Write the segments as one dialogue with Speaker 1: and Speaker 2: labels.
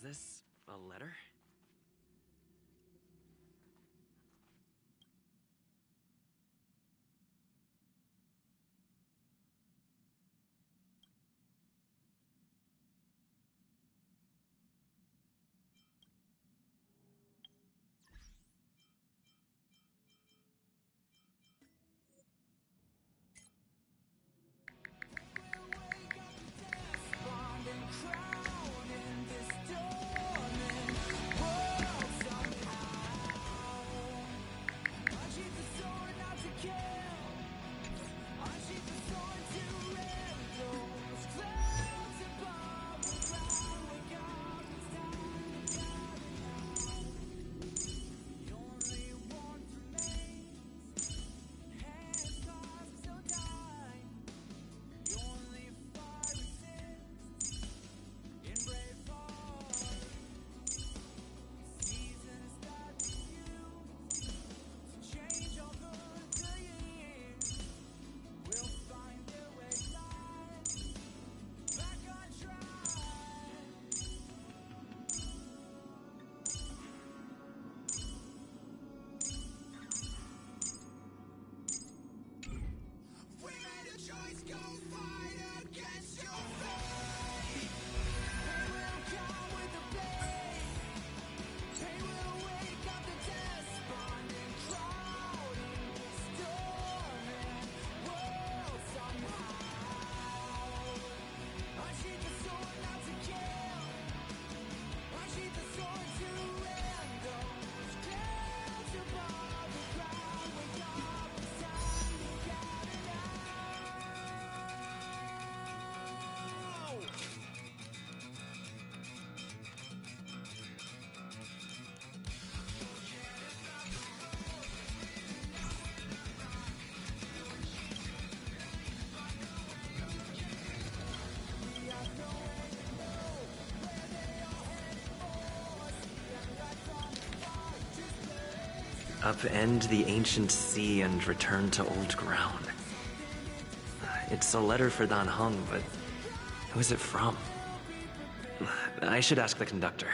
Speaker 1: this a letter? Upend the ancient sea and return to old ground. It's a letter for Dan Heng, but who is it from? I should ask the conductor.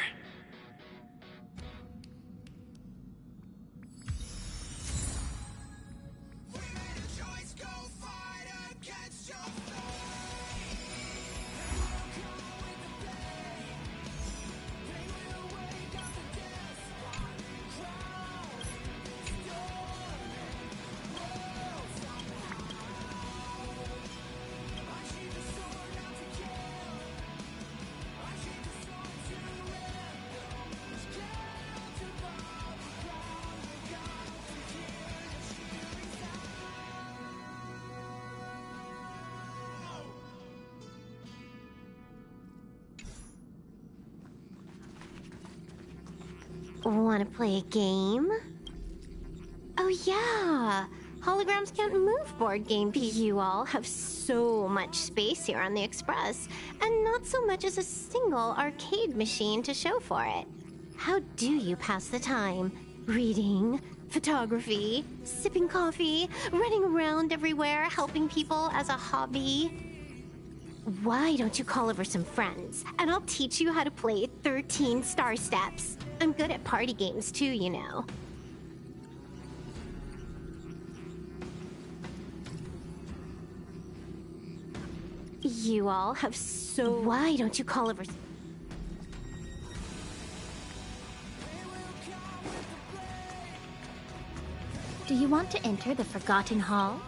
Speaker 2: Want to play a game? Oh yeah! Holograms Can't Move board game. You all have so much space here on the Express, and not so much as a single arcade machine to show for it. How do you pass the time? Reading, photography, sipping coffee, running around everywhere, helping people as a hobby? Why don't you call over some friends, and I'll teach you how to play 13 Star Steps. I'm good at party games too, you know. You all have so... Why don't you call over...
Speaker 3: Do you want to enter the Forgotten Hall?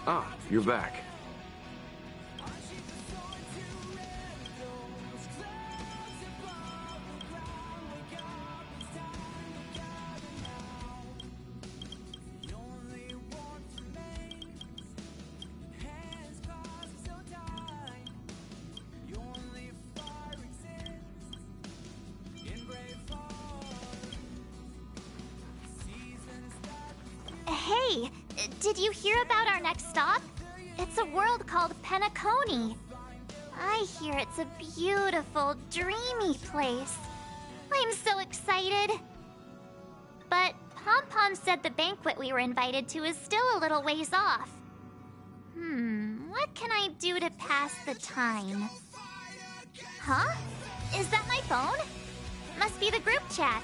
Speaker 4: Ah, you're back.
Speaker 3: Hey, did you hear about our next stop? It's a world called Penacony. I hear it's a beautiful, dreamy place. I'm so excited. But Pom-Pom said the banquet we were invited to is still a little ways off. What can I do to pass the time? Huh? Is that my phone? Must be the group chat.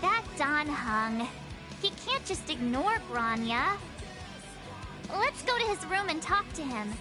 Speaker 3: That Don Hung. He can't just ignore Bronya. Let's go to his room and talk to him.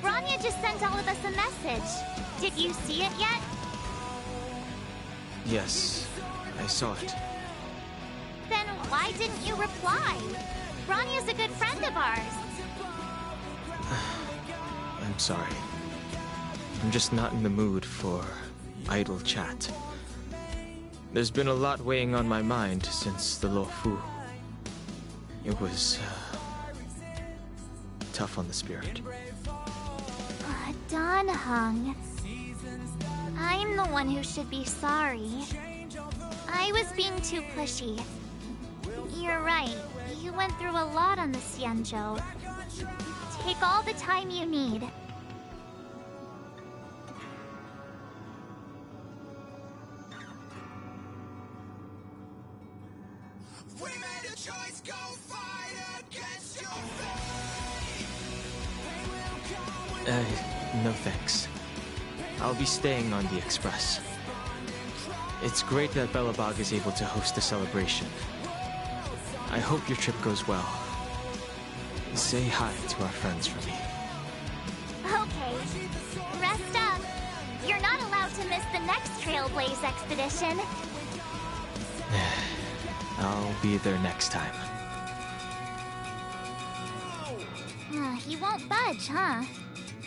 Speaker 3: Bronya just sent all of us a message. Did you see it yet?
Speaker 5: Yes, I saw it.
Speaker 3: Then why didn't you reply? Bronya's a good friend of ours.
Speaker 5: I'm sorry. I'm just not in the mood for idle chat. There's been a lot weighing on my mind since the Luofu. It was tough on the spirit.
Speaker 3: Don Hung. I'm the one who should be sorry. I was being too pushy. You're right. You went through a lot on the Xianzhou. Take all the time you need.
Speaker 6: We made a choice, go fight against your fate.
Speaker 5: No thanks. I'll be staying on the Express. It's great that Belobog is able to host a celebration. I hope your trip goes well. Say hi to our friends for me.
Speaker 3: Okay. Rest up. You're not allowed to miss the next Trailblaze expedition.
Speaker 5: I'll be there next time.
Speaker 3: He won't budge, huh?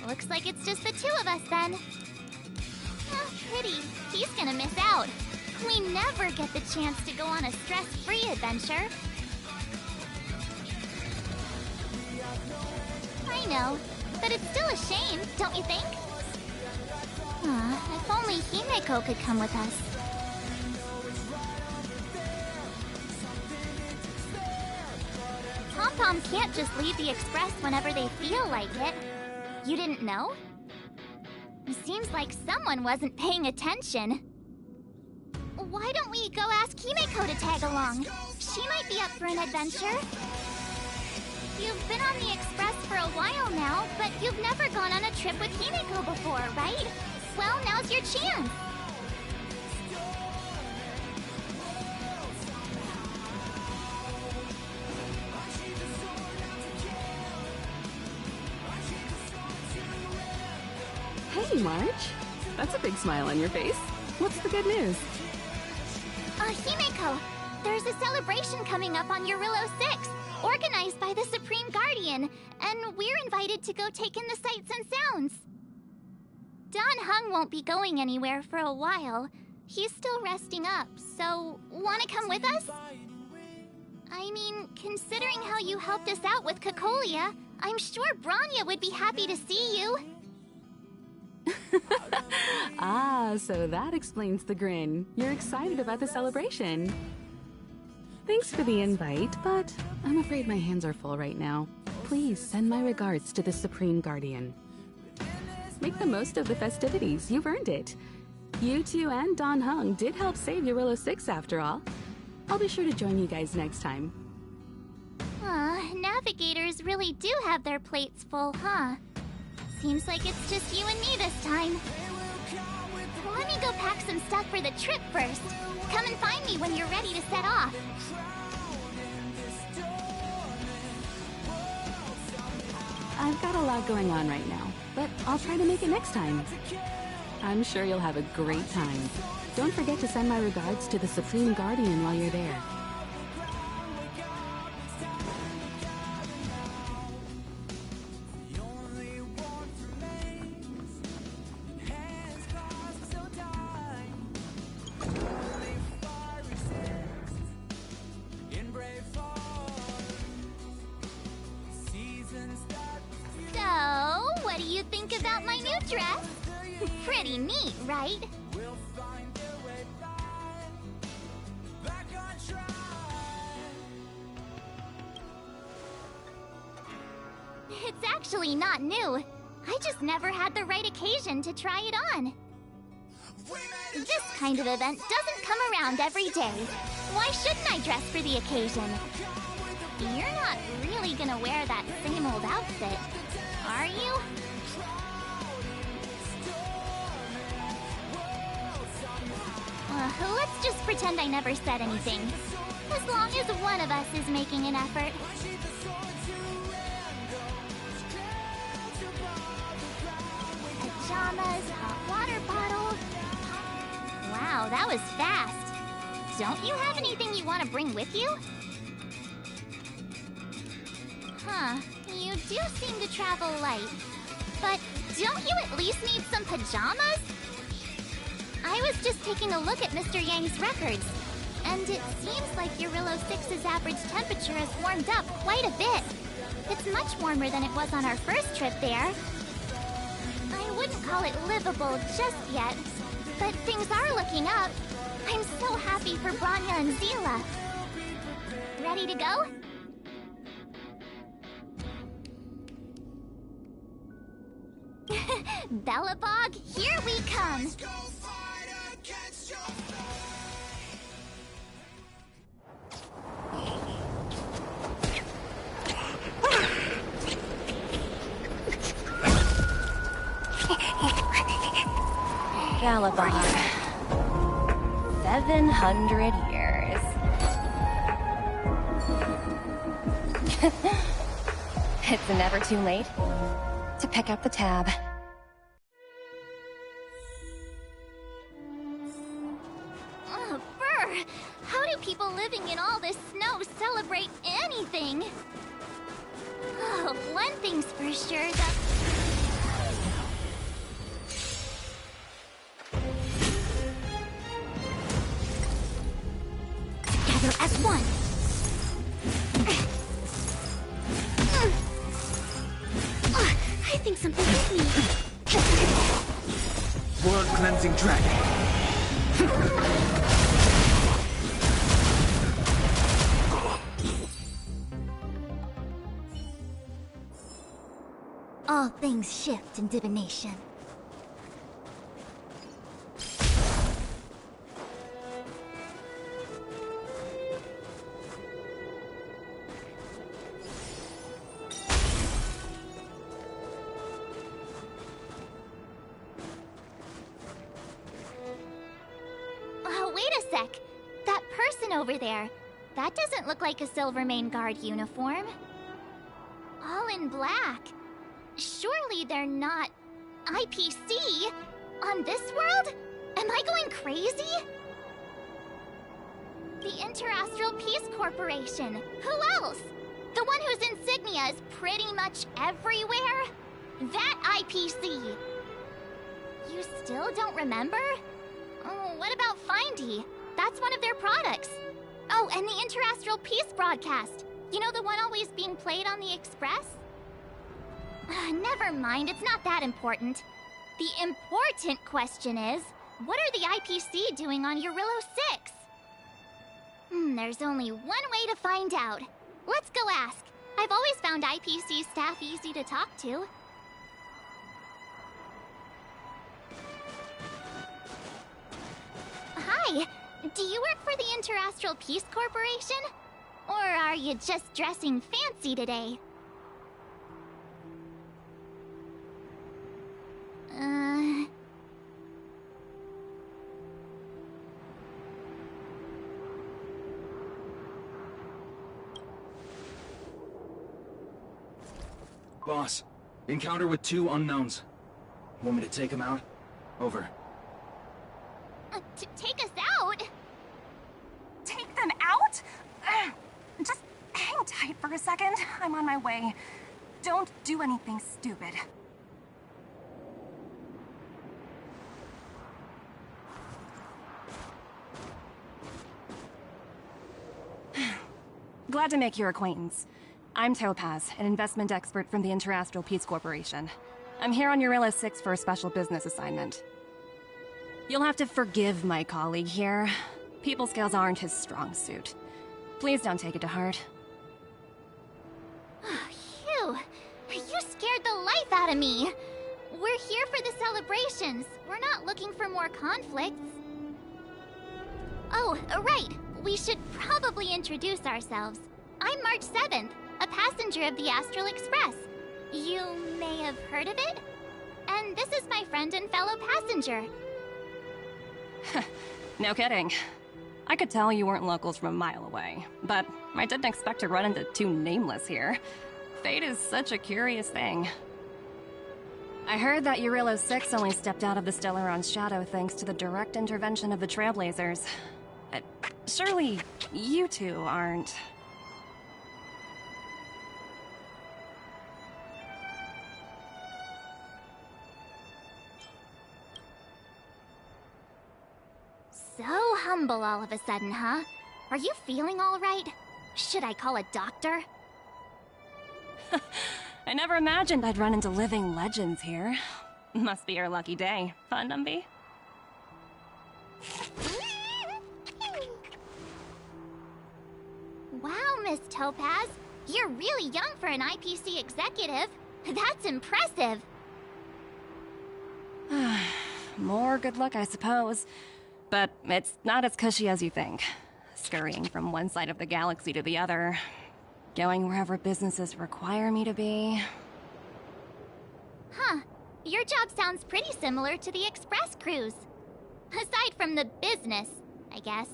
Speaker 3: Looks like it's just the two of us then. Pity. He's gonna miss out. We never get the chance to go on a stress-free adventure. I know, but it's still a shame, don't you think? If only Himeko could come with us. Pom-Pom can't just leave the Express whenever they feel like it. You didn't know? It seems like someone wasn't paying attention. Why don't we go ask Himeko to tag along? She might be up for an adventure. You've been on the Express for a while now, but you've never gone on a trip with Himeko before, right? Well, now's your chance.
Speaker 7: Hey, March. That's a big smile on your face. What's the good news?
Speaker 3: Himeko, there's a celebration coming up on Eurillo 6, organized by the Supreme Guardian, and we're invited to go take in the sights and sounds. Don Hung won't be going anywhere for a while. He's still resting up, so wanna come with us? I mean, considering how you helped us out with Cocolia, I'm sure Branya would be happy to see you.
Speaker 7: Ah, so that explains the grin. You're excited about the celebration. Thanks for the invite, but I'm afraid my hands are full right now. Please send my regards to the Supreme Guardian. Make the most of the festivities. You've earned it. You two and Don Hung did help save Eurillo 6 after all. I'll be sure to join you guys next time.
Speaker 3: Navigators really do have their plates full, huh? Seems like it's just you and me this time. Let me go pack some stuff for the trip first. Come and find me when you're ready to set off.
Speaker 7: I've got a lot going on right now, but I'll try to make it next time. I'm sure you'll have a great time. Don't forget to send my regards to the Supreme Guardian while you're there.
Speaker 3: So, what do you think about my new dress? Pretty neat, right? It's actually not new. I just never had the right occasion to try it on. This kind of event doesn't come around every day. Why shouldn't I dress for the occasion? You're not really gonna wear that same old outfit, are you? Let's just pretend I never said anything. As long as one of us is making an effort. Pajamas, hot water bottle. Wow, that was fast. Don't you have anything you want to bring with you? Huh, you do seem to travel light. But don't you at least need some pajamas? I was just taking a look at Mr. Yang's records, and it seems like Eurillo 6's average temperature has warmed up quite a bit. It's much warmer than it was on our first trip there. I wouldn't call it livable just yet, but things are looking up. I'm so happy for Branya and Zila. Ready to go? Bellabog, here we come!
Speaker 8: Galabog. 700 years. It's never too late to pick up the tab.
Speaker 3: Brr! How do people living in all this snow celebrate anything? Oh, one thing's for sure, together as one! I think something hit me.
Speaker 4: Blood-cleansing dragon.
Speaker 3: All things shift in divination. sec. That person over there. That doesn't look like a Silvermane Guard uniform. All in black. Surely they're not IPC? On this world? Am I going crazy? The Interastral Peace Corporation. Who else? The one whose insignia is pretty much everywhere? That IPC. You still don't remember? Oh, what about Findy? That's one of their products. Oh, and the Interastral Peace broadcast. You know, the one always being played on the Express? Never mind, it's not that important. The important question is, what are the IPC doing on Eurillo 6? There's only one way to find out. Let's go ask. I've always found IPC staff easy to talk to. Hi, do you work for the Interastral Peace Corporation? Or are you just dressing fancy today?
Speaker 9: Boss, encounter with 2 unknowns. Want me to take them out? Over.
Speaker 3: Take us out?
Speaker 8: Take them out? Just hang tight for a second. I'm on my way. Don't do anything stupid. Glad to make your acquaintance. I'm Topaz, an investment expert from the Interastral Peace Corporation. I'm here on Eurillo 6 for a special business assignment. You'll have to forgive my colleague here. People skills aren't his strong suit. Please don't take it to heart.
Speaker 3: Phew! You scared the life out of me! We're here for the celebrations. We're not looking for more conflicts. Oh, right. We should probably introduce ourselves. I'm March 7th, a passenger of the Astral Express. You may have heard of it? And this is my friend and fellow passenger.
Speaker 8: No kidding. I could tell you weren't locals from a mile away, but I didn't expect to run into 2 nameless here. Fate is such a curious thing. I heard that Eurillo 6 only stepped out of the Stellaron's shadow thanks to the direct intervention of the Trailblazers. Surely you two aren't...
Speaker 3: So humble all of a sudden, huh? Are you feeling all right? Should I call a doctor?
Speaker 8: I never imagined I'd run into living legends here. Must be your lucky day, huh, Numby?
Speaker 3: Wow, Miss Topaz. You're really young for an IPC executive. That's impressive.
Speaker 8: More good luck, I suppose. But it's not as cushy as you think. Scurrying from one side of the galaxy to the other. Going wherever businesses require me to be.
Speaker 3: Huh. Your job sounds pretty similar to the Express cruise. Aside from the business, I guess.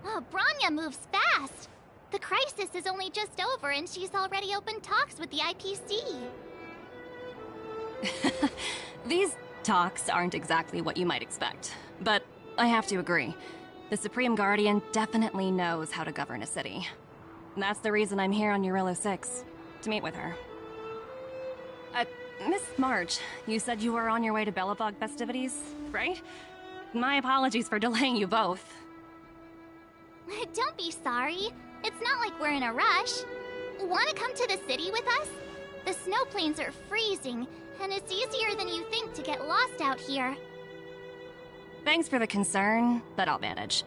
Speaker 3: Oh, Branya moves fast! The crisis is only just over and she's already opened talks with the IPC.
Speaker 8: These talks aren't exactly what you might expect. But I have to agree. The Supreme Guardian definitely knows how to govern a city. That's the reason I'm here on Eurillo 6, to meet with her. Miss March, you said you were on your way to Belobog festivities, right? My apologies for delaying you both.
Speaker 3: Don't be sorry. It's not like we're in a rush. Want to come to the city with us? The snow plains are freezing, and it's easier than you think to get lost out here.
Speaker 8: Thanks for the concern, but I'll manage.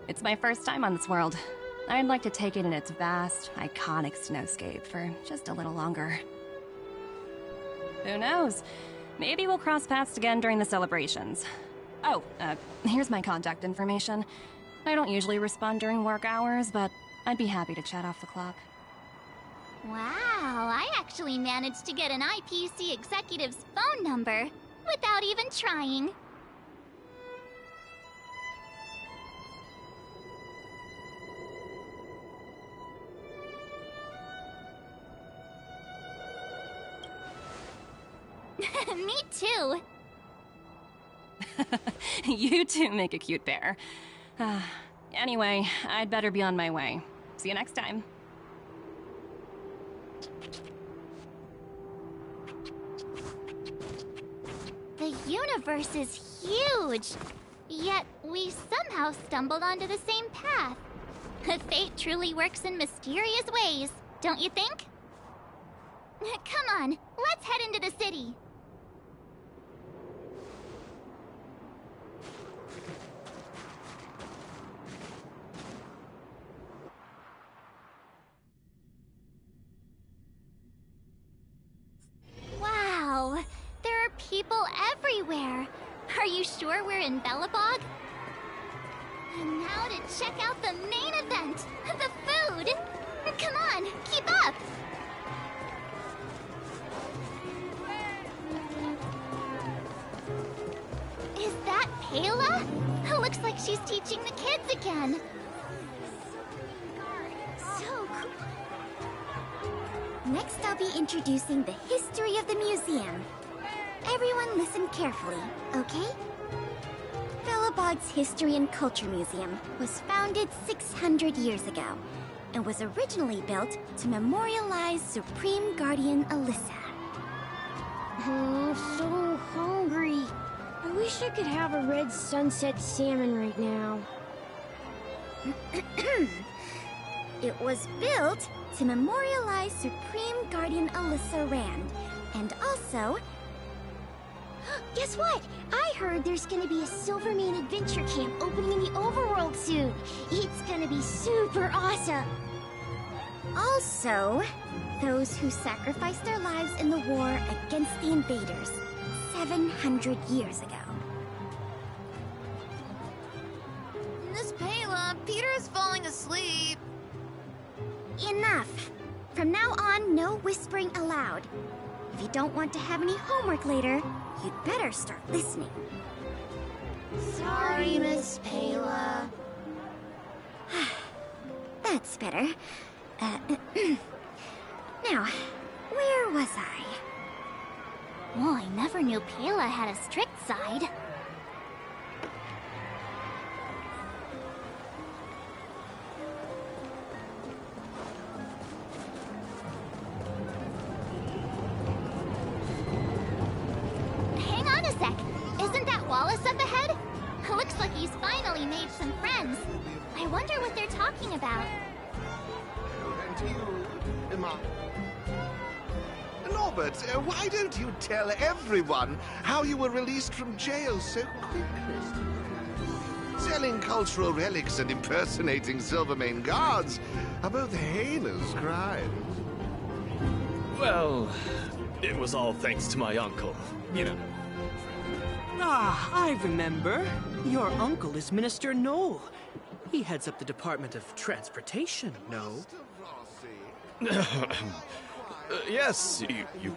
Speaker 8: It's my first time on this world. I'd like to take it in its vast, iconic snowscape for just a little longer. Who knows? Maybe we'll cross paths again during the celebrations. Oh, here's my contact information. I don't usually respond during work hours, but I'd be happy to chat off the clock.
Speaker 3: Wow, I actually managed to get an IPC executive's phone number without even trying. Me too.
Speaker 8: You two make a cute pair. Anyway, I'd better be on my way. See you next time.
Speaker 3: The universe is huge, yet we somehow stumbled onto the same path. Fate truly works in mysterious ways, don't you think? Come on, let's head into the city. Wow, there are people everywhere. Are you sure we're in Belobog? And now to check out the main event, the food. Come on, keep up. Is that Payla? Looks like she's teaching the kids again. So cool.
Speaker 10: Next, I'll be introducing the history of the museum. Everyone listen carefully, okay? Belobog's History and Culture Museum was founded 600 years ago and was originally built to memorialize Supreme Guardian Alyssa.
Speaker 2: I'm so hungry. I wish I could have a red sunset salmon right now.
Speaker 10: It was built to memorialize Supreme Guardian Alyssa Rand, and also...
Speaker 2: Guess what? I heard there's gonna be a Silvermane adventure camp opening in the overworld soon. It's gonna be super awesome.
Speaker 10: Also, those who sacrificed their lives in the war against the invaders 700 years ago.
Speaker 3: Miss Payla, Peter is falling asleep.
Speaker 10: Enough! From now on, no whispering allowed. If you don't want to have any homework later, you'd better start listening.
Speaker 2: Sorry, Miss Payla.
Speaker 10: That's better. Now, where was I?
Speaker 3: Well, I never knew Payla had a strict side. Hang on a sec. Isn't that Wallace up ahead? Looks like he's finally made some friends. I wonder what they're talking about.
Speaker 11: And you, Emma. Norbert, why don't you tell everyone how you were released from jail so quickly? Selling cultural relics and impersonating Silvermane guards are both heinous crimes.
Speaker 12: Well, it was all thanks to my uncle, you know.
Speaker 13: Ah, I remember. Your uncle is Minister Knoll. He heads up the Department of Transportation, no?
Speaker 12: Yes, you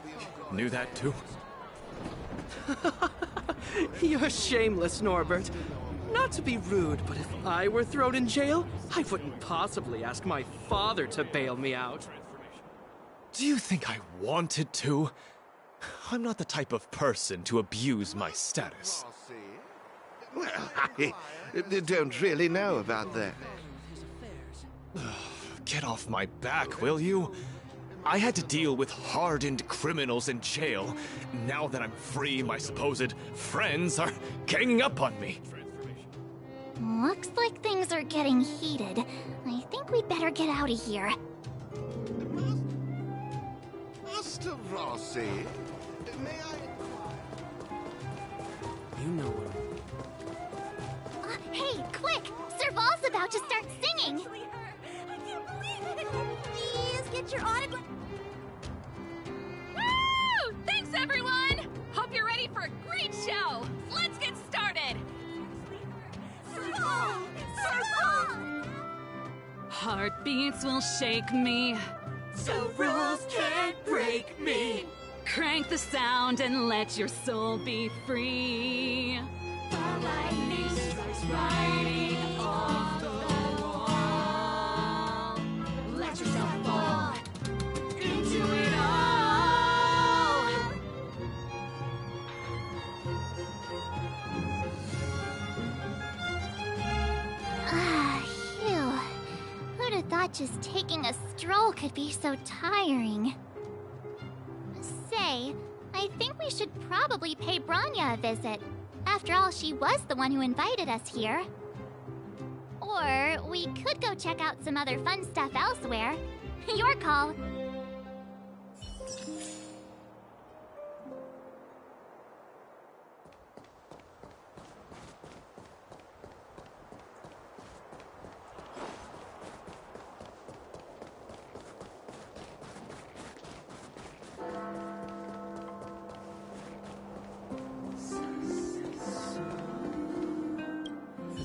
Speaker 12: knew that too?
Speaker 13: You're shameless, Norbert. Not to be rude, but if I were thrown in jail, I wouldn't possibly ask my father to bail me out.
Speaker 12: Do you think I wanted to? I'm not the type of person to abuse my status.
Speaker 11: Well, I don't really know about that.
Speaker 12: Get off my back, will you? I had to deal with hardened criminals in jail. Now that I'm free, my supposed friends are ganging up on me.
Speaker 3: Looks like things are getting heated. I think we'd better get out of here.
Speaker 11: Master Rossi, may I...
Speaker 13: You know
Speaker 3: Hey, quick! Serval's about to start singing!
Speaker 10: I can't believe it! Please get your autograph.
Speaker 8: Woo! Thanks, everyone! Hope you're ready for a great show! Let's get started!
Speaker 10: Serval! Serval!
Speaker 7: Heartbeats will shake me.
Speaker 6: So rules can't break me.
Speaker 7: Crank the sound and let your soul be free.
Speaker 6: The lightning strikes writing on the wall. Let yourself fall into it all.
Speaker 3: Who'd have thought just taking a stroll could be so tiring? Say, I think we should probably pay Branya a visit. After all, she was the one who invited us here. Or we could go check out some other fun stuff elsewhere. Your call.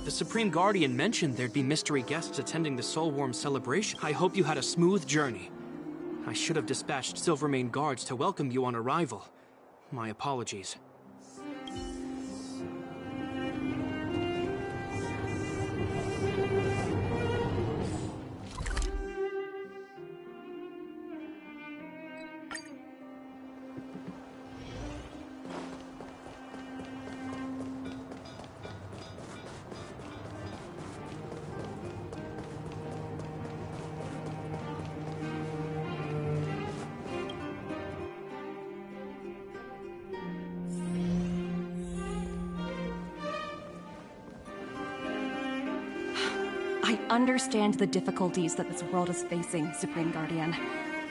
Speaker 13: The Supreme Guardian mentioned there'd be mystery guests attending the Soulworm celebration. I hope you had a smooth journey. I should have dispatched Silvermane guards to welcome you on arrival. My apologies.
Speaker 8: I understand the difficulties that this world is facing, Supreme Guardian.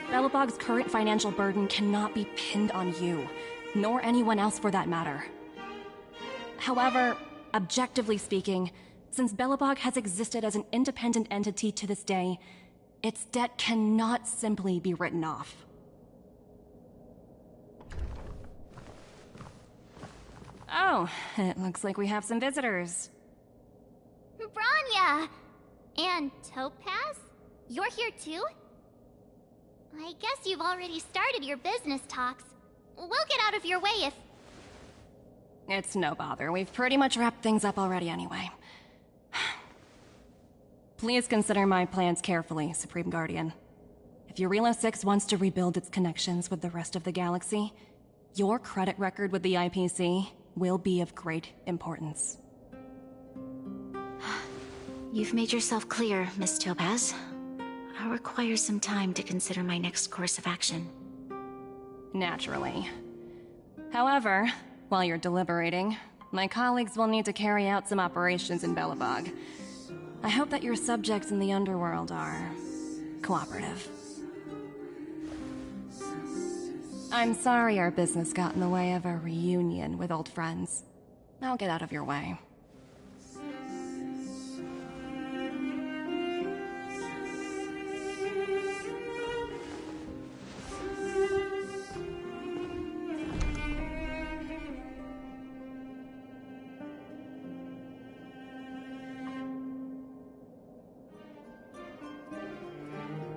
Speaker 8: Belobog's current financial burden cannot be pinned on you, nor anyone else for that matter. However, objectively speaking, since Belobog has existed as an independent entity to this day, its debt cannot simply be written off. Oh, it looks like we have some visitors.
Speaker 3: Branya! And Topaz? You're here too? I guess you've already started your business talks. We'll get out of your way if...
Speaker 8: It's no bother. We've pretty much wrapped things up already anyway. Please consider my plans carefully, Supreme Guardian. If Eurilo 6 wants to rebuild its connections with the rest of the galaxy, your credit record with the IPC will be of great importance.
Speaker 14: You've made yourself clear, Miss Topaz. I'll require some time to consider my next course of action.
Speaker 8: Naturally. However, while you're deliberating, my colleagues will need to carry out some operations in Belobog. I hope that your subjects in the underworld are cooperative. I'm sorry our business got in the way of a reunion with old friends. I'll get out of your way.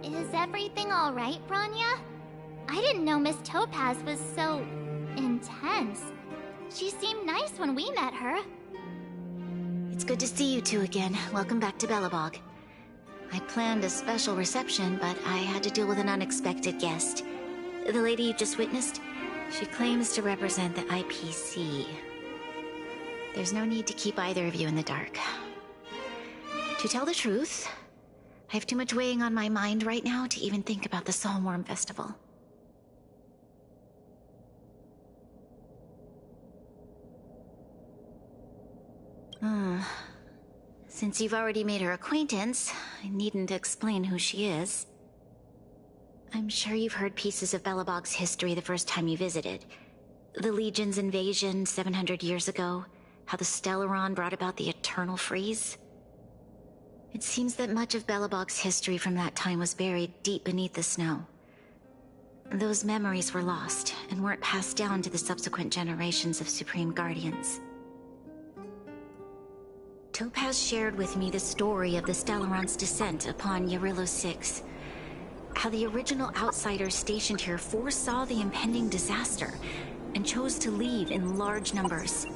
Speaker 3: Is everything alright, Branya? I didn't know Miss Topaz was so... intense. She seemed nice when we met her.
Speaker 14: It's good to see you two again. Welcome back to Belobog. I planned a special reception, but I had to deal with an unexpected guest. The lady you just witnessed, she claims to represent the IPC. There's no need to keep either of you in the dark. To tell the truth, I have too much weighing on my mind right now to even think about the Soulworm Festival. Since you've already made her acquaintance, I needn't explain who she is. I'm sure you've heard pieces of Belobog's history the first time you visited. The Legion's invasion 700 years ago, how the Stellaron brought about the Eternal Freeze. It seems that much of Belobog's history from that time was buried deep beneath the snow. Those memories were lost and weren't passed down to the subsequent generations of Supreme Guardians. Topaz shared with me the story of the Stellaron's descent upon Eurilo 6. How the original outsiders stationed here foresaw the impending disaster and chose to leave in large numbers.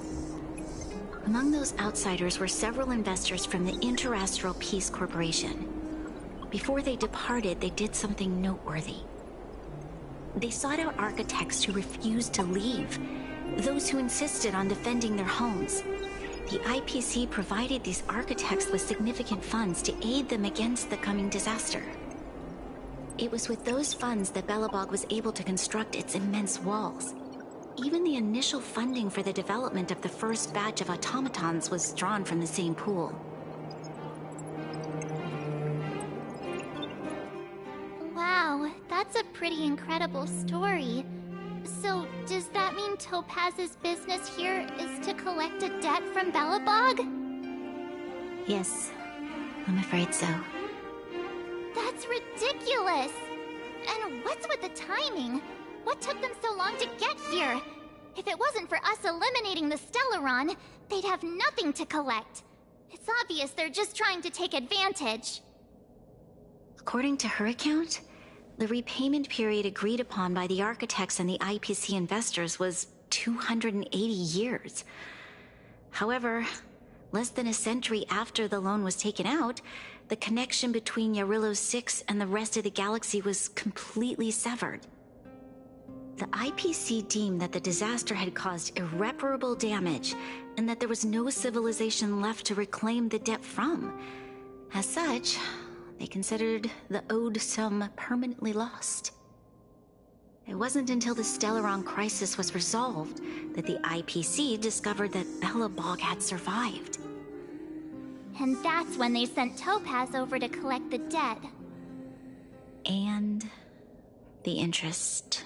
Speaker 14: Among those outsiders were several investors from the Interastral Peace Corporation. Before they departed, they did something noteworthy. They sought out architects who refused to leave, those who insisted on defending their homes. The IPC provided these architects with significant funds to aid them against the coming disaster. It was with those funds that Belobog was able to construct its immense walls. Even the initial funding for the development of the first batch of automatons was drawn from the same pool.
Speaker 3: Wow, that's a pretty incredible story. So, does that mean Topaz's business here is to collect a debt from Belobog?
Speaker 14: Yes, I'm afraid so.
Speaker 3: That's ridiculous! And what's with the timing? What took them so long to get here? If it wasn't for us eliminating the Stellaron, they'd have nothing to collect. It's obvious they're just trying to take advantage.
Speaker 14: According to her account, the repayment period agreed upon by the architects and the IPC investors was 280 years. However, less than a century after the loan was taken out, the connection between Yarillo 6 and the rest of the galaxy was completely severed. The IPC deemed that the disaster had caused irreparable damage and that there was no civilization left to reclaim the debt from. As such, they considered the owed sum permanently lost. It wasn't until the Stellaron crisis was resolved that the IPC discovered that Belobog had survived.
Speaker 3: And that's when they sent Topaz over to collect the debt.
Speaker 14: And the interest.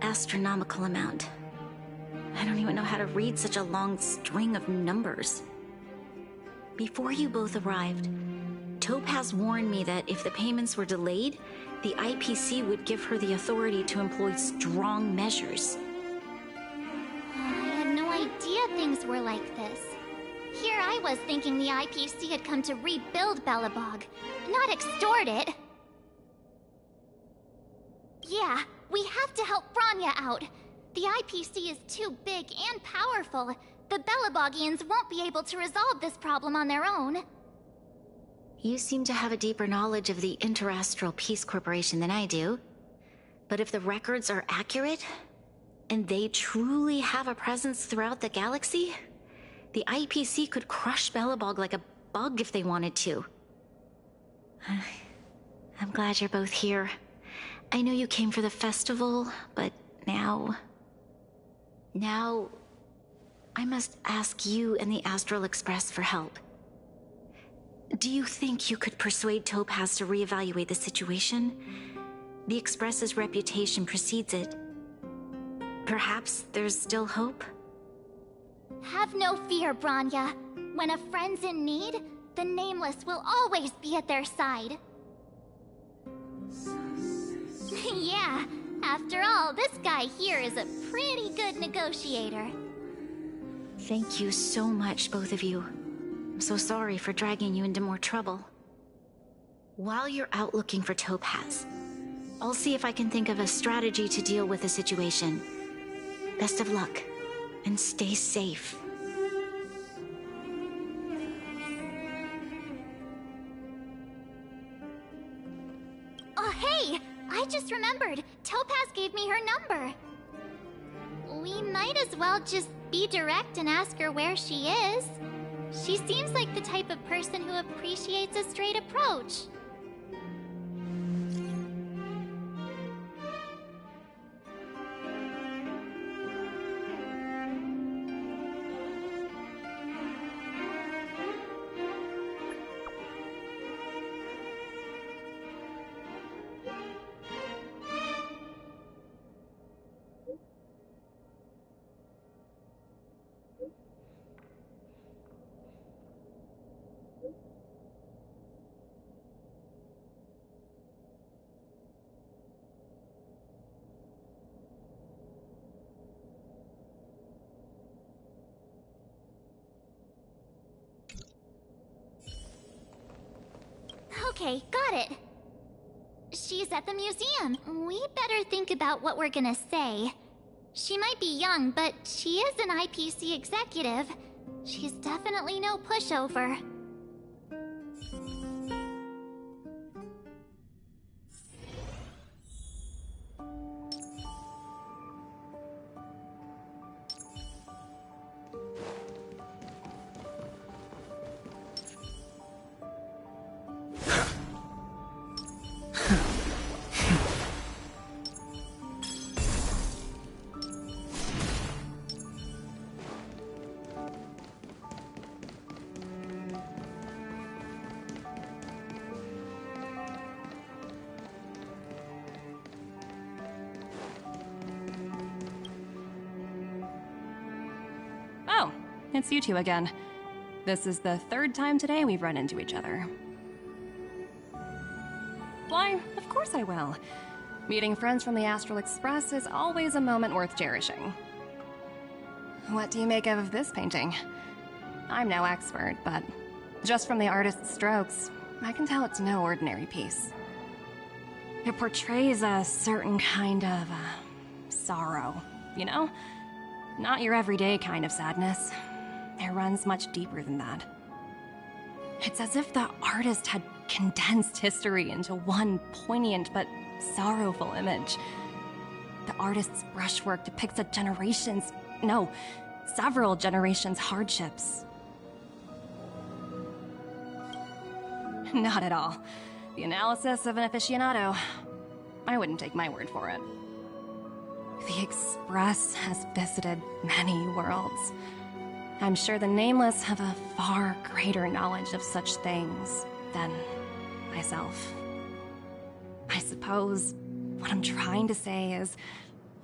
Speaker 14: Astronomical amount. I don't even know how to read such a long string of numbers. Before you both arrived, Topaz warned me that if the payments were delayed, the IPC would give her the authority to employ strong measures.
Speaker 3: I had no idea things were like this. Here I was thinking the IPC had come to rebuild Belobog, not extort it. Yeah, we have to help Bronya out. The IPC is too big and powerful. The Belobogians won't be able to resolve this problem on their own.
Speaker 14: You seem to have a deeper knowledge of the Interastral Peace Corporation than I do. But if the records are accurate, and they truly have a presence throughout the galaxy, the IPC could crush Belobog like a bug if they wanted to. I'm glad you're both here. I know you came for the festival, but now I must ask you and the Astral Express for help. Do you think you could persuade Topaz to reevaluate the situation? The Express's reputation precedes it. Perhaps there's still hope?
Speaker 3: Have no fear, Bronya. When a friend's in need, the Nameless will always be at their side. Yeah, after all, this guy here is a pretty good negotiator.
Speaker 14: Thank you so much, both of you. I'm so sorry for dragging you into more trouble. While you're out looking for Topaz, I'll see if I can think of a strategy to deal with the situation. Best of luck, and stay safe.
Speaker 3: Oh, hey! I just remembered. Topaz gave me her number. We might as well just be direct and ask her where she is. She seems like the type of person who appreciates a straight approach. Okay, got it. She's at the museum. We better think about what we're gonna say. She might be young, but she is an IPC executive. She's definitely no pushover.
Speaker 8: Oh, it's you two again. This is the third time today we've run into each other. Why, of course I will. Meeting friends from the Astral Express is always a moment worth cherishing. What do you make of this painting? I'm no expert, but just from the artist's strokes, I can tell it's no ordinary piece. It portrays a certain kind of sorrow, you know? Not your everyday kind of sadness. It runs much deeper than that. It's as if the artist had condensed history into one poignant but sorrowful image. The artist's brushwork depicts several generations' hardships. Not at all. The analysis of an aficionado. I wouldn't take my word for it. The Express has visited many worlds. I'm sure the Nameless have a far greater knowledge of such things than myself. I suppose what I'm trying to say is,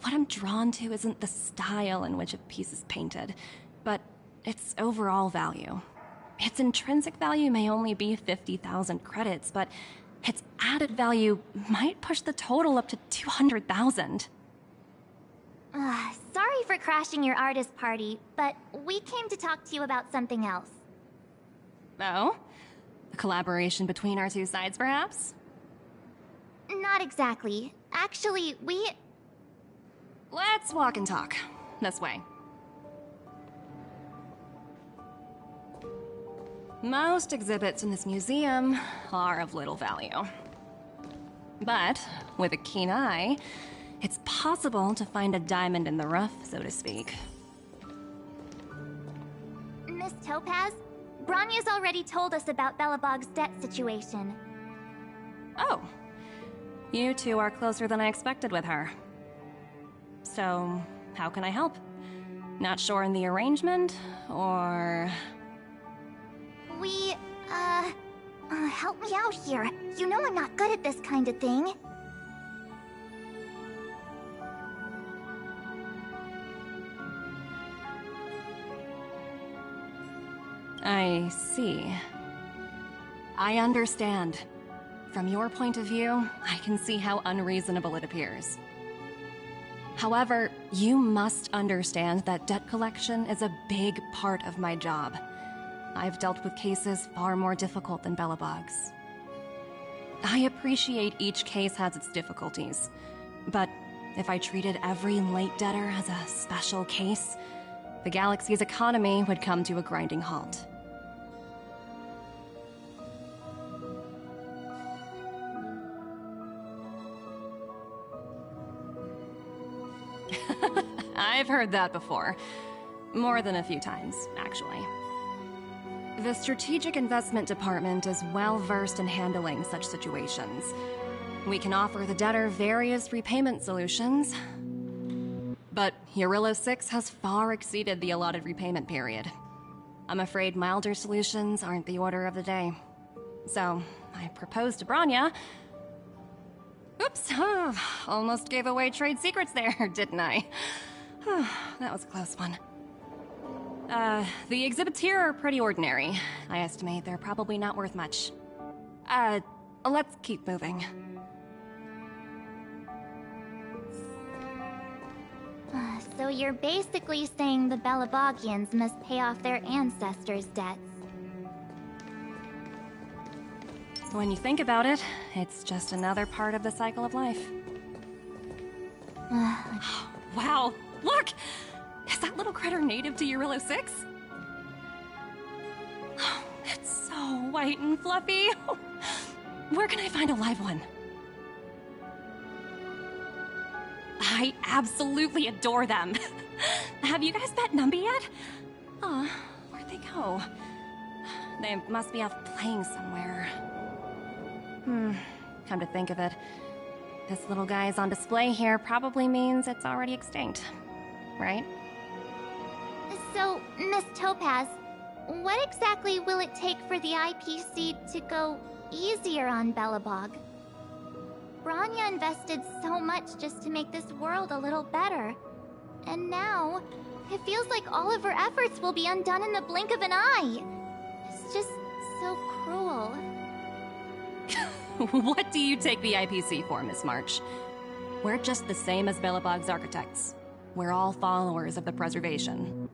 Speaker 8: what I'm drawn to isn't the style in which a piece is painted, but its overall value. Its intrinsic value may only be 50,000 credits, but its added value might push the total up to 200,000.
Speaker 3: Sorry for crashing your artist party, but we came to talk to you about something else.
Speaker 8: Oh? A collaboration between our two sides, perhaps?
Speaker 3: Not exactly. Actually,
Speaker 8: Let's walk and talk. This way. Most exhibits in this museum are of little value. But, with a keen eye, it's possible to find a diamond in the rough, so to speak.
Speaker 3: Miss Topaz, Bronya's already told us about Belobog's debt situation.
Speaker 8: Oh. You two are closer than I expected with her. So, how can I help? Not sure in the arrangement, or...
Speaker 3: Help me out here. You know I'm not good at this kind of thing.
Speaker 8: I see. I understand. From your point of view, I can see how unreasonable it appears. However, you must understand that debt collection is a big part of my job. I've dealt with cases far more difficult than Belobog's. I appreciate each case has its difficulties, but if I treated every late debtor as a special case, the galaxy's economy would come to a grinding halt. I've heard that before. More than a few times, actually. The Strategic Investment Department is well-versed in handling such situations. We can offer the debtor various repayment solutions. But Eurillo 6 has far exceeded the allotted repayment period. I'm afraid milder solutions aren't the order of the day. So, I proposed to Bronya... Oops, almost gave away trade secrets there, didn't I? That was a close one. The exhibits here are pretty ordinary. I estimate they're probably not worth much. Let's keep moving.
Speaker 3: So you're basically saying the Belobogians must pay off their ancestors' debts.
Speaker 8: When you think about it, it's just another part of the cycle of life. Wow, look! Is that little critter native to Eurilo 6? It's so white and fluffy. Where can I find a live one? I absolutely adore them. Have you guys met Numby yet? Oh, where'd they go? They must be off playing somewhere. Come to think of it, this little guy is on display here probably means it's already extinct, right?
Speaker 3: So, Miss Topaz, what exactly will it take for the IPC to go easier on Belobog? Branya invested so much just to make this world a little better. And now, it feels like all of her efforts will be undone in the blink of an eye. It's just so cruel.
Speaker 8: What do you take the IPC for, Miss March? We're just the same as Belobog's architects. We're all followers of the preservation.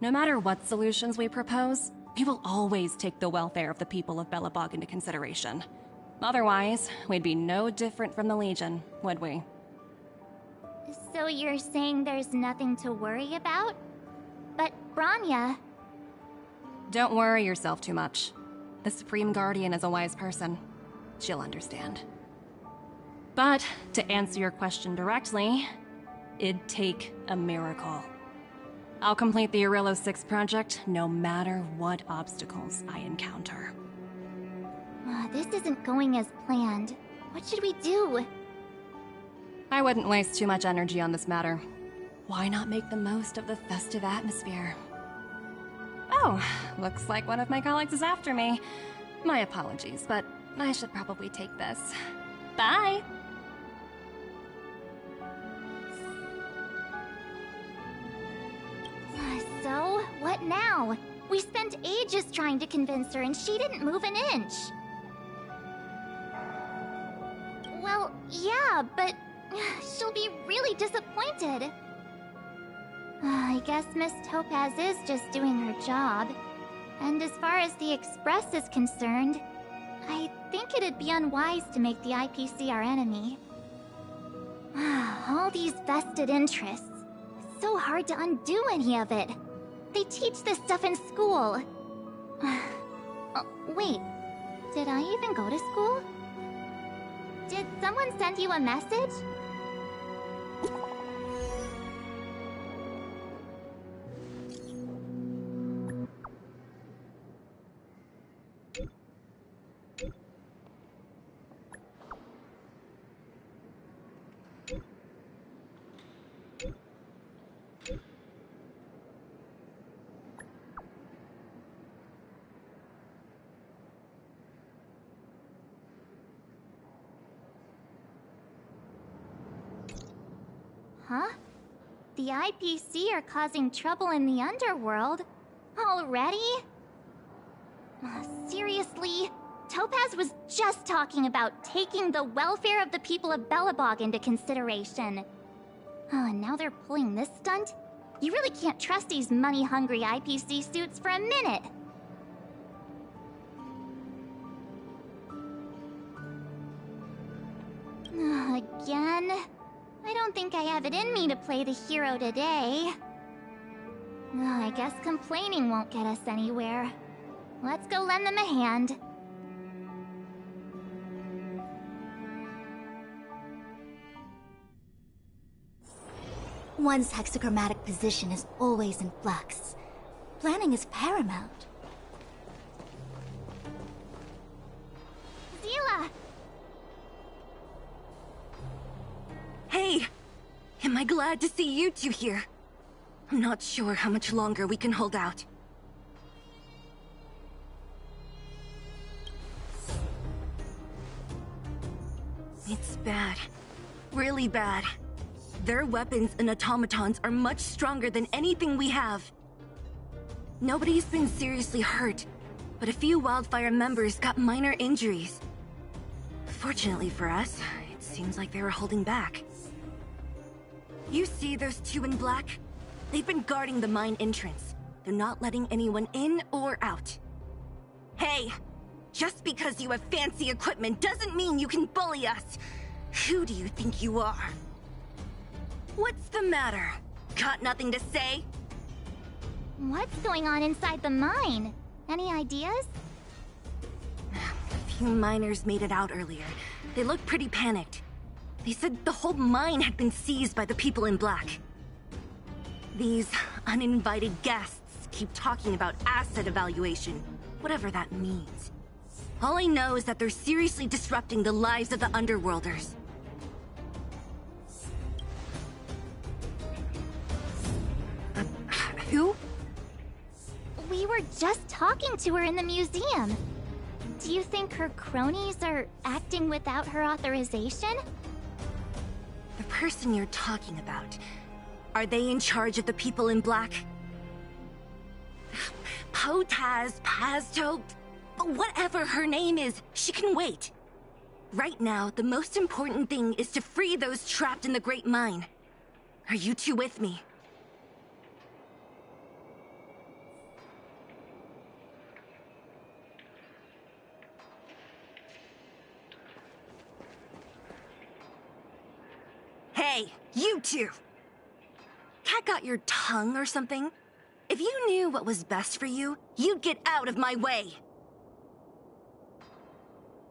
Speaker 8: No matter what solutions we propose, we will always take the welfare of the people of Belobog into consideration. Otherwise, we'd be no different from the Legion, would we?
Speaker 3: So you're saying there's nothing to worry about? But Branya...
Speaker 8: Don't worry yourself too much. The Supreme Guardian is a wise person. She'll understand. But, to answer your question directly, it'd take a miracle. I'll complete the Eurilo 6 project no matter what obstacles I encounter.
Speaker 3: This isn't going as planned. What should we do?
Speaker 8: I wouldn't waste too much energy on this matter. Why not make the most of the festive atmosphere? Oh, looks like one of my colleagues is after me. My apologies, but I should probably take this. Bye!
Speaker 3: So, what now? We spent ages trying to convince her and she didn't move an inch. Well, yeah, but she'll be really disappointed. I guess Miss Topaz is just doing her job. And as far as the Express is concerned, I think it'd be unwise to make the IPC our enemy. All these vested interests. It's so hard to undo any of it. They teach this stuff in school. Wait, did I even go to school? Did someone send you a message? Huh? The IPC are causing trouble in the underworld? Already? Seriously? Topaz was just talking about taking the welfare of the people of Belobog into consideration. And now they're pulling this stunt? You really can't trust these money-hungry IPC suits for a minute. Again? I don't think I have it in me to play the hero today. I guess complaining won't get us anywhere. Let's go lend them a hand.
Speaker 10: One's hexagrammatic position is always in flux. Planning is paramount.
Speaker 3: Zila!
Speaker 15: Hey! Am I glad to see you two here? I'm not sure how much longer we can hold out. It's bad. Really bad. Their weapons and automatons are much stronger than anything we have. Nobody's been seriously hurt, but a few Wildfire members got minor injuries. Fortunately for us, it seems like they were holding back. You see those two in black? They've been guarding the mine entrance. They're not letting anyone in or out. Hey! Just because you have fancy equipment doesn't mean you can bully us. Who do you think you are? What's the matter? Got nothing to say?
Speaker 3: What's going on inside the mine? Any ideas?
Speaker 15: A few miners made it out earlier. They looked pretty panicked. They said the whole mine had been seized by the people in black. These uninvited guests keep talking about asset evaluation, whatever that means. All I know is that they're seriously disrupting the lives of the Underworlders. Who?
Speaker 3: We were just talking to her in the museum. Do you think her cronies are acting without her authorization?
Speaker 15: The person you're talking about, are they in charge of the people in black? Potaz, Pazto, whatever her name is, she can wait. Right now, the most important thing is to free those trapped in the Great Mine. Are you two with me? Hey, you two! Cat got your tongue or something? If you knew what was best for you, you'd get out of my way!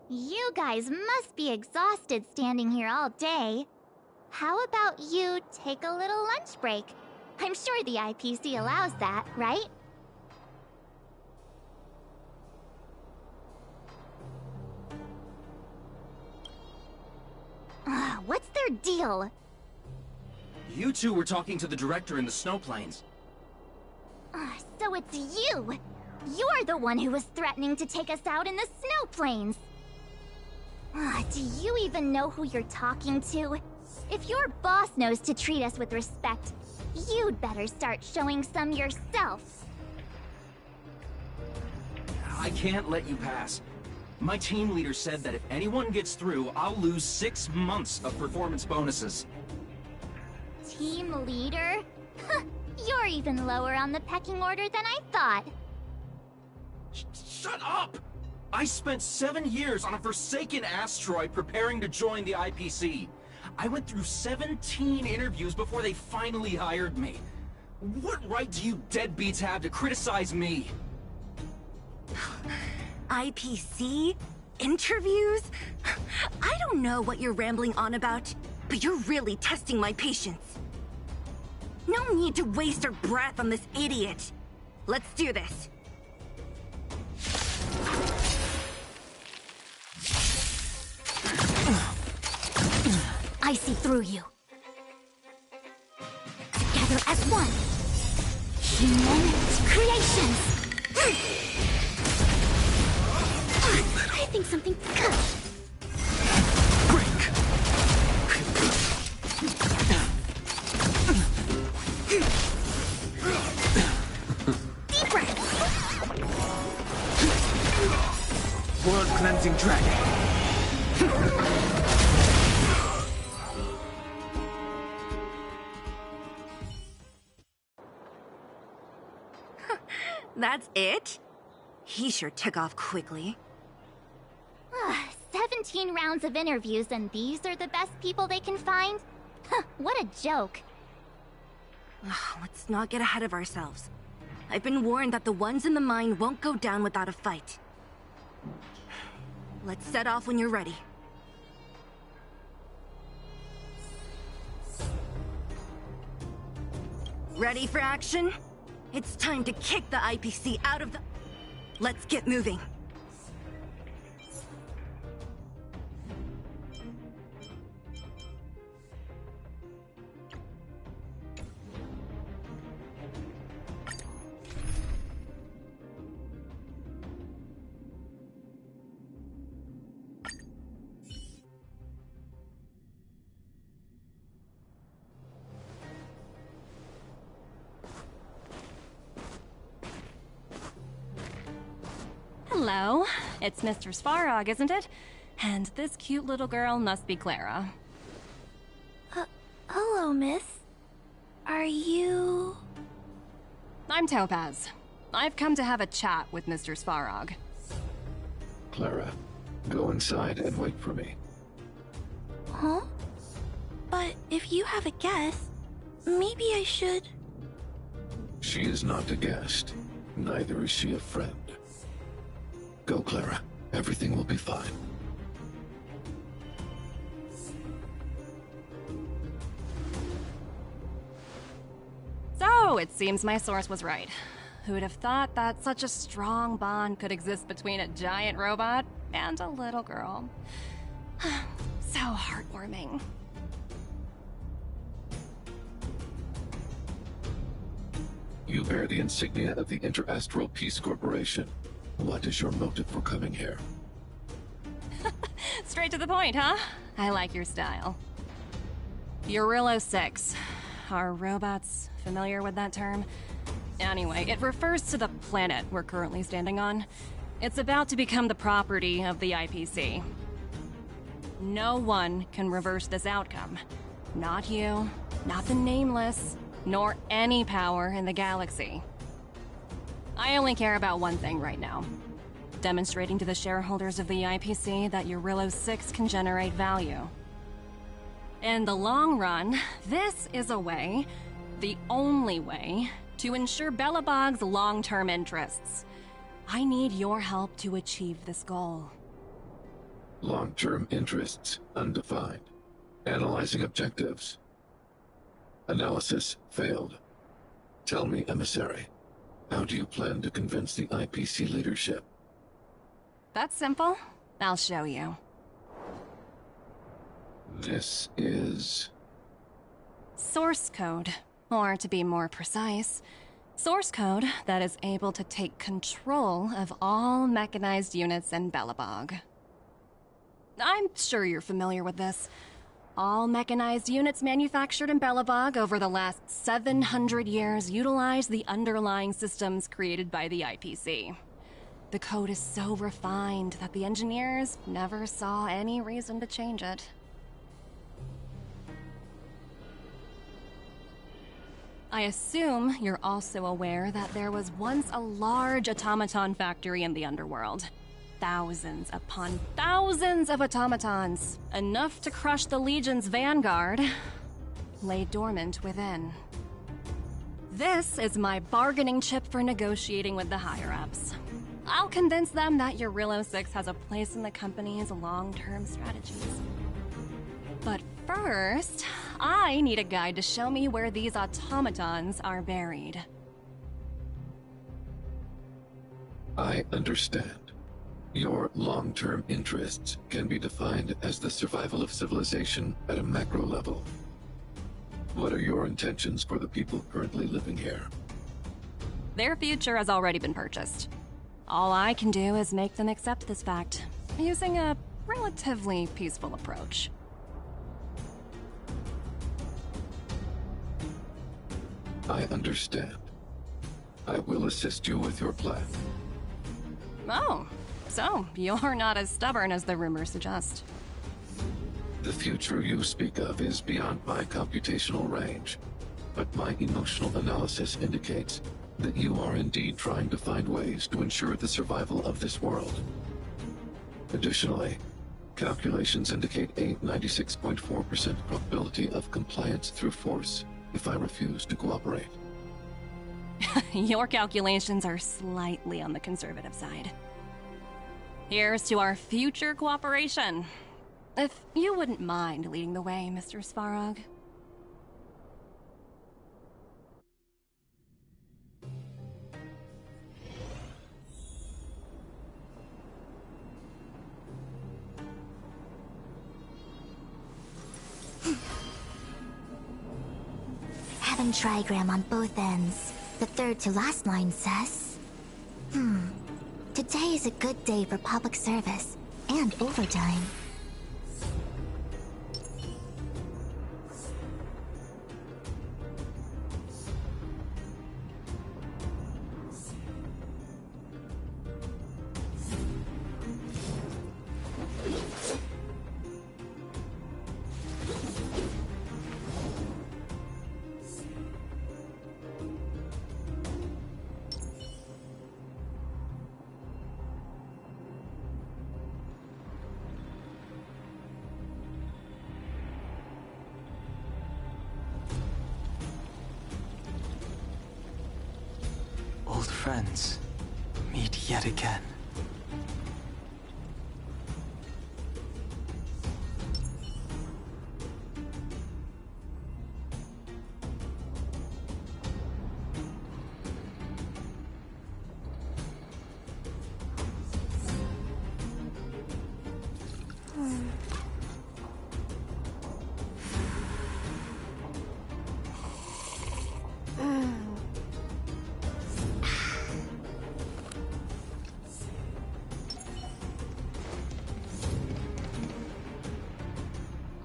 Speaker 3: You guys must be exhausted standing here all day. How about you take a little lunch break? I'm sure the IPC allows that, right? What's their deal?
Speaker 9: You two were talking to the director in the snow plains.
Speaker 3: So it's you! You're the one who was threatening to take us out in the snow plains! Do you even know who you're talking to? If your boss knows to treat us with respect, you'd better start showing some yourself.
Speaker 9: I can't let you pass. My team leader said that if anyone gets through, I'll lose 6 months of performance bonuses.
Speaker 3: Team leader? You're even lower on the pecking order than I thought.
Speaker 9: Shut up! I spent 7 years on a forsaken asteroid preparing to join the IPC. I went through 17 interviews before they finally hired me. What right do you deadbeats have to criticize me?
Speaker 15: IPC? Interviews? I don't know what you're rambling on about, but you're really testing my patience. No need to waste our breath on this idiot. Let's do this.
Speaker 3: I see through you. Together as one. Human creations. I think something good.
Speaker 6: Break.
Speaker 3: Deep breath.
Speaker 6: World cleansing dragon.
Speaker 15: That's it? He sure took off quickly.
Speaker 3: 17 rounds of interviews and these are the best people they can find? What a joke.
Speaker 15: Let's not get ahead of ourselves. I've been warned that the ones in the mine won't go down without a fight. Let's set off when you're ready. Ready for action? It's time to kick the IPC out of the... Let's get moving.
Speaker 8: Hello, it's Mr. Svarog, isn't it? And this cute little girl must be Clara.
Speaker 3: Hello, miss. Are you...
Speaker 8: I'm Topaz. I've come to have a chat with Mr. Svarog.
Speaker 16: Clara. Go inside and wait for me.
Speaker 15: Huh? But if you have a guest, maybe I should...
Speaker 16: She is not a guest. Neither is she a friend. Go, Clara. Everything will be fine.
Speaker 8: So, it seems my source was right. Who'd have thought that such a strong bond could exist between a giant robot and a little girl? So heartwarming.
Speaker 16: You bear the insignia of the Interastral Peace Corporation. What is your motive for coming here?
Speaker 8: Straight to the point, huh? I like your style. Eurillo 6. Are robots familiar with that term? Anyway, it refers to the planet we're currently standing on. It's about to become the property of the IPC. No one can reverse this outcome. Not you, not the Nameless, nor any power in the galaxy. I only care about one thing right now. Demonstrating to the shareholders of the IPC that Eurillo 6 can generate value. In the long run, this is a way, the only way, to ensure Belobog's long-term interests. I need your help to achieve this goal.
Speaker 16: Long-term interests, undefined. Analyzing objectives. Analysis failed. Tell me, Emissary, how do you plan to convince the IPC leadership?
Speaker 8: That's simple. I'll show you.
Speaker 16: This is...
Speaker 8: Source code. Or to be more precise, source code that is able to take control of all mechanized units in Belobog. I'm sure you're familiar with this. All mechanized units manufactured in Belobog over the last 700 years utilize the underlying systems created by the IPC. The code is so refined that the engineers never saw any reason to change it. I assume you're also aware that there was once a large automaton factory in the underworld. Thousands upon thousands of automatons, enough to crush the Legion's vanguard, lay dormant within. This is my bargaining chip for negotiating with the higher-ups. I'll convince them that Eurillo 6 has a place in the company's long-term strategies. But first, I need a guide to show me where these automatons are buried.
Speaker 16: I understand. Your long-term interests can be defined as the survival of civilization at a macro level. What are your intentions for the people currently living here?
Speaker 8: Their future has already been purchased. All I can do is make them accept this fact, using a relatively peaceful approach.
Speaker 16: I understand. I will assist you with your plan.
Speaker 8: Oh, so you're not as stubborn as the rumors suggest.
Speaker 16: The future you speak of is beyond my computational range, but my emotional analysis indicates that you are indeed trying to find ways to ensure the survival of this world. Additionally, calculations indicate a 96.4% probability of compliance through force if I refuse to cooperate.
Speaker 8: Your calculations are slightly on the conservative side. Here's to our future cooperation. If you wouldn't mind leading the way, Mr. Svarog.
Speaker 10: Having trigram on both ends. The third to last line says... Today is a good day for public service and overtime.
Speaker 5: friends meet yet again.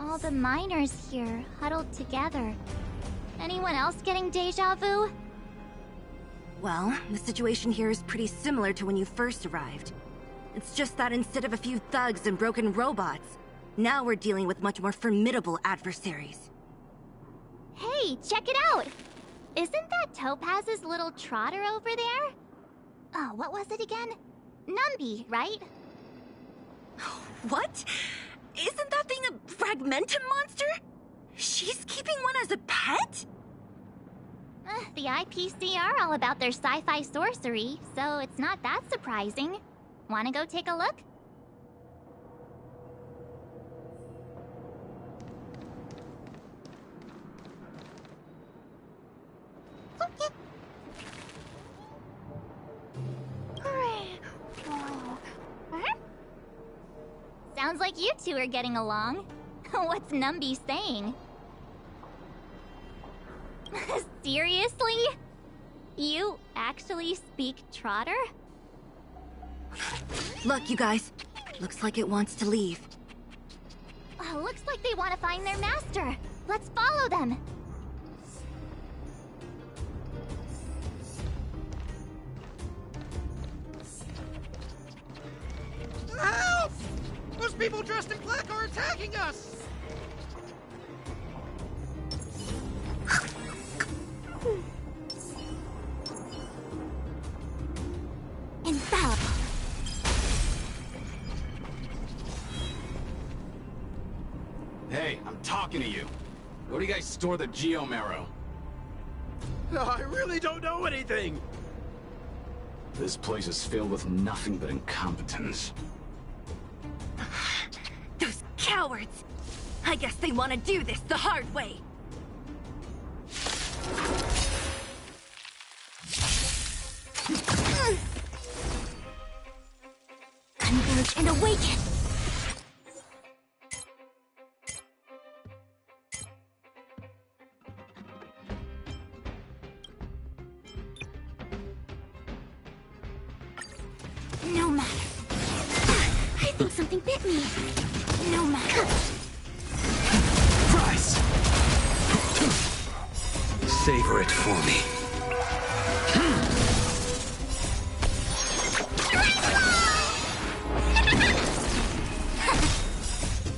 Speaker 3: All the miners here, huddled together. Anyone else getting deja vu?
Speaker 15: Well, the situation here is pretty similar to when you first arrived. It's just that instead of a few thugs and broken robots, now we're dealing with much more formidable adversaries.
Speaker 3: Hey, check it out! Isn't that Topaz's little trotter over there? Oh, what was it again? Numby, right?
Speaker 15: What? Isn't that thing a fragmentum monster? She's keeping one as a pet?
Speaker 3: The IPC are all about their sci-fi sorcery, so it's not that surprising. Wanna go take a look? Sounds like you two are getting along. What's Numby saying? Seriously? You actually speak Trotter?
Speaker 15: Look, you guys. Looks like it wants to leave.
Speaker 3: Looks like they want to find their master. Let's follow them.
Speaker 6: Help! Those people dressed in black are attacking us!
Speaker 10: Infallible.
Speaker 9: Hey, I'm talking to you. Where do you guys store the Geomarrow?
Speaker 6: I really don't know anything!
Speaker 9: This place is filled with nothing but incompetence.
Speaker 15: Those cowards! I guess they want to do this the hard way.
Speaker 10: Converge and awaken! No matter. I think something bit me. No matter.
Speaker 1: Rise! Savor it for me.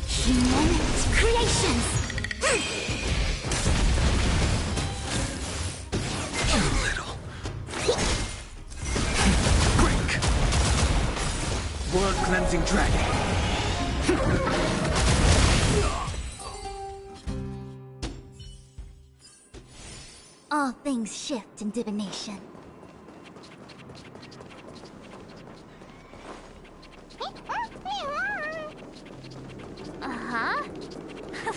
Speaker 10: Human creations!
Speaker 1: World cleansing dragon.
Speaker 10: All things shift in divination.
Speaker 3: Uh-huh.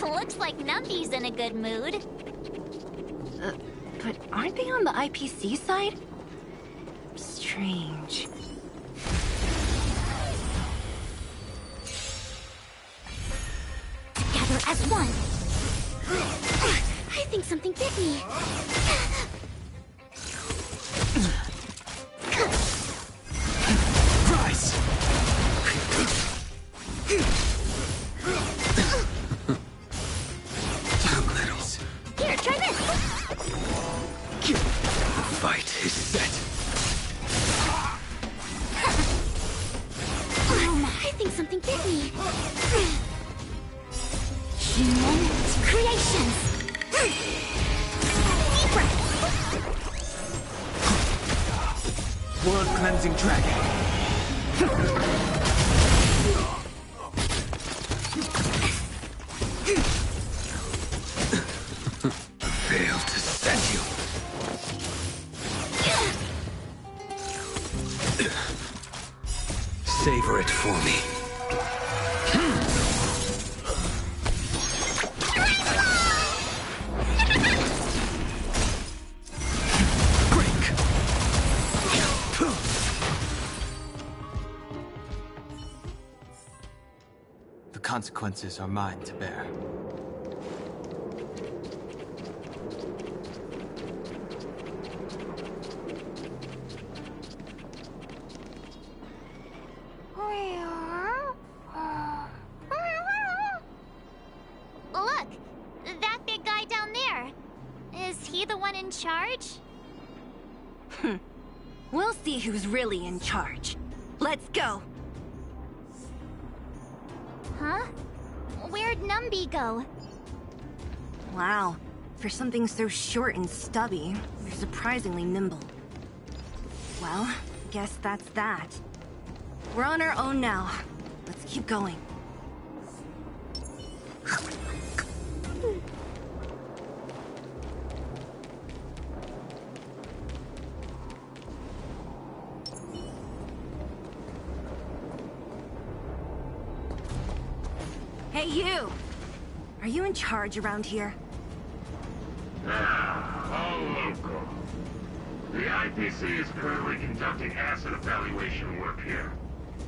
Speaker 3: Looks like Numby's in a good mood.
Speaker 15: But aren't they on the IPC side? Strange.
Speaker 10: Together as one. I think something bit me.
Speaker 1: Rise! Too little.
Speaker 3: Here, try this!
Speaker 1: Fight is set.
Speaker 10: I think something bit me. Human creations. Deep breath.
Speaker 1: World cleansing dragon. Fail to set you.
Speaker 17: Savor it for me.
Speaker 5: The consequences are mine to bear.
Speaker 3: Look! That big guy down there! Is he the one in charge?
Speaker 15: We'll see who's really in charge. Let's go!
Speaker 3: Huh? Where'd Numby go?
Speaker 15: Wow. For something so short and stubby, you're surprisingly nimble. Well, guess that's that. We're on our own now. Let's keep going. Hey, you! Are you in charge around here?
Speaker 18: All local. The IPC is currently conducting asset evaluation work here.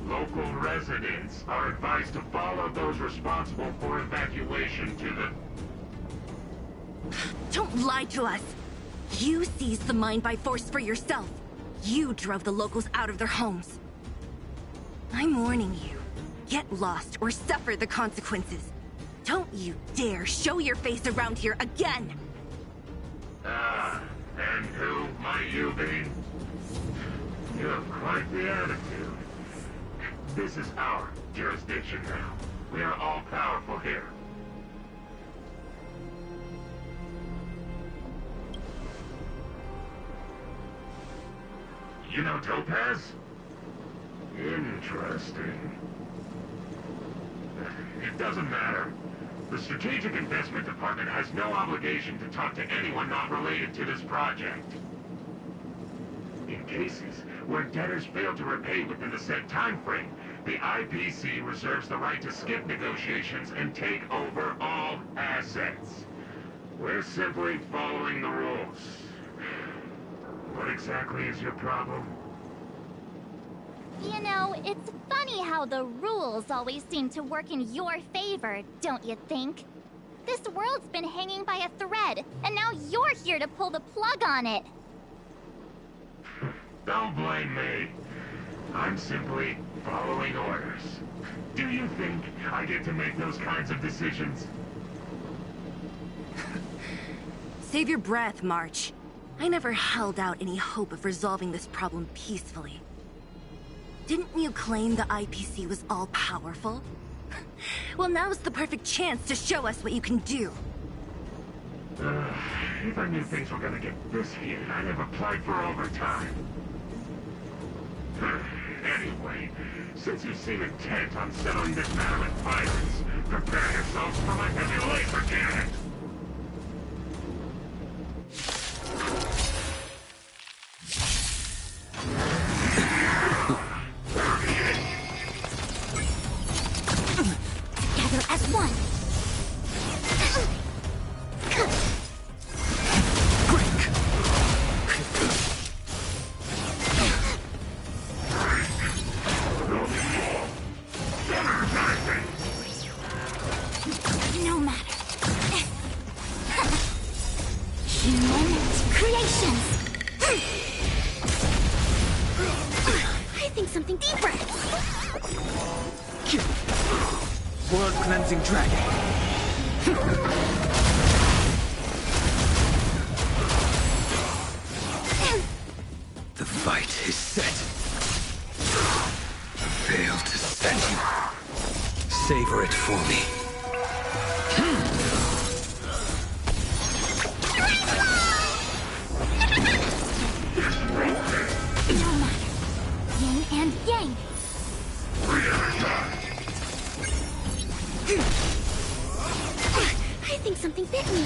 Speaker 18: Local residents are advised to follow those responsible for evacuation to the...
Speaker 15: Don't lie to us! You seized the mine by force for yourself. You drove the locals out of their homes. I'm warning you. Get lost or suffer the consequences. Don't you dare show your face around here again!
Speaker 18: And who might you be? You have quite the attitude. This is our jurisdiction now. We are all powerful here. You know Topaz? Interesting. It doesn't matter. The Strategic Investment Department has no obligation to talk to anyone not related to this project. In cases where debtors fail to repay within the said time frame, the IPC reserves the right to skip negotiations and take over all assets. We're simply following the rules. What exactly is your problem?
Speaker 3: You know, it's funny how the rules always seem to work in your favor, don't you think? This world's been hanging by a thread, and now you're here to pull the plug on it.
Speaker 18: Don't blame me. I'm simply following orders. Do you think I get to make those kinds of decisions?
Speaker 15: Save your breath, March. I never held out any hope of resolving this problem peacefully. Didn't you claim the IPC was all-powerful? Well, now's the perfect chance to show us what you can do.
Speaker 18: If I knew things were gonna get this heated, I'd have applied for overtime. Anyway, since you seem intent on settling this matter with violence, prepare yourselves for my heavy laser cannon!
Speaker 10: Together as one. No matter. Human creations. I think something deeper.
Speaker 17: World-cleansing dragon. The fight is set. Fail to send you. Savor it for me.
Speaker 10: No matter. Yin and yang. I think something bit me.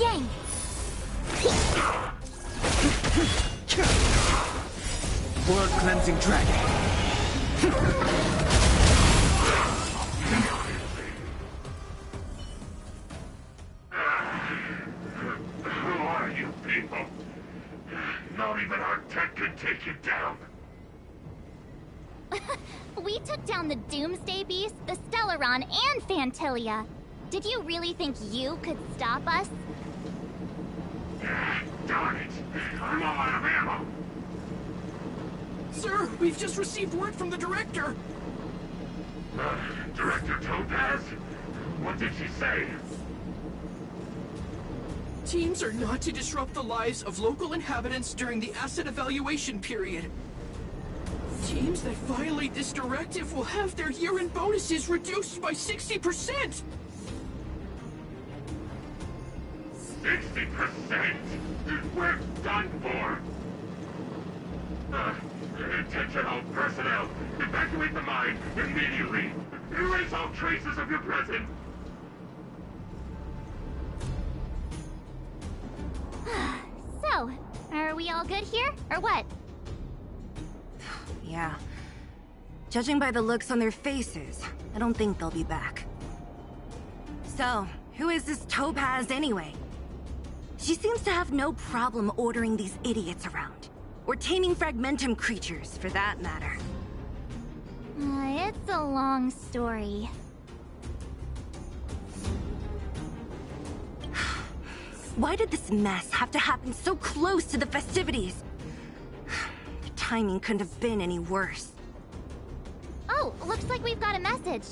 Speaker 10: Yang!
Speaker 17: Blood cleansing dragon.
Speaker 18: Who are you people? Not even our tech could take you down.
Speaker 3: We took down the Doomsday Beast, the Stellaron, and Fantilia. Did you really think you could stop us?
Speaker 18: Darn it! I'm all out of ammo!
Speaker 13: Sir, we've just received word from the director.
Speaker 18: Director Topaz? What did she say?
Speaker 13: Teams are not to disrupt the lives of local inhabitants during the asset evaluation period. Teams that violate this directive will have their year-end bonuses reduced by 60%!
Speaker 18: 60%? We're done for! Attention all personnel! Evacuate the mine immediately! Erase all traces of your presence!
Speaker 3: So, are we all good here, or what?
Speaker 15: Yeah. Judging by the looks on their faces, I don't think they'll be back. So, who is this Topaz anyway? She seems to have no problem ordering these idiots around. Or taming fragmentum creatures, for that matter.
Speaker 3: It's a long story.
Speaker 15: Why did this mess have to happen so close to the festivities? The timing couldn't have been any worse.
Speaker 3: Oh, looks like we've got a message.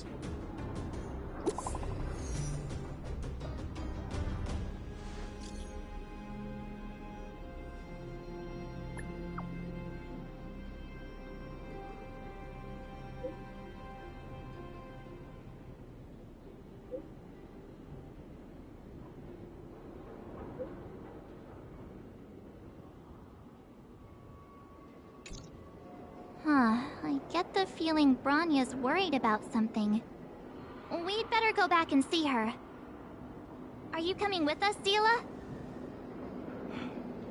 Speaker 3: I get the feeling Bronya's worried about something. We'd better go back and see her. Are you coming with us, Zila?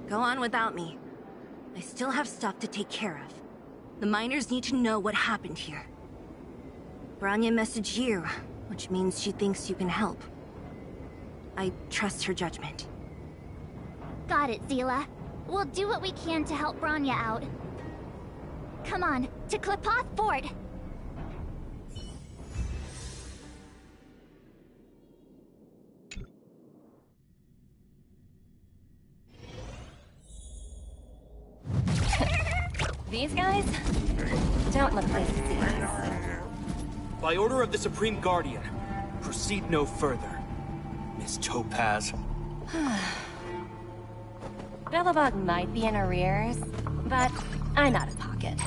Speaker 15: Go on without me. I still have stuff to take care of. The miners need to know what happened here. Bronya messaged you, which means she thinks you can help. I trust her judgment.
Speaker 3: Got it, Zila. We'll do what we can to help Bronya out. Come on, to Klipoth Fort!
Speaker 8: These guys don't look like thieves.
Speaker 13: By order of the Supreme Guardian, proceed no further, Miss Topaz.
Speaker 8: Belobog might be in arrears, but I'm out of pocket.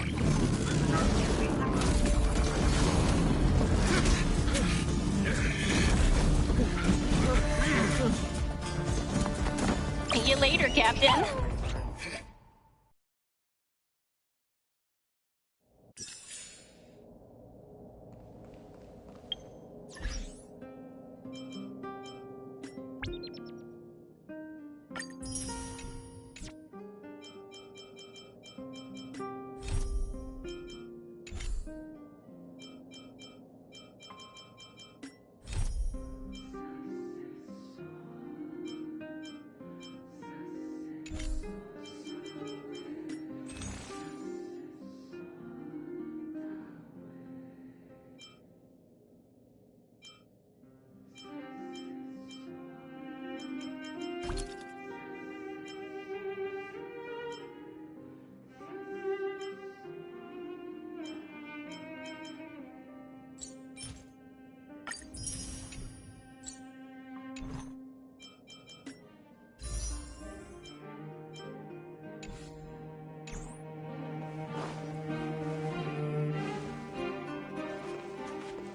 Speaker 8: See you later, Captain.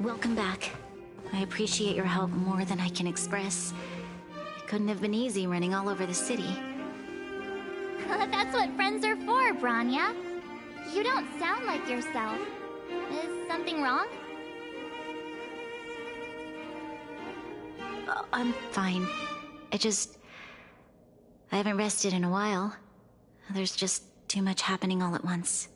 Speaker 14: Welcome back. I appreciate your help more than I can express. It couldn't have been easy running all over the city.
Speaker 3: That's what friends are for, Bronya. You don't sound like yourself. Is something wrong?
Speaker 14: I'm fine. I haven't rested in a while. There's just too much happening all at once.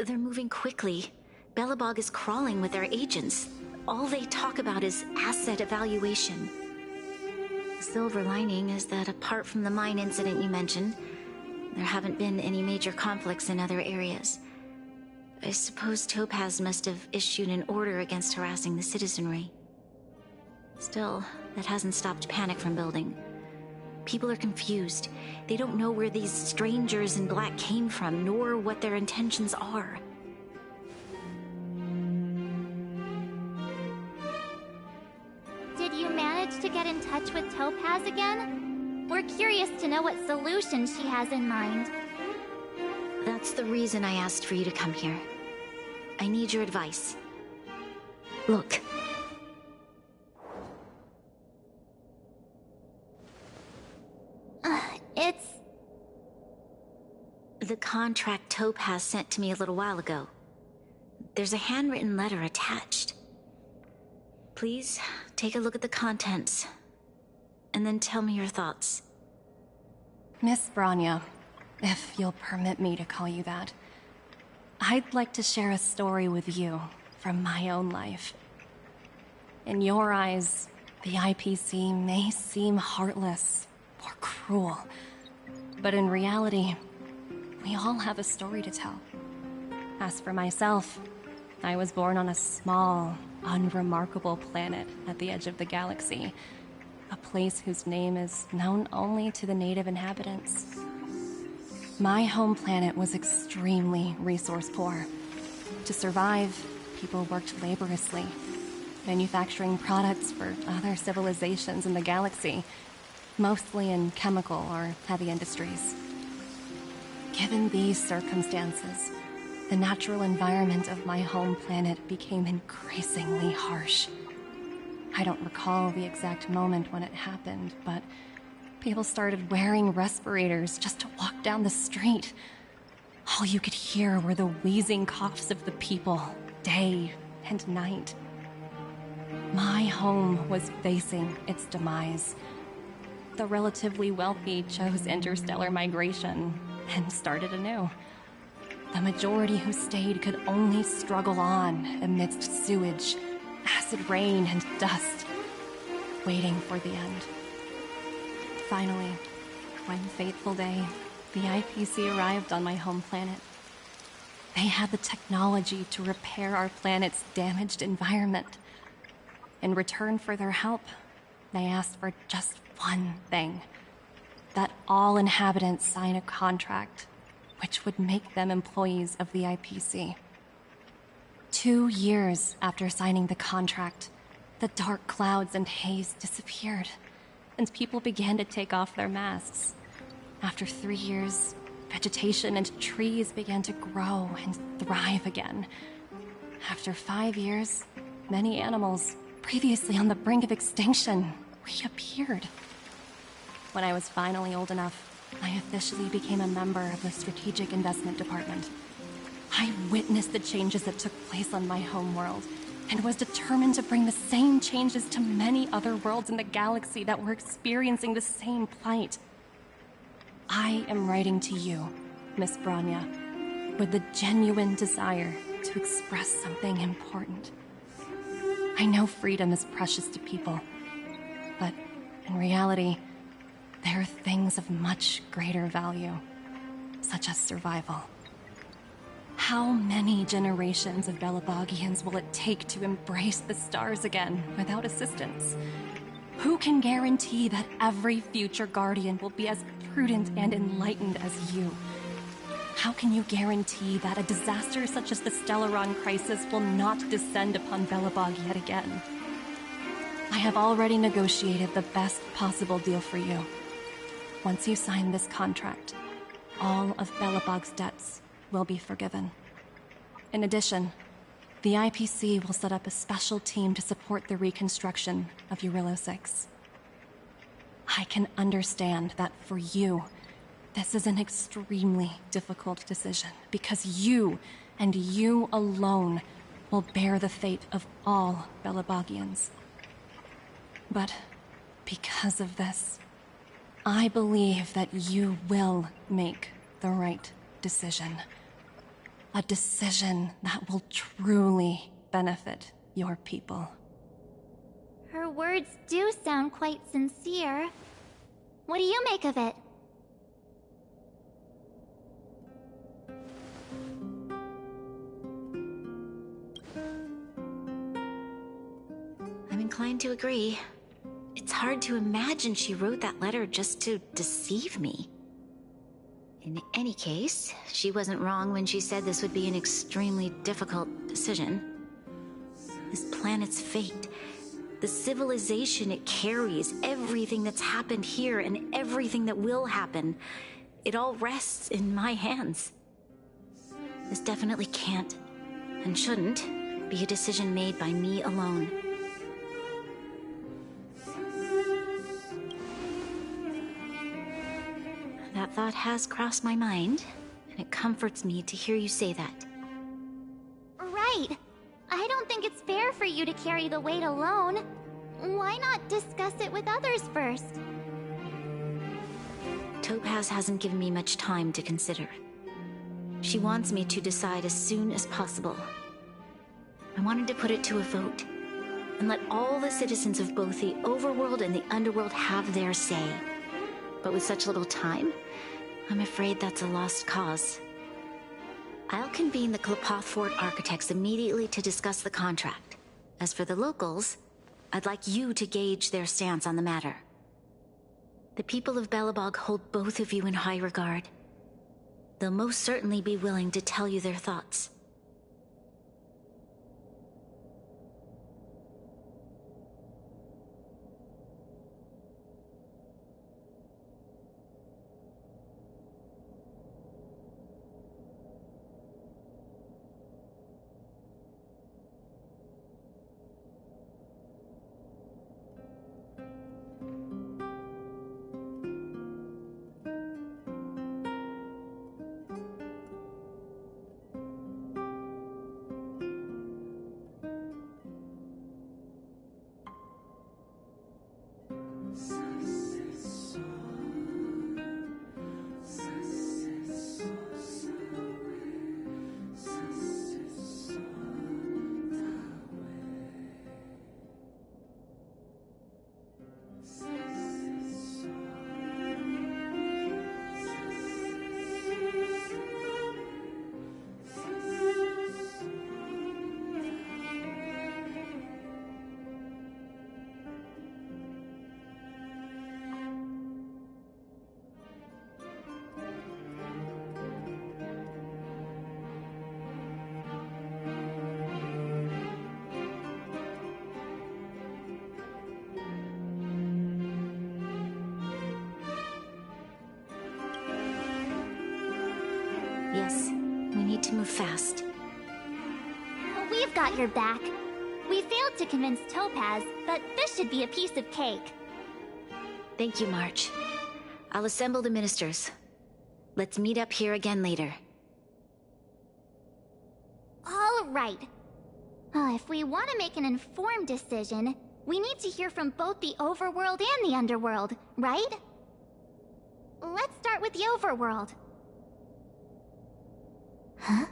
Speaker 14: They're moving quickly. Belobog is crawling with their agents. All they talk about is asset evaluation. The silver lining is that apart from the mine incident you mentioned, there haven't been any major conflicts in other areas. I suppose Topaz must have issued an order against harassing the citizenry. Still, that hasn't stopped panic from building. People are confused. They don't know where these strangers in black came from, nor what their intentions are.
Speaker 3: Did you manage to get in touch with Topaz again? We're curious to know what solution she has in mind.
Speaker 14: That's the reason I asked for you to come here. I need your advice. Look.
Speaker 3: It's...
Speaker 14: The contract Topaz sent to me a little while ago. There's a handwritten letter attached. Please, take a look at the contents, and then tell me your thoughts.
Speaker 8: Miss Branya, if you'll permit me to call you that, I'd like to share a story with you from my own life. In your eyes, the IPC may seem heartless or cruel, but in reality, we all have a story to tell. As for myself, I was born on a small, unremarkable planet at the edge of the galaxy, a place whose name is known only to the native inhabitants. My home planet was extremely resource poor. To survive, people worked laboriously, manufacturing products for other civilizations in the galaxy, mostly in chemical or heavy industries. Given these circumstances, the natural environment of my home planet became increasingly harsh. I don't recall the exact moment when it happened, but people started wearing respirators just to walk down the street. All you could hear were the wheezing coughs of the people, day and night. My home was facing its demise. The relatively wealthy chose interstellar migration and started anew. The majority who stayed could only struggle on amidst sewage, acid rain, and dust, waiting for the end. Finally, one fateful day, the IPC arrived on my home planet. They had the technology to repair our planet's damaged environment. In return for their help, they asked for just one thing: that all inhabitants sign a contract which would make them employees of the IPC. 2 years after signing the contract, the dark clouds and haze disappeared, and people began to take off their masks. After 3 years, vegetation and trees began to grow and thrive again. After 5 years, many animals, previously on the brink of extinction, reappeared. When I was finally old enough, I officially became a member of the Strategic Investment Department. I witnessed the changes that took place on my homeworld, and was determined to bring the same changes to many other worlds in the galaxy that were experiencing the same plight. I am writing to you, Miss Branya, with the genuine desire to express something important. I know freedom is precious to people, but in reality, there are things of much greater value, such as survival. How many generations of Belabogians will it take to embrace the stars again without assistance? Who can guarantee that every future Guardian will be as prudent and enlightened as you? How can you guarantee that a disaster such as the Stellaron crisis will not descend upon Belobog yet again? I have already negotiated the best possible deal for you. Once you sign this contract, all of Belobog's debts will be forgiven. In addition, the IPC will set up a special team to support the reconstruction of Urilo 6. I can understand that for you, this is an extremely difficult decision, because you, and you alone, will bear the fate of all Belabogians. But because of this, I believe that you will make the right decision. A decision that will truly benefit your people.
Speaker 3: Her words do sound quite sincere. What do you make of it?
Speaker 14: I'm inclined to agree. It's hard to imagine she wrote that letter just to deceive me. In any case, she wasn't wrong when she said this would be an extremely difficult decision. This planet's fate, the civilization it carries, everything that's happened here and everything that will happen, it all rests in my hands. This definitely can't, and shouldn't, be a decision made by me alone. That thought has crossed my mind, and it comforts me to hear you say that.
Speaker 3: Right. I don't think it's fair for you to carry the weight alone. Why not discuss it with others first?
Speaker 14: Topaz hasn't given me much time to consider. She wants me to decide as soon as possible. I wanted to put it to a vote, and let all the citizens of both the overworld and the underworld have their say. But with such little time, I'm afraid that's a lost cause. I'll convene the Klapoth Fort architects immediately to discuss the contract. As for the locals, I'd like you to gauge their stance on the matter. The people of Belobog hold both of you in high regard. They'll most certainly be willing to tell you their thoughts. Yes, we need to move fast.
Speaker 3: We've got your back. We failed to convince Topaz, but this should be a piece of cake.
Speaker 14: Thank you, March. I'll assemble the ministers. Let's meet up here again later.
Speaker 3: All right. If we want to make an informed decision, we need to hear from both the overworld and the underworld, right? Let's start with the overworld.
Speaker 14: Huh?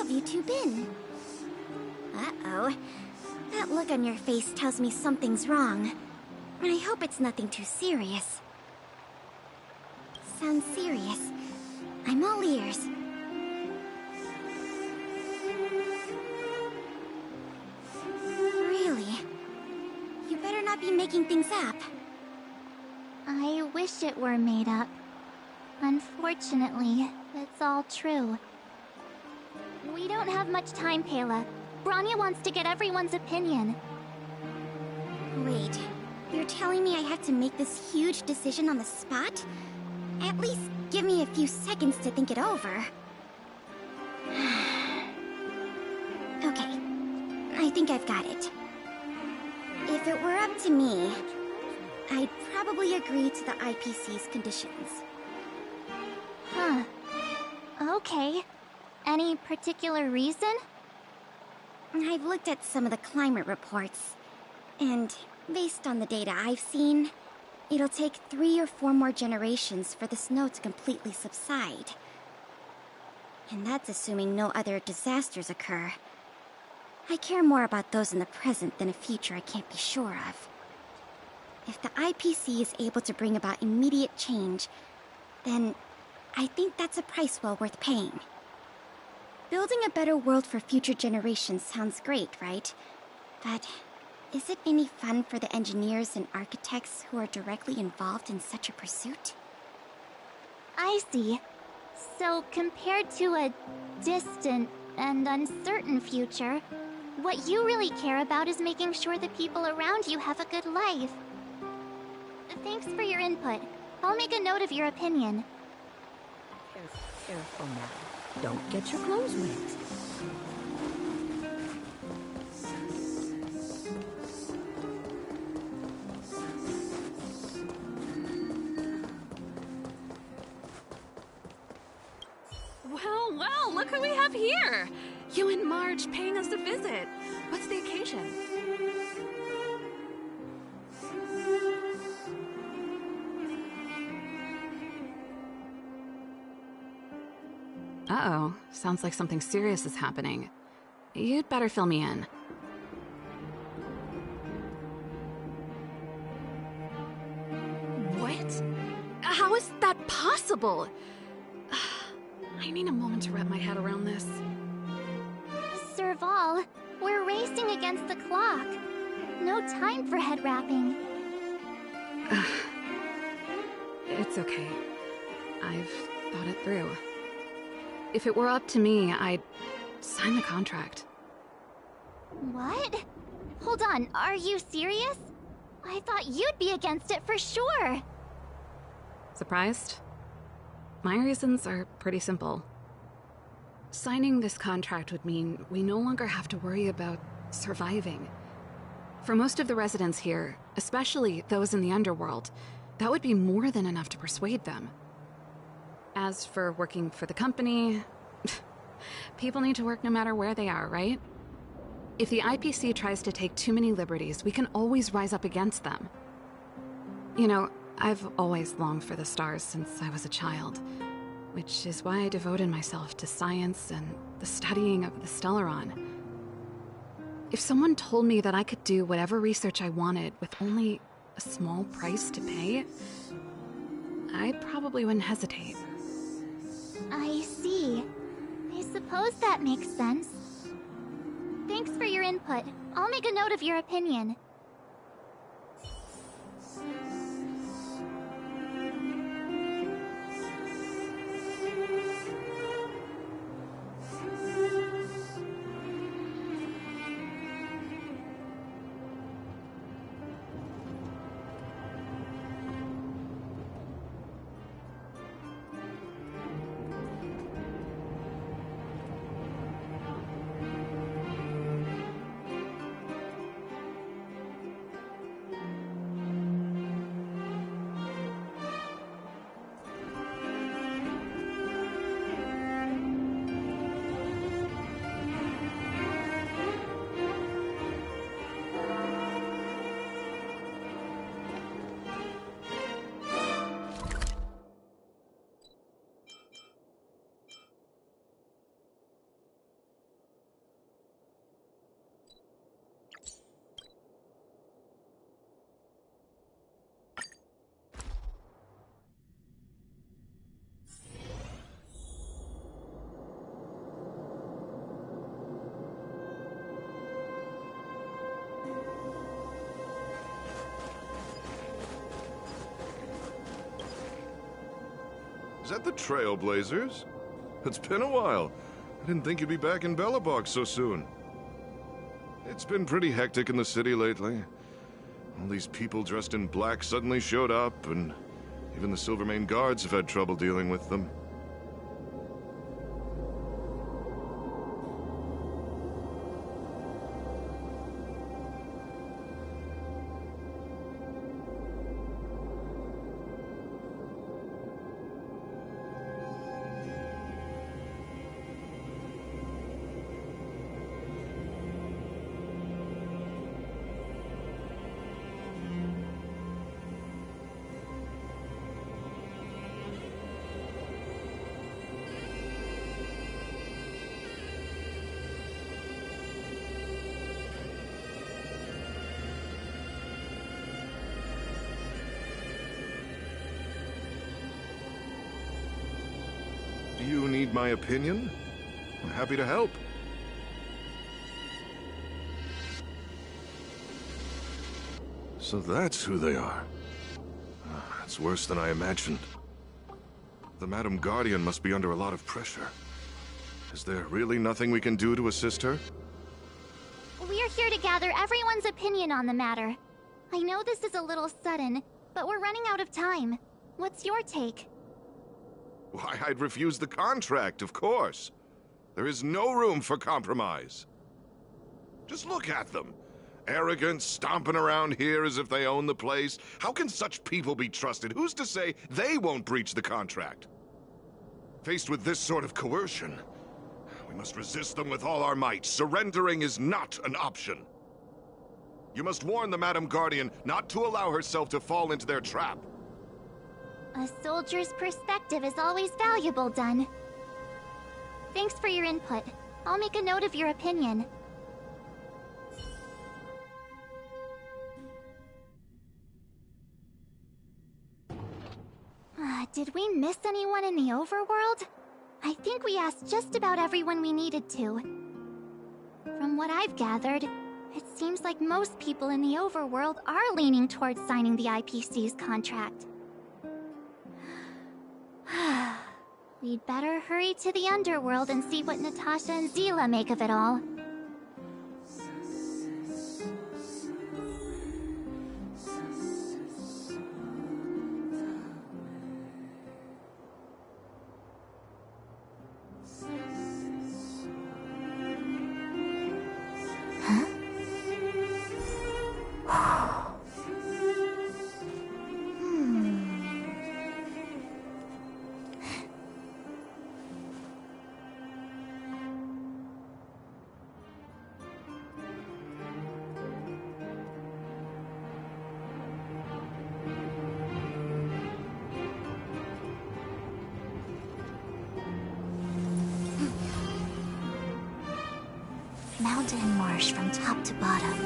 Speaker 10: have you two been? Uh-oh. That look on your face tells me something's wrong. I hope it's nothing too serious. Sounds serious. I'm all ears. Really? You better not be making things up.
Speaker 3: I wish it were made up. Unfortunately, it's all true. We don't have much time, Pela. Branya wants to get everyone's opinion.
Speaker 10: Wait, you're telling me I have to make this huge decision on the spot? At least give me a few seconds to think it over. Okay, I think I've got it. If it were up to me, I'd probably agree to the IPC's conditions.
Speaker 3: Huh. Okay. Any particular reason?
Speaker 10: I've looked at some of the climate reports, and based on the data I've seen, it'll take 3 or 4 more generations for the snow to completely subside. And that's assuming no other disasters occur. I care more about those in the present than a future I can't be sure of. If the IPC is able to bring about immediate change, then I think that's a price well worth paying. Building a better world for future generations sounds great, right? But is it any fun for the engineers and architects who are directly involved in such a pursuit?
Speaker 3: I see. So compared to a distant and uncertain future, what you really care about is making sure the people around you have a good life. Thanks for your input. I'll make a note of your opinion.
Speaker 19: Careful now. Don't get your clothes wet.
Speaker 7: Well, look who we have here! You and Marge paying us a visit. What's the occasion? Uh-oh. Sounds like something serious is happening. You'd better fill me in. What? How is that possible? I need a moment to wrap my head around this.
Speaker 3: Serval, we're racing against the clock. No time for head wrapping.
Speaker 7: It's okay. I've thought it through. If it were up to me, I'd sign the contract.
Speaker 3: What? Hold on, are you serious? I thought you'd be against it for sure.
Speaker 7: Surprised? My reasons are pretty simple. Signing this contract would mean we no longer have to worry about surviving. For most of the residents here, especially those in the underworld, that would be more than enough to persuade them. As for working for the company, people need to work no matter where they are, right? If the IPC tries to take too many liberties, we can always rise up against them. You know, I've always longed for the stars since I was a child, which is why I devoted myself to science and the studying of the Stellaron. If someone told me that I could do whatever research I wanted with only a small price to pay, I probably wouldn't hesitate.
Speaker 3: I see. I suppose that makes sense. Thanks for your input. I'll make a note of your opinion.
Speaker 11: Is that the Trailblazers? It's been a while. I didn't think you'd be back in Belobog so soon. It's been pretty hectic in the city lately. All these people dressed in black suddenly showed up, and even the Silvermane guards have had trouble dealing with them. Do you need my opinion? I'm happy to help. So that's who they are. It's worse than I imagined. The Madam Guardian must be under a lot of pressure. Is there really nothing we can do to assist her?
Speaker 3: We're here to gather everyone's opinion on the matter. I know this is a little sudden, but we're running out of time. What's your take?
Speaker 11: Why, I'd refuse the contract, of course. There is no room for compromise. Just look at them. Arrogant, stomping around here as if they own the place. How can such people be trusted? Who's to say they won't breach the contract? Faced with this sort of coercion, we must resist them with all our might. Surrendering is not an option. You must warn the Madam Guardian not to allow herself to fall into their trap.
Speaker 3: A soldier's perspective is always valuable, Dun. Thanks for your input. I'll make a note of your opinion. Did we miss anyone in the overworld? I think we asked just about everyone we needed to. From what I've gathered, it seems like most people in the overworld are leaning towards signing the IPC's contract. We'd better hurry to the underworld and see what Natasha and Zila make of it all. Mountain and marsh from top to bottom.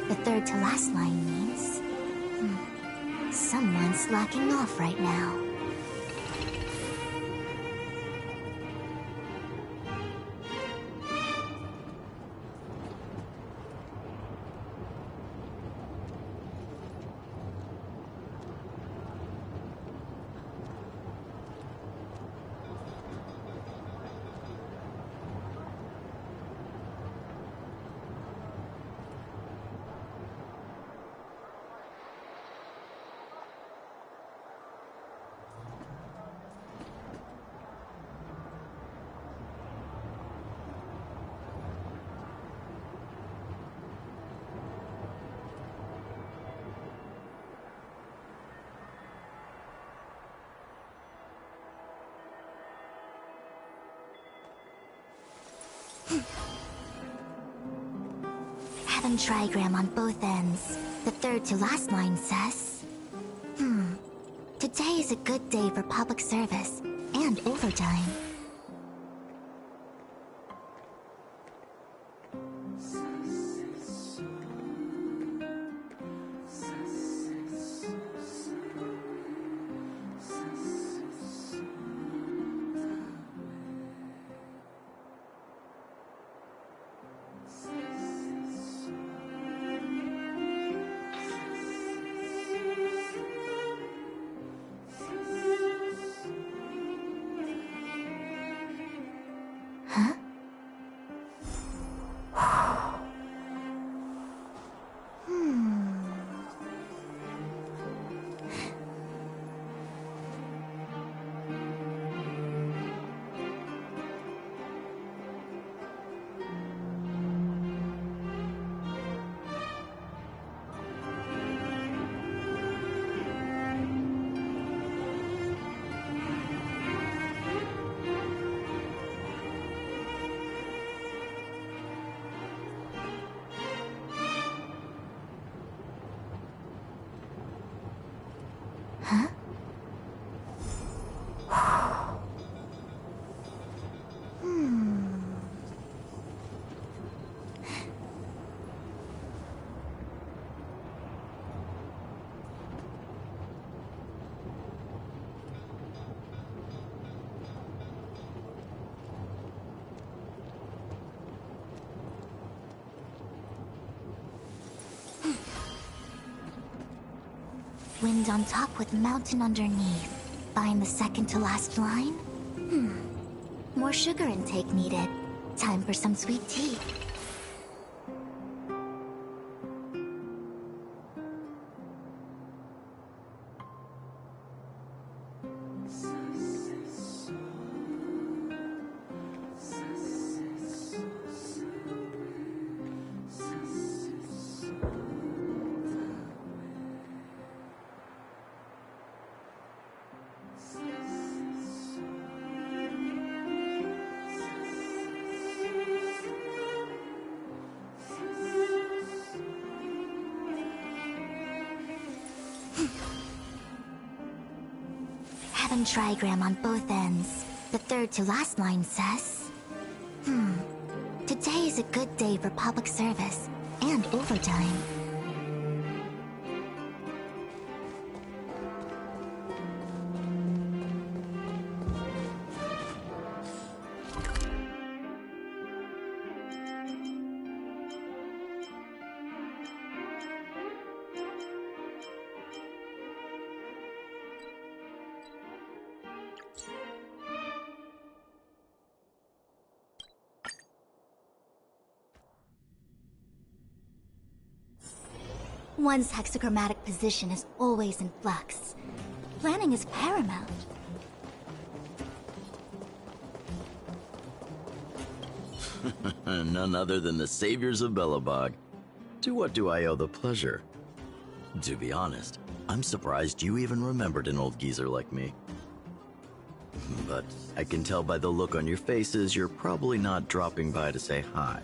Speaker 3: The third to last line means... someone's slacking off right now. Heaven trigram on both ends. The third to last line says... Today is a good day for public service and overtime. Wind on top with mountain underneath. Find the second to last line? More sugar intake needed. Time for some sweet tea. Heaven trigram on both ends. The third to last line says... Today is a good day for public service and overtime. One's hexagrammatic position is always in flux. Planning is paramount.
Speaker 20: None other than the saviors of Belobog. To what do I owe the pleasure? To be honest, I'm surprised you even remembered an old geezer like me. But I can tell by the look on your faces you're probably not dropping by to say hi.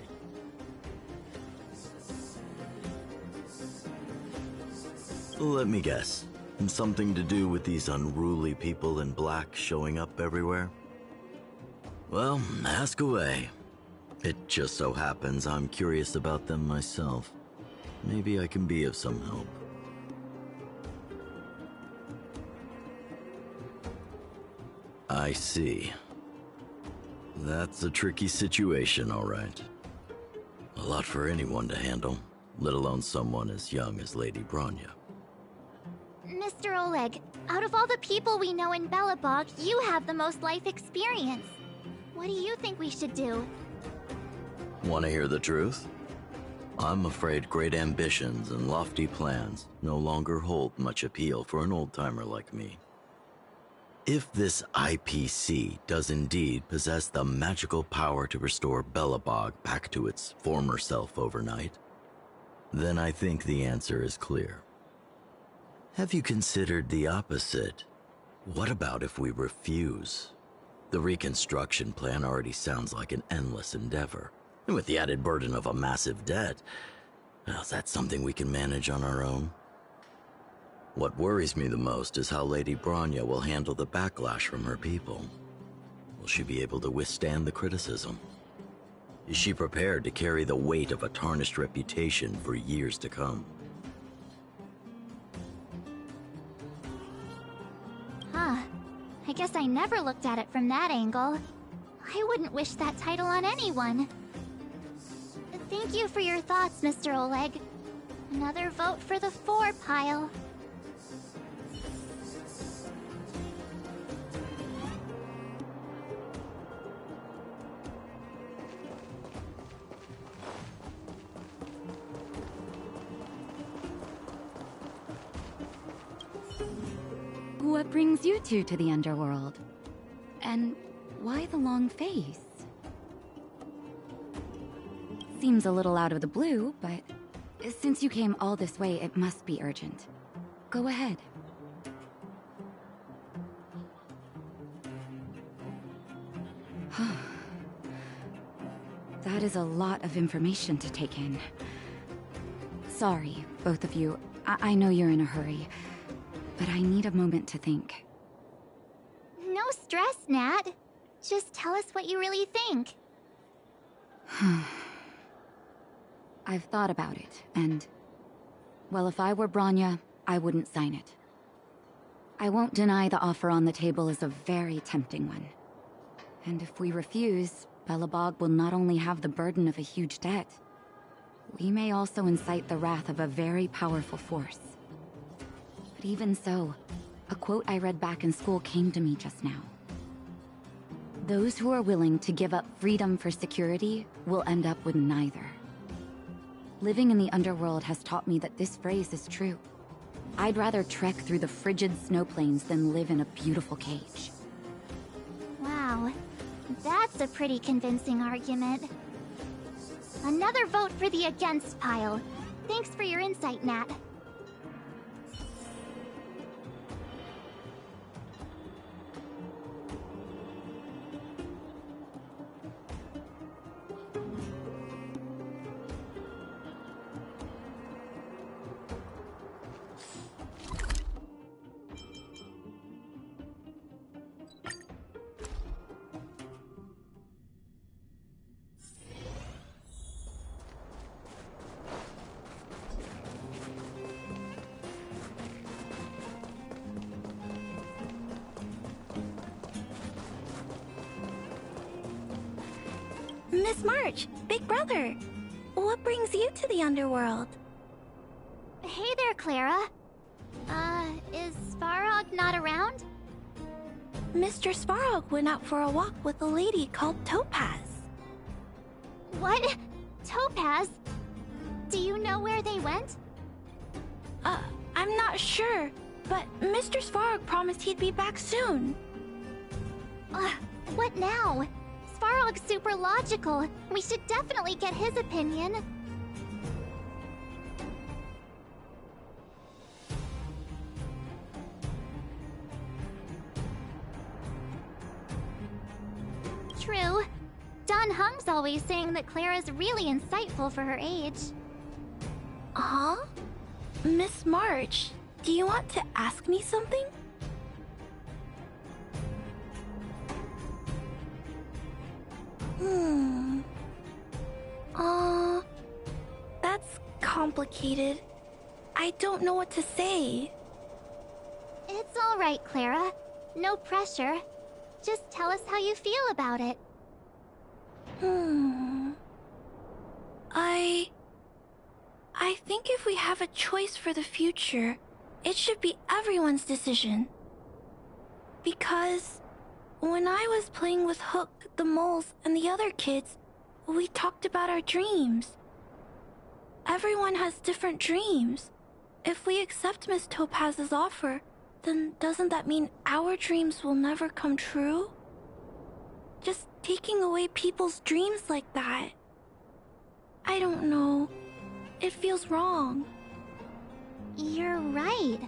Speaker 20: Let me guess. Something to do with these unruly people in black showing up everywhere? Well, ask away. It just so happens I'm curious about them myself. Maybe I can be of some help. I see. That's a tricky situation, all right. A lot for anyone to handle, let alone someone as young as Lady Bronya.
Speaker 3: Mr. Oleg, out of all the people we know in Belobog, you have the most life experience. What do you think we should do?
Speaker 20: Want to hear the truth? I'm afraid great ambitions and lofty plans no longer hold much appeal for an old-timer like me. If this IPC does indeed possess the magical power to restore Belobog back to its former self overnight, then I think the answer is clear. Have you considered the opposite? What about if we refuse? The reconstruction plan already sounds like an endless endeavor. And with the added burden of a massive debt, well, is that something we can manage on our own? What worries me the most is how Lady Bronya will handle the backlash from her people. Will she be able to withstand the criticism? Is she prepared to carry the weight of a tarnished reputation for years to come?
Speaker 3: I guess I never looked at it from that angle. I wouldn't wish that title on anyone. Thank you for your thoughts, Mr. Oleg. Another vote for the 4 pile.
Speaker 7: What brings you two to the underworld? And why the long face? Seems a little out of the blue, but since you came all this way, it must be urgent. Go ahead. That is a lot of information to take in. Sorry, both of you. I know you're in a hurry, but I need a moment to think.
Speaker 3: No stress, Nat. Just tell us what you really think.
Speaker 7: I've thought about it, and... well, if I were Bronya, I wouldn't sign it. I won't deny the offer on the table is a very tempting one. And if we refuse, Belobog will not only have the burden of a huge debt, we may also incite the wrath of a very powerful force.
Speaker 21: But even so, a quote I read back in school came to me just now. Those who are willing to give up freedom for security will end up with neither. Living in the underworld has taught me that this phrase is true. I'd rather trek through the frigid snow plains than live in a beautiful cage.
Speaker 3: Wow, that's a pretty convincing argument. Another vote for the against pile. Thanks for your insight, Nat.
Speaker 10: Miss March, Big Brother, what brings you to the underworld?
Speaker 3: Hey there, Clara. Is Svarog not around?
Speaker 10: Mr. Svarog went out for a walk with a lady called Topaz.
Speaker 3: What? Topaz? Do you know where they went?
Speaker 10: I'm not sure, but Mr. Svarog promised he'd be back soon.
Speaker 3: What now? Svarog's super logical. We should definitely get his opinion. True. Don Hung's always saying that Clara's really insightful for her age.
Speaker 10: Huh? Miss March, do you want to ask me something? That's complicated. I don't know what to say.
Speaker 3: It's all right, Clara. No pressure. Just tell us how you feel about it.
Speaker 10: I think if we have a choice for the future, it should be everyone's decision. Because when I was playing with Hook, the moles, and the other kids, we talked about our dreams. Everyone has different dreams. If we accept Miss Topaz's offer, then doesn't that mean our dreams will never come true? Just taking away people's dreams like that. I don't know. It feels wrong.
Speaker 3: You're right.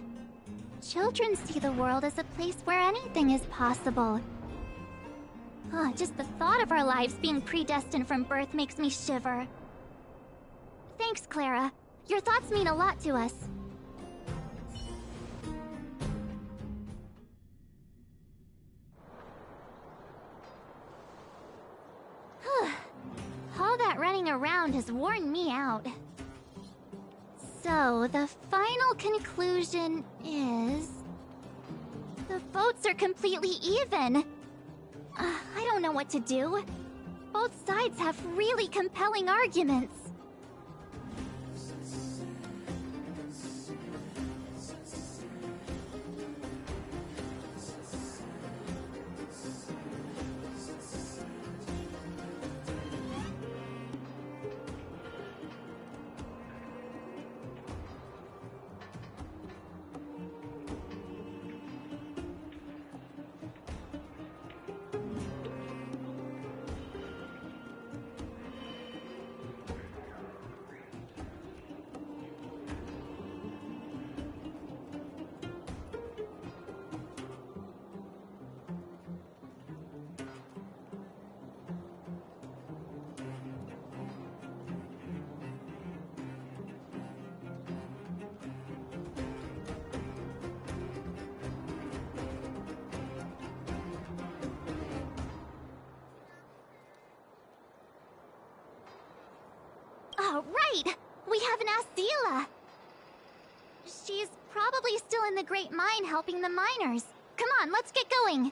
Speaker 3: Children see the world as a place where anything is possible. Just the thought of our lives being predestined from birth makes me shiver. Thanks, Clara. Your thoughts mean a lot to us. All that running around has worn me out. So, the final conclusion is... the votes are completely even. I don't know what to do. Both sides have really compelling arguments. Right! We haven't asked Zila! She's probably still in the Great Mine helping the miners. Come on, let's get going!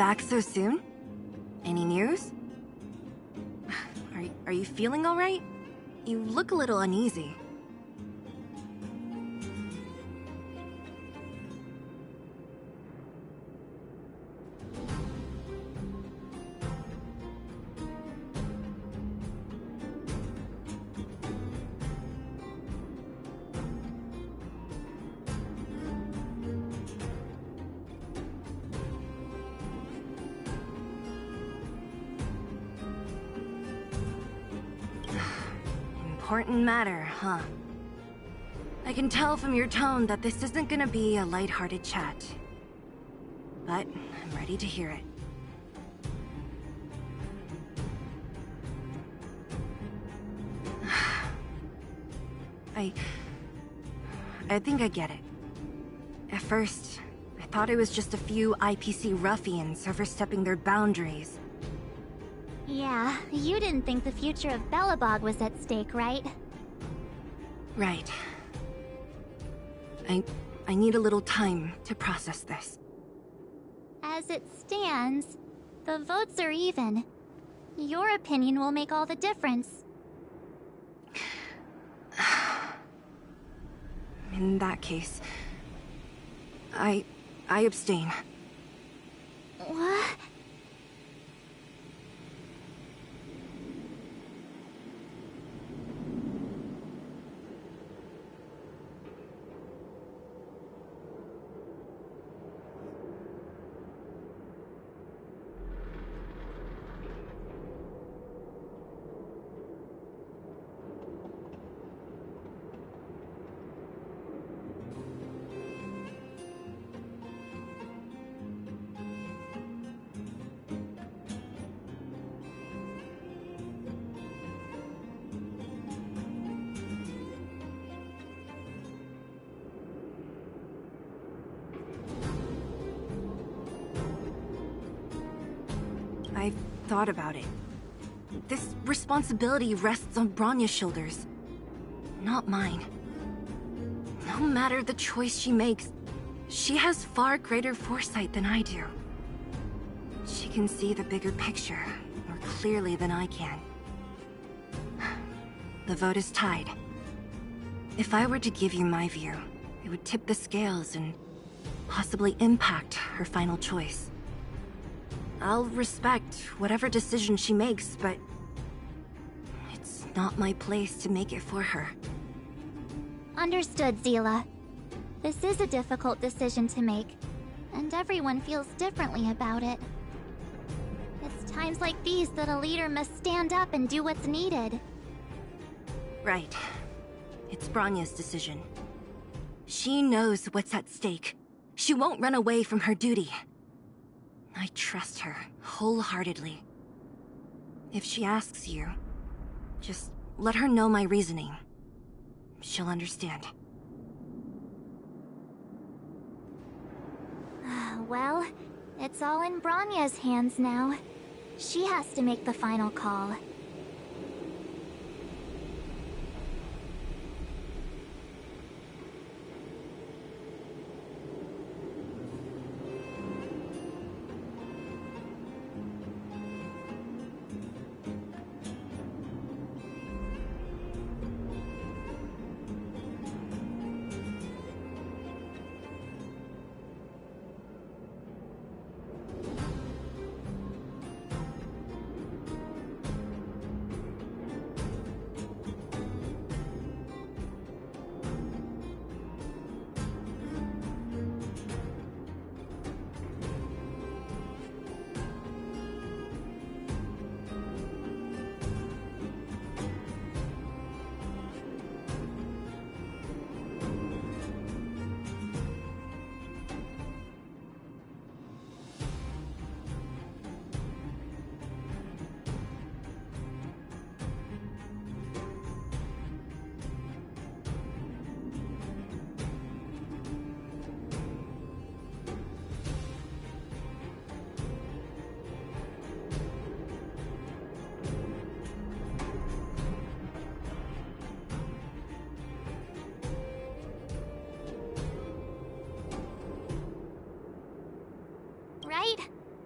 Speaker 15: back so soon? Any news? Are you feeling alright? You look a little uneasy. Important matter, huh? I can tell from your tone that this isn't gonna be a lighthearted chat. But I'm ready to hear it. I think I get it. At first, I thought it was just a few IPC ruffians overstepping their boundaries.
Speaker 3: Yeah, you didn't think the future of Belobog was at stake, right?
Speaker 15: Right. I need a little time to process this.
Speaker 3: As it stands, the votes are even. Your opinion will make all the difference.
Speaker 15: In that case, I abstain.
Speaker 3: What?
Speaker 15: I've thought about it. This responsibility rests on Bronya's shoulders, not mine. No matter the choice she makes, she has far greater foresight than I do. She can see the bigger picture more clearly than I can. The vote is tied. If I were to give you my view, it would tip the scales and possibly impact her final choice. I'll respect whatever decision she makes, but it's not my place to make it for her.
Speaker 3: Understood, Zila. This is a difficult decision to make, and everyone feels differently about it. It's times like these that a leader must stand up and do what's needed.
Speaker 15: Right. It's Bronya's decision. She knows what's at stake. She won't run away from her duty. I trust her wholeheartedly. If she asks you, just let her know my reasoning. She'll understand.
Speaker 3: Well, it's all in Bronya's hands now. She has to make the final call.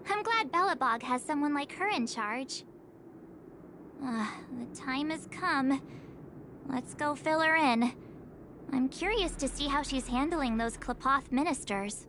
Speaker 3: I'm glad Belobog has someone like her in charge. The time has come. Let's go fill her in. I'm curious to see how she's handling those Klapoth ministers.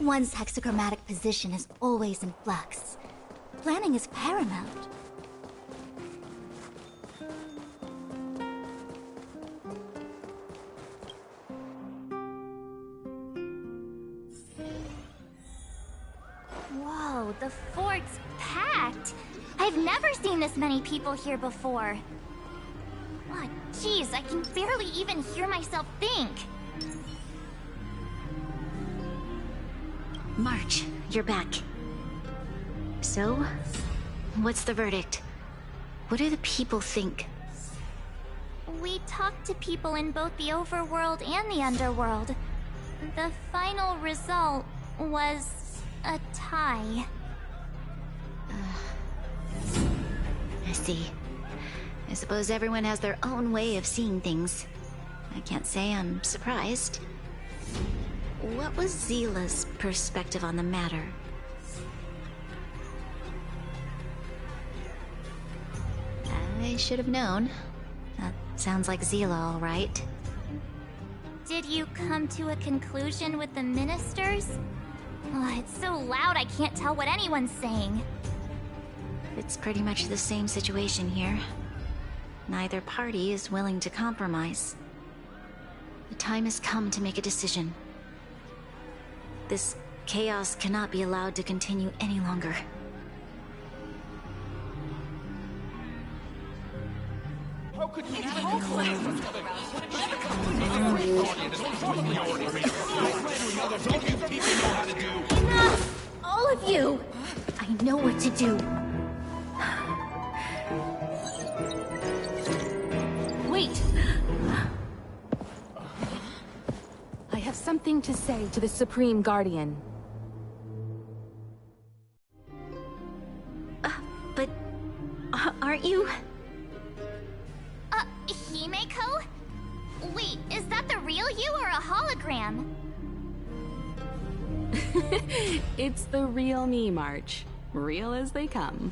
Speaker 4: One's hexagrammatic position is always in flux. Planning is paramount.
Speaker 3: Whoa, the fort's packed! I've never seen this many people here before. Oh, jeez, I can barely even hear myself think.
Speaker 14: March, you're back. So, what's the verdict? What do the people think?
Speaker 3: We talked to people in both the overworld and the underworld. The final result was a tie.
Speaker 14: I see. I suppose everyone has their own way of seeing things. I can't say I'm surprised. What was Zila's perspective on the matter? I should have known. That sounds like Zila, all right.
Speaker 3: Did you come to a conclusion with the ministers? Oh, it's so loud I can't tell what anyone's saying.
Speaker 14: It's pretty much the same situation here. Neither party is willing to compromise. The time has come to make a decision. This chaos cannot be allowed to continue any longer.
Speaker 6: How could you
Speaker 4: Enough! All of you! I know what to do.
Speaker 7: Wait! I have something to say to the Supreme Guardian.
Speaker 14: But aren't you?
Speaker 3: Himeko? Wait, is that the real you or a hologram?
Speaker 7: It's the real me, March. Real as they come.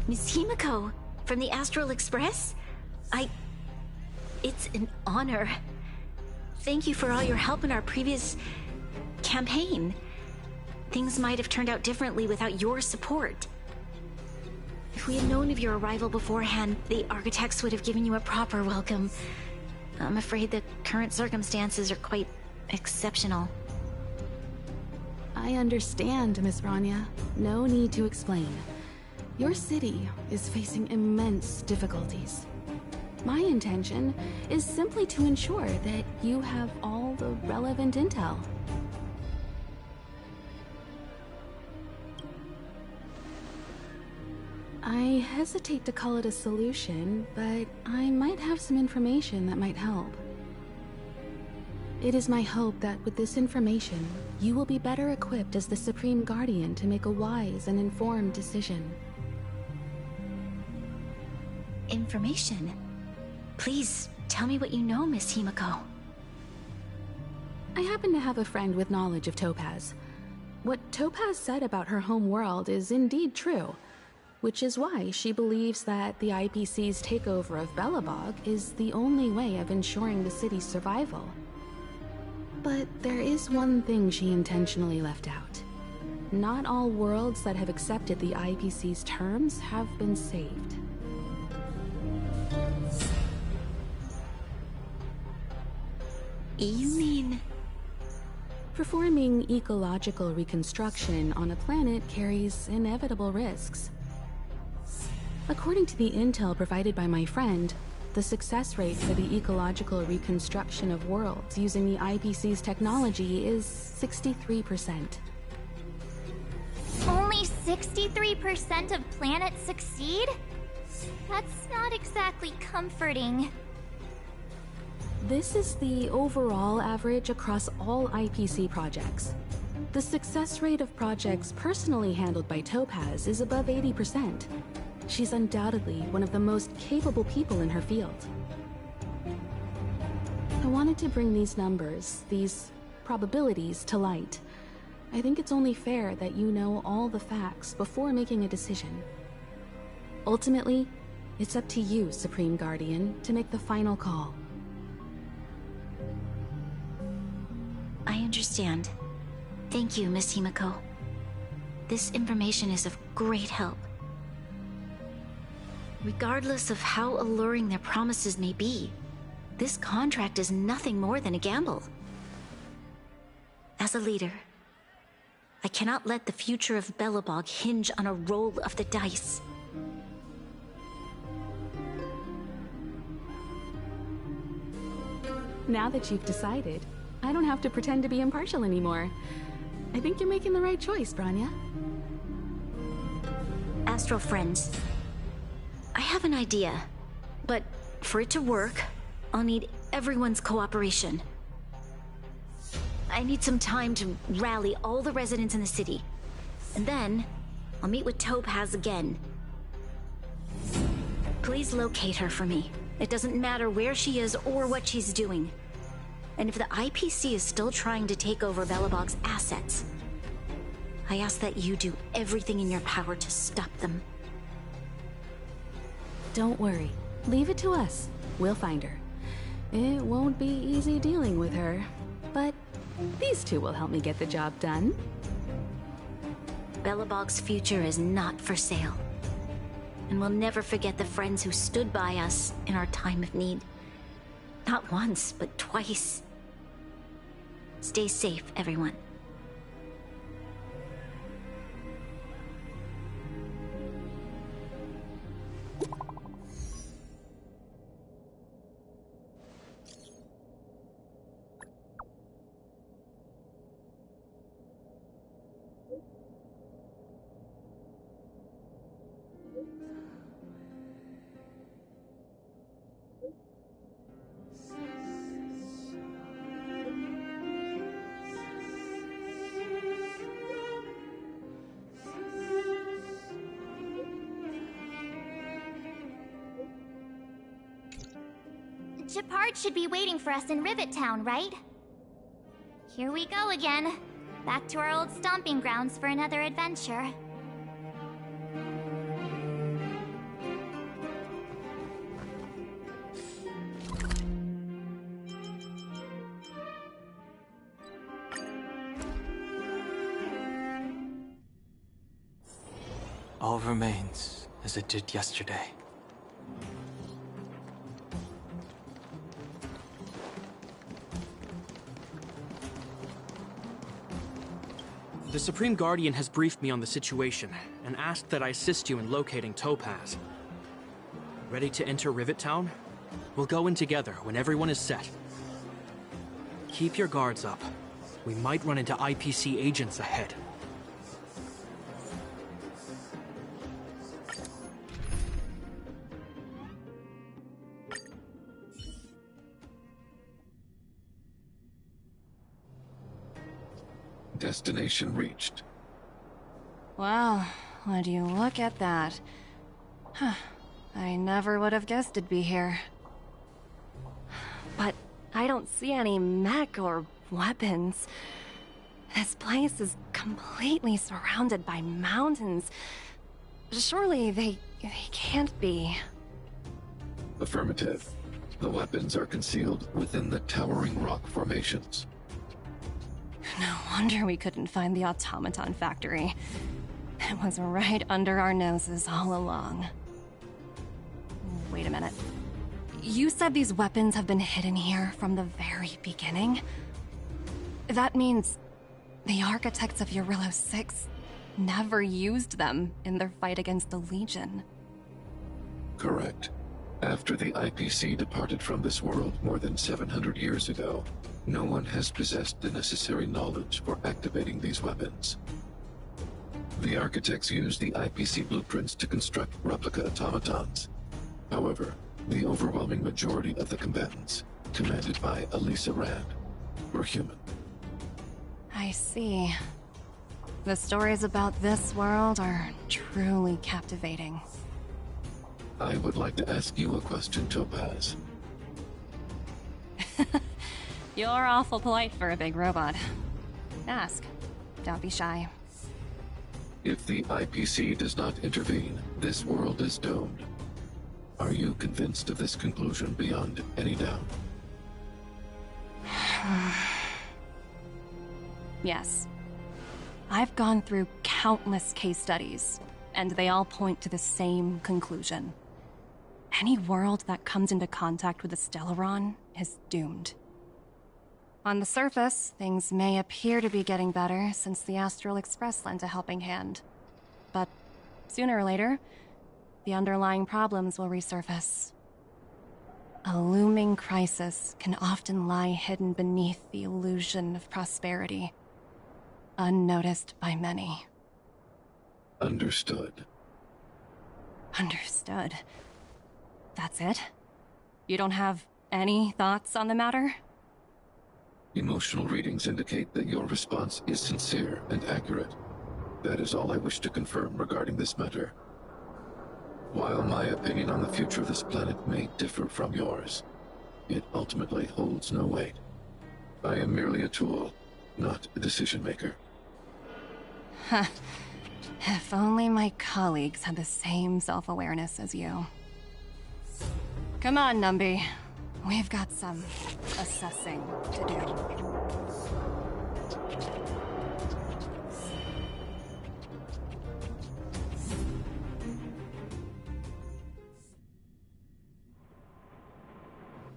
Speaker 14: Miss Himeko, from the Astral Express? It's an honor. Thank you for all your help in our previous campaign. Things might have turned out differently without your support. If we had known of your arrival beforehand, the architects would have given you a proper welcome. I'm afraid the current circumstances are quite exceptional.
Speaker 7: I understand, Miss Rania. No need to explain. Your city is facing immense difficulties. My intention is simply to ensure that you have all the relevant intel. I hesitate to call it a solution, but I might have some information that might help. It is my hope that with this information, you will be better equipped as the Supreme Guardian to make a wise and informed decision.
Speaker 14: Information? Please, tell me what you know, Miss Himeko.
Speaker 7: I happen to have a friend with knowledge of Topaz. What Topaz said about her home world is indeed true, which is why she believes that the IPC's takeover of Belobog is the only way of ensuring the city's survival. But there is one thing she intentionally left out. Not all worlds that have accepted the IPC's terms have been saved.
Speaker 14: You mean...
Speaker 7: Performing ecological reconstruction on a planet carries inevitable risks. According to the intel provided by my friend, the success rate for the ecological reconstruction of worlds using the IPC's technology is 63%.
Speaker 3: Only 63% of planets succeed? That's not exactly comforting.
Speaker 7: This is the overall average across all IPC projects. The success rate of projects personally handled by Topaz is above 80%. She's undoubtedly one of the most capable people in her field. I wanted to bring these numbers, these probabilities, to light. I think it's only fair that you know all the facts before making a decision. Ultimately, it's up to you, Supreme Guardian, to make the final call.
Speaker 14: I understand. Thank you, Miss Himiko. This information is of great help. Regardless of how alluring their promises may be, this contract is nothing more than a gamble. As a leader, I cannot let the future of Belobog hinge on a roll of the dice.
Speaker 7: Now that you've decided, I don't have to pretend to be impartial anymore. I think you're making the right choice, Branya.
Speaker 14: Astral friends, I have an idea, but for it to work, I'll need everyone's cooperation. I need some time to rally all the residents in the city, and then I'll meet with Topaz again. Please locate her for me. It doesn't matter where she is or what she's doing. And if the IPC is still trying to take over Belobog's assets, I ask that you do everything in your power to stop them.
Speaker 7: Don't worry. Leave it to us. We'll find her. It won't be easy dealing with her, but these two will help me get the job done.
Speaker 14: Belobog's future is not for sale. And we'll never forget the friends who stood by us in our time of need. Not once, but twice. Stay safe, everyone.
Speaker 3: Gepard should be waiting for us in Rivet Town, right? Here we go again. Back to our old stomping grounds for another adventure.
Speaker 5: All remains as it did yesterday.
Speaker 2: The Supreme Guardian has briefed me on the situation, and asked that I assist you in locating Topaz. Ready to enter Rivet Town? We'll go in together when everyone is set. Keep your guards up. We might run into IPC agents ahead.
Speaker 16: Destination reached.
Speaker 8: Wow, would you look at that? Huh. I never would have guessed it'd be here. But I don't see any mech or weapons. This place is completely surrounded by mountains. Surely they can't be.
Speaker 16: Affirmative. The weapons are concealed within the towering rock formations.
Speaker 8: No wonder we couldn't find the automaton factory. It was right under our noses all along. Wait a minute. You said these weapons have been hidden here from the very beginning? That means the architects of Eurillo 6 never used them in their fight against the Legion.
Speaker 16: Correct. After the IPC departed from this world more than 700 years ago, no one has possessed the necessary knowledge for activating these weapons. The architects used the IPC blueprints to construct replica automatons. However, the overwhelming majority of the combatants, commanded by Elisa Rand, were human.
Speaker 8: I see. The stories about this world are truly captivating.
Speaker 16: I would like to ask you a question, Topaz.
Speaker 8: You're awful polite for a big robot. Ask. Don't be shy.
Speaker 16: If the IPC does not intervene, this world is doomed. Are you convinced of this conclusion beyond any doubt?
Speaker 8: Yes. I've gone through countless case studies, and they all point to the same conclusion. Any world that comes into contact with a Stellaron is doomed. On the surface, things may appear to be getting better since the Astral Express lent a helping hand. But sooner or later, the underlying problems will resurface. A looming crisis can often lie hidden beneath the illusion of prosperity, unnoticed by many.
Speaker 16: Understood.
Speaker 8: Understood. That's it? You don't have any thoughts on the matter?
Speaker 16: Emotional readings indicate that your response is sincere and accurate. That is all I wish to confirm regarding this matter. While my opinion on the future of this planet may differ from yours, it ultimately holds no weight. I am merely a tool, not a decision maker.
Speaker 8: Huh. If only my colleagues had the same self-awareness as you. Come on, Numby. We've got some assessing to do.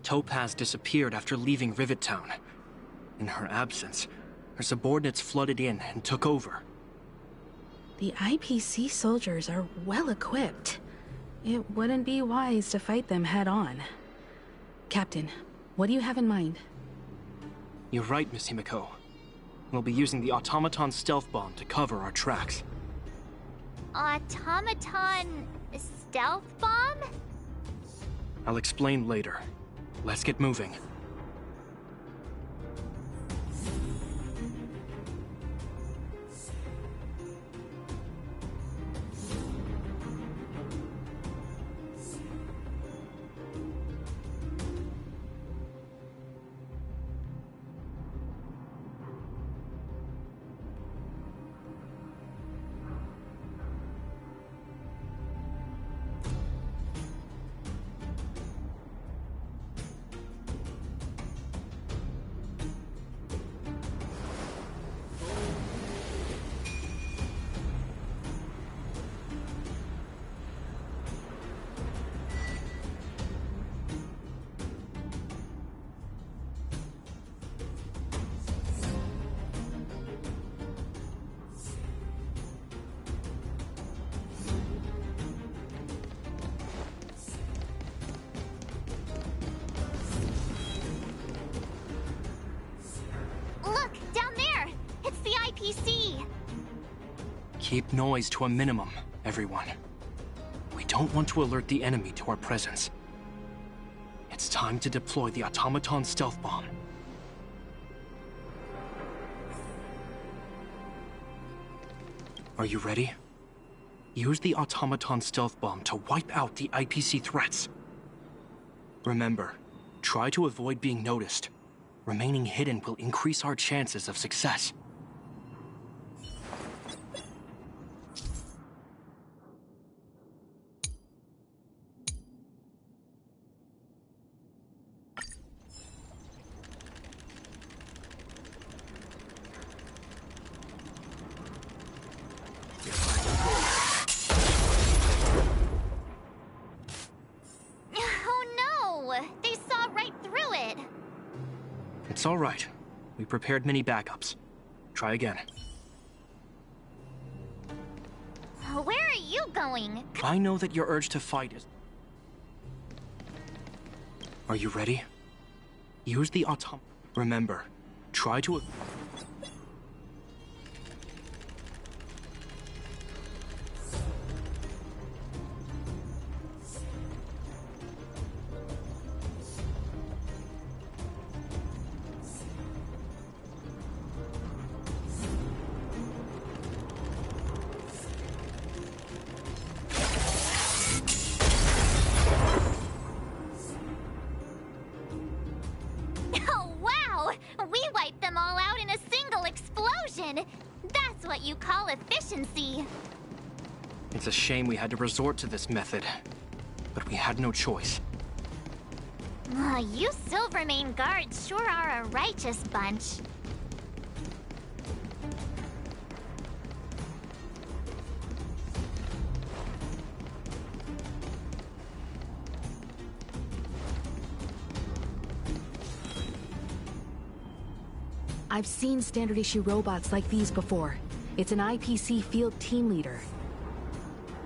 Speaker 2: Topaz disappeared after leaving Rivet Town. In her absence, her subordinates flooded in and took over.
Speaker 7: The IPC soldiers are well equipped. It wouldn't be wise to fight them head on. Captain, what do you have in mind?
Speaker 2: You're right, Miss Himiko. We'll be using the automaton stealth bomb to cover our tracks.
Speaker 3: Automaton stealth bomb?
Speaker 2: I'll explain later. Let's get moving. Keep noise to a minimum, everyone. We don't want to alert the enemy to our presence. It's time to deploy the automaton stealth bomb. Are you ready? Use the automaton stealth bomb to wipe out the IPC threats. Remember, try to avoid being noticed. Remaining hidden will increase our chances of success. It's all right. We prepared many backups. Try again.
Speaker 3: Where are you going?
Speaker 2: I know that your urge to fight is... Are you ready? Use the Remember, try to...
Speaker 3: me.
Speaker 2: It's a shame we had to resort to this method, but we had no choice.
Speaker 3: You Silvermane guards sure are a righteous bunch.
Speaker 7: I've seen standard issue robots like these before. It's an IPC field team leader.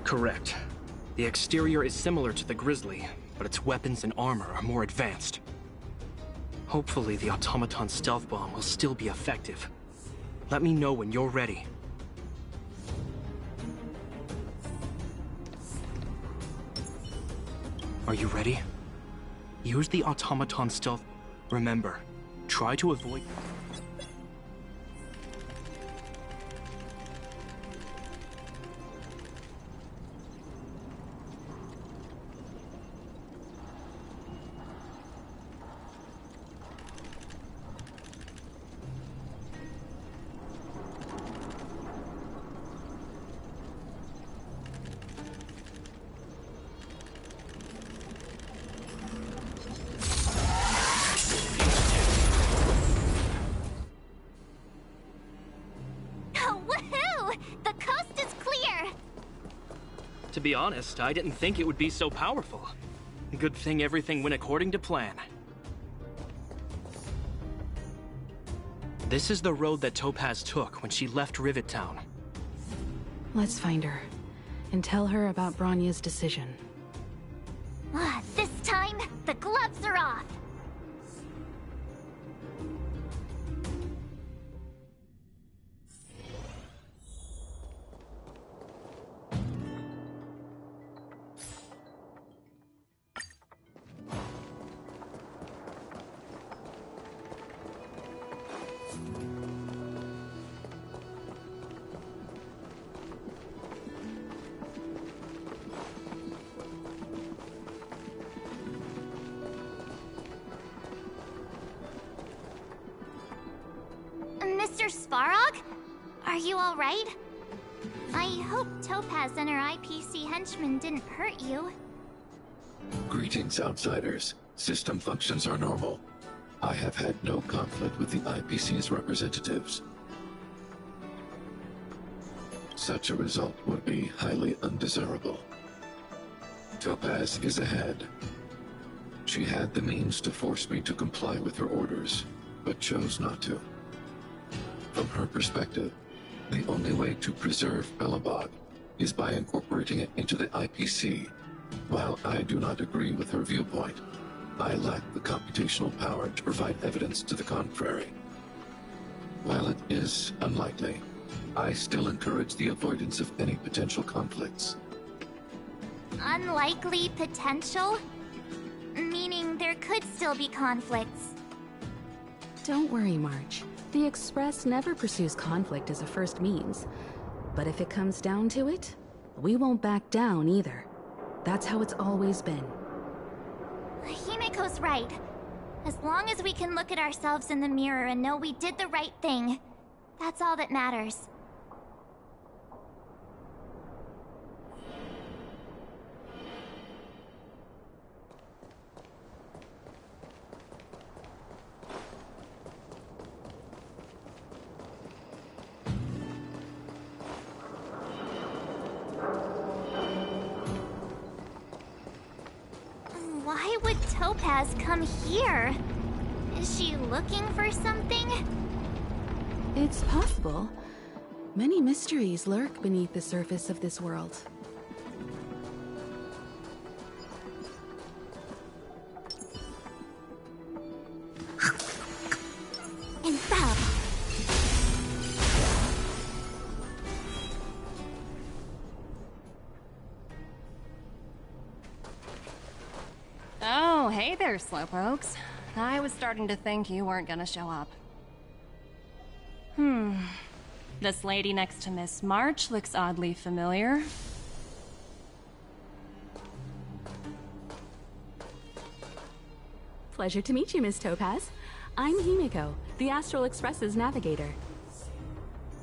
Speaker 2: Correct. The exterior is similar to the Grizzly, but its weapons and armor are more advanced. Hopefully the automaton stealth bomb will still be effective. Let me know when you're ready. Are you ready? Use the automaton stealth. Remember, try to avoid... To be honest, I didn't think it would be so powerful. Good thing everything went according to plan. This is the road that Topaz took when she left Rivet Town.
Speaker 7: Let's find her, and tell her about Bronya's decision.
Speaker 3: This time, the gloves are off! Mr. Svarog? Are you alright? I hope Topaz and her IPC henchmen didn't hurt you.
Speaker 16: Greetings, outsiders. System functions are normal. I have had no conflict with the IPC's representatives. Such a result would be highly undesirable. Topaz is ahead. She had the means to force me to comply with her orders, but chose not to. From her perspective, the only way to preserve Belobog is by incorporating it into the IPC. While I do not agree with her viewpoint, I lack the computational power to provide evidence to the contrary. While it is unlikely, I still encourage the avoidance of any potential conflicts.
Speaker 3: Unlikely potential? Meaning there could still be conflicts.
Speaker 7: Don't worry, March. The Express never pursues conflict as a first means. But if it comes down to it, we won't back down either. That's how it's always been.
Speaker 3: Himiko's right. As long as we can look at ourselves in the mirror and know we did the right thing, that's all that matters. Why would Topaz come here? Is she looking for something?
Speaker 7: It's possible. Many mysteries lurk beneath the surface of this world.
Speaker 3: Infallible.
Speaker 8: Oh, hey there, Slowpokes. I was starting to think you weren't gonna show up. This lady next to Miss March looks oddly familiar.
Speaker 7: Pleasure to meet you, Miss Topaz. I'm Himiko, the Astral Express's navigator.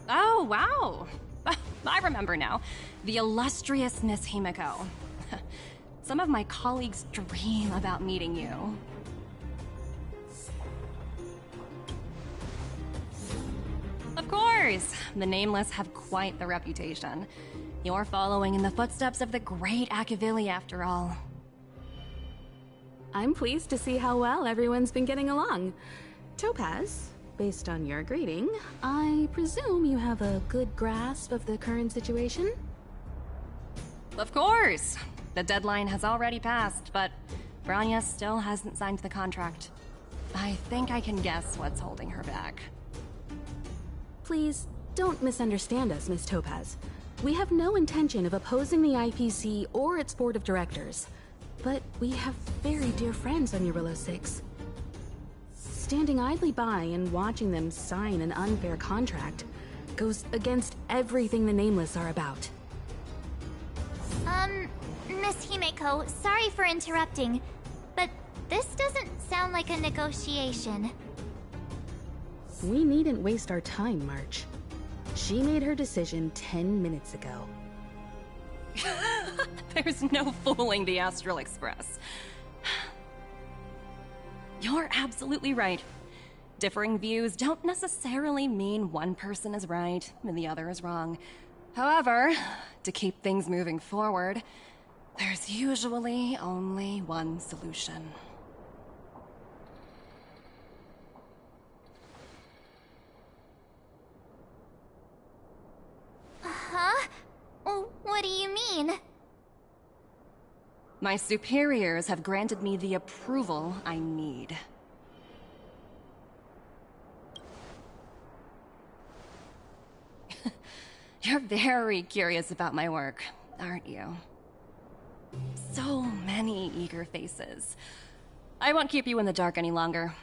Speaker 8: Oh, wow! I remember now. The illustrious Miss Himiko. Some of my colleagues dream about meeting you. Of course! The Nameless have quite the reputation. You're following in the footsteps of the great Akavili, after all.
Speaker 7: I'm pleased to see how well everyone's been getting along. Topaz, based on your greeting, I presume you have a good grasp of the current situation?
Speaker 8: Of course! The deadline has already passed, but Branya still hasn't signed the contract. I think I can guess what's holding her back.
Speaker 7: Please, don't misunderstand us, Miss Topaz. We have no intention of opposing the IPC or its board of directors, but we have very dear friends on Eurillo 6. Standing idly by and watching them sign an unfair contract goes against everything the Nameless are about.
Speaker 3: Miss Himeko, sorry for interrupting, but this doesn't sound like a negotiation.
Speaker 7: We needn't waste our time, March. She made her decision 10 minutes ago.
Speaker 8: There's no fooling the Astral Express. You're absolutely right. Differing views don't necessarily mean one person is right and the other is wrong. However, to keep things moving forward, there's usually only one solution.
Speaker 3: Huh? What do you mean?
Speaker 8: My superiors have granted me the approval I need. You're very curious about my work, aren't you? So many eager faces. I won't keep you in the dark any longer.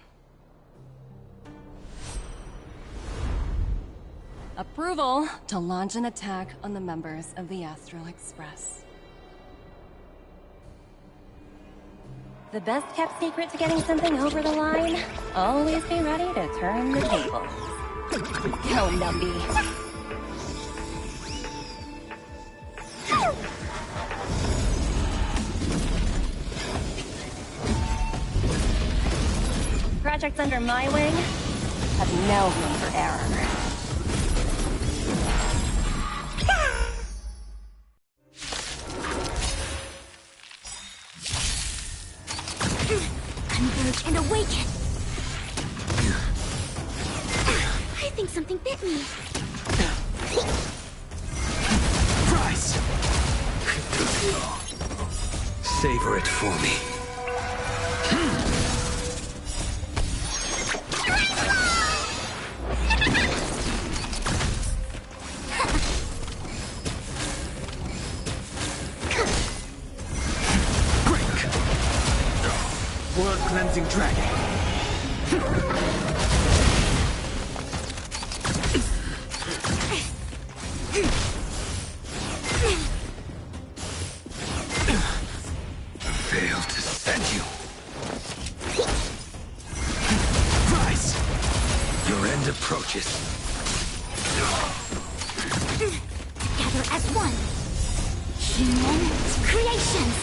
Speaker 8: Approval to launch an attack on the members of the Astral Express.
Speaker 12: The best kept secret to getting something over the line? Always be ready to turn the tables. Go, Numby. Projects under my wing have no room for error.
Speaker 10: Converge and awaken! I think something bit me.
Speaker 17: Rise! Savor it for me. World-cleansing dragon. Fail to send you. Rise! Your end approaches.
Speaker 10: Together as one. Human creations.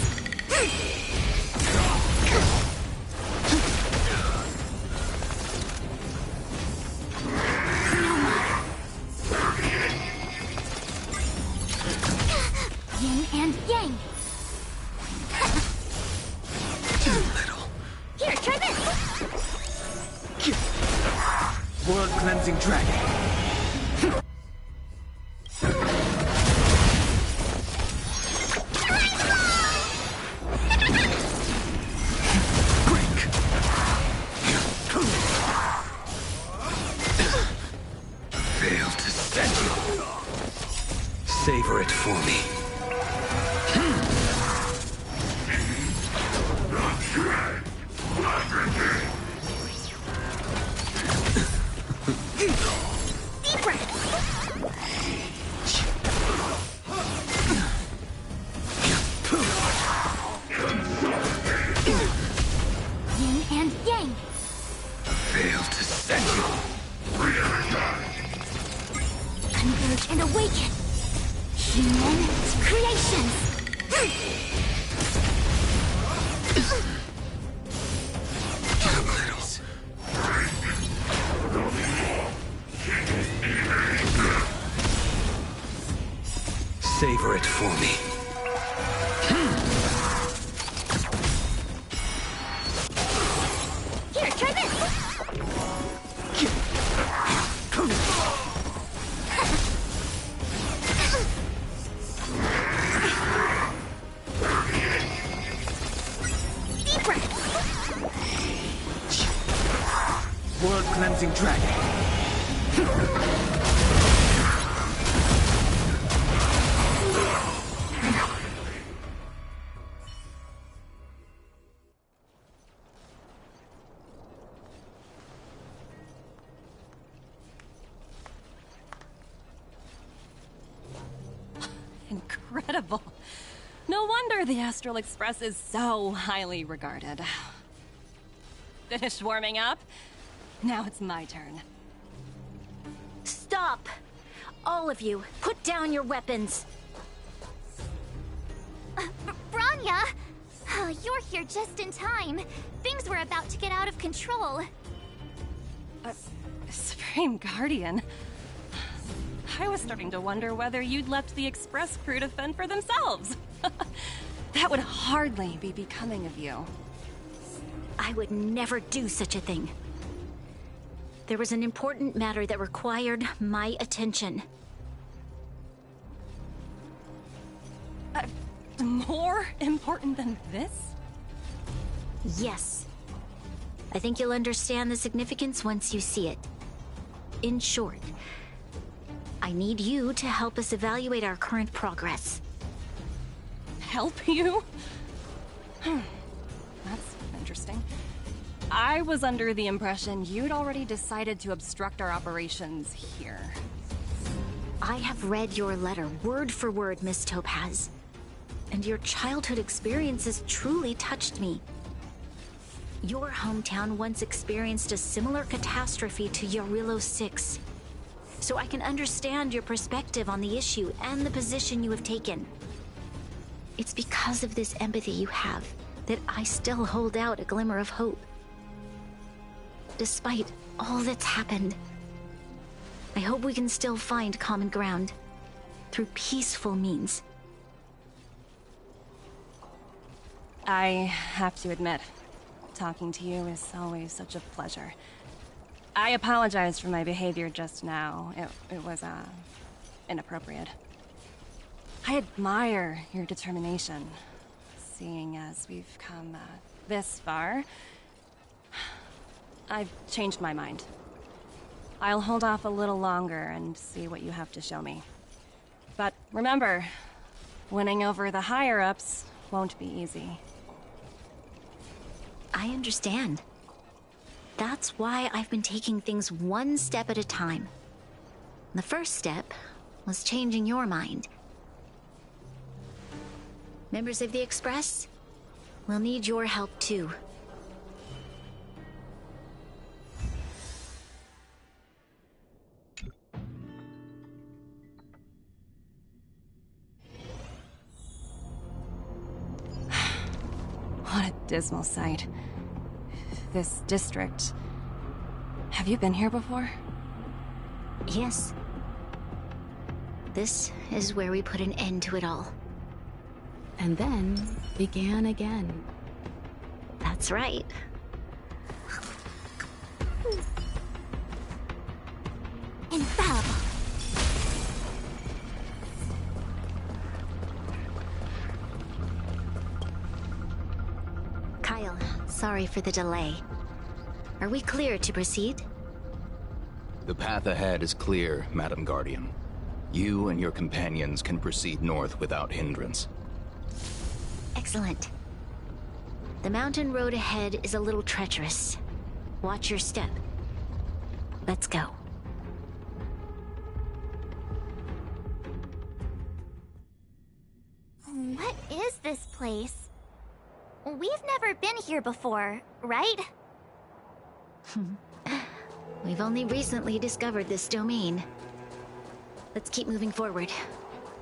Speaker 10: Yin and yang.
Speaker 17: Too little.
Speaker 10: Here, try this.
Speaker 17: World-cleansing dragon. Fail to send you. Savor it for me.
Speaker 4: creations!
Speaker 17: Savor it for me.
Speaker 4: Here, try this! Deep breath!
Speaker 17: World-cleansing dragon.
Speaker 8: Incredible. No wonder the Astral Express is so highly regarded. Finished warming up? Now it's my turn.
Speaker 4: Stop! All of you, put down your weapons!
Speaker 3: Branya! Oh, you're here just in time. Things were about to get out of control.
Speaker 8: Supreme Guardian. I was starting to wonder whether you'd left the Express crew to fend for themselves. That would hardly be becoming of you.
Speaker 4: I would never do such a thing. There was an important matter that required my attention.
Speaker 8: More important than this?
Speaker 4: Yes. I think you'll understand the significance once you see it. In short, I need you to help us evaluate our current progress.
Speaker 8: Help you? That's interesting. I was under the impression you'd already decided to obstruct our operations here.
Speaker 4: I have read your letter word for word, Miss Topaz. And your childhood experiences truly touched me. Your hometown once experienced a similar catastrophe to Yarillo 6. So I can understand your perspective on the issue and the position you have taken. It's because of this empathy you have that I still hold out a glimmer of hope. Despite all that's happened, I hope we can still find common ground through peaceful means.
Speaker 8: I have to admit, talking to you is always such a pleasure. I apologize for my behavior just now. It was, inappropriate. I admire your determination, seeing as we've come, this far. I've changed my mind. I'll hold off a little longer and see what you have to show me. But remember, winning over the higher-ups won't be easy.
Speaker 4: I understand. That's why I've been taking things one step at a time. The first step was changing your mind. Members of the Express, we'll need your help too.
Speaker 8: What a dismal sight. This district. Have you been here before?
Speaker 4: Yes. This is where we put an end to it all.
Speaker 7: And then began again.
Speaker 4: That's right. Infallible. Kyle, sorry for the delay. Are we clear to proceed?
Speaker 9: The path ahead is clear, Madam Guardian. You and your companions can proceed north without hindrance.
Speaker 4: Excellent. The mountain road ahead is a little treacherous. Watch your step. Let's go.
Speaker 3: What is this place? We've never been here before, right?
Speaker 4: We've only recently discovered this domain. Let's keep moving forward.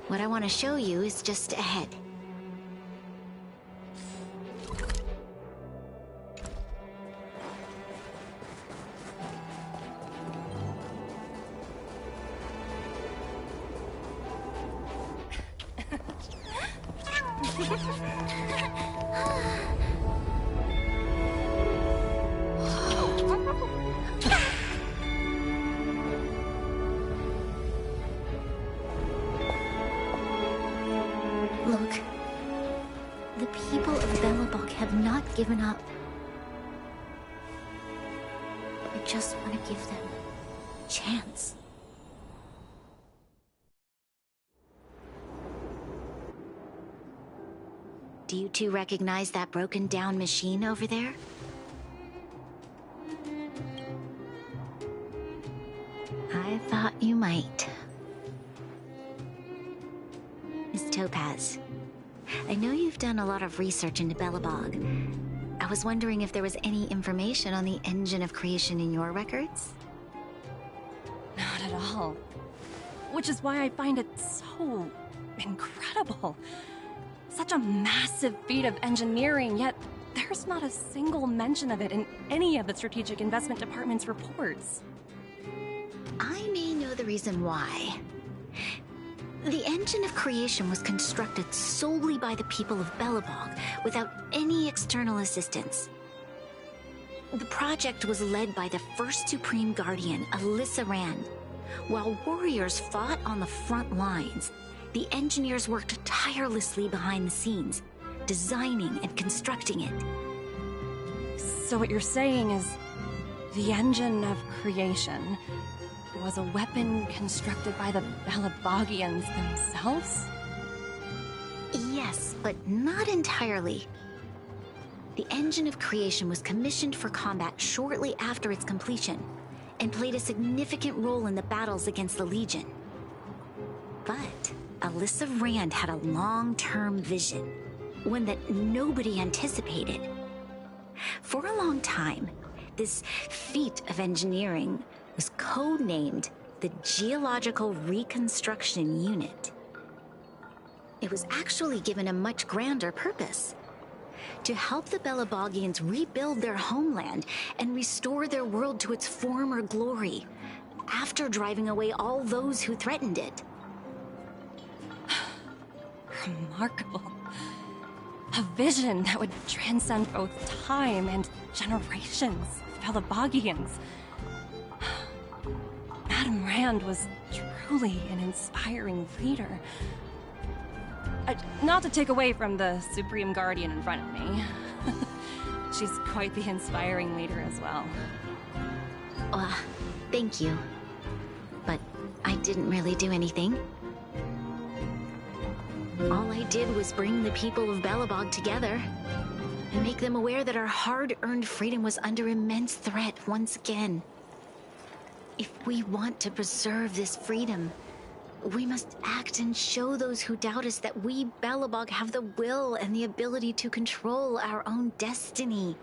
Speaker 14: What I want to show you is just ahead. Look, the people of Belobog have not given up. I just want to give them a chance. Do you two recognize that broken down machine over there? I thought you might. Miss Topaz, I know you've done a lot of research into Belobog. I was wondering if there was any information on the engine of creation in your records?
Speaker 8: Not at all. Which is why I find it so incredible. Such a massive feat of engineering, yet there's not a single mention of it in any of the Strategic Investment Department's reports.
Speaker 14: I may know the reason why. The engine of creation was constructed solely by the people of Belobog, without any external assistance. The project was led by the first Supreme Guardian, Alyssa Rand. While warriors fought on the front lines, the engineers worked tirelessly behind the scenes, designing and constructing it.
Speaker 8: So what you're saying is, the engine of creation was a weapon constructed by the Belabogians themselves?
Speaker 14: Yes, but not entirely. The engine of creation was commissioned for combat shortly after its completion, and played a significant role in the battles against the Legion. But Alyssa Rand had a long-term vision, one that nobody anticipated. For a long time, this feat of engineering was codenamed the Geological Reconstruction Unit. It was actually given a much grander purpose: to help the Belabogians rebuild their homeland and restore their world to its former glory, after driving away all those who threatened it.
Speaker 8: Remarkable. A vision that would transcend both time and generations of Belabogians. Madame Rand was truly an inspiring leader. Not to take away from the Supreme Guardian in front of me. She's quite the inspiring leader as well.
Speaker 14: Thank you. But I didn't really do anything. All I did was bring the people of Belobog together and make them aware that our hard-earned freedom was under immense threat once again. If we want to preserve this freedom, we must act and show those who doubt us that we, Belobog, have the will and the ability to control our own destiny.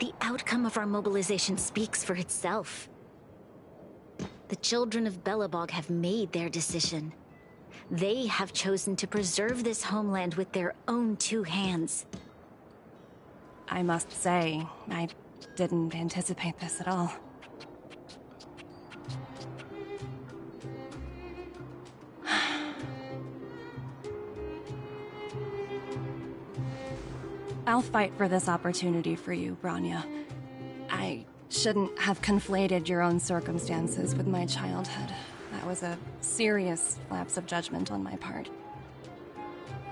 Speaker 14: The outcome of our mobilization speaks for itself. The children of Belobog have made their decision. They have chosen to preserve this homeland with their own two hands.
Speaker 8: I must say, I didn't anticipate this at all. I'll fight for this opportunity for you, Branya. I shouldn't have conflated your own circumstances with my childhood. That was a serious lapse of judgment on my part.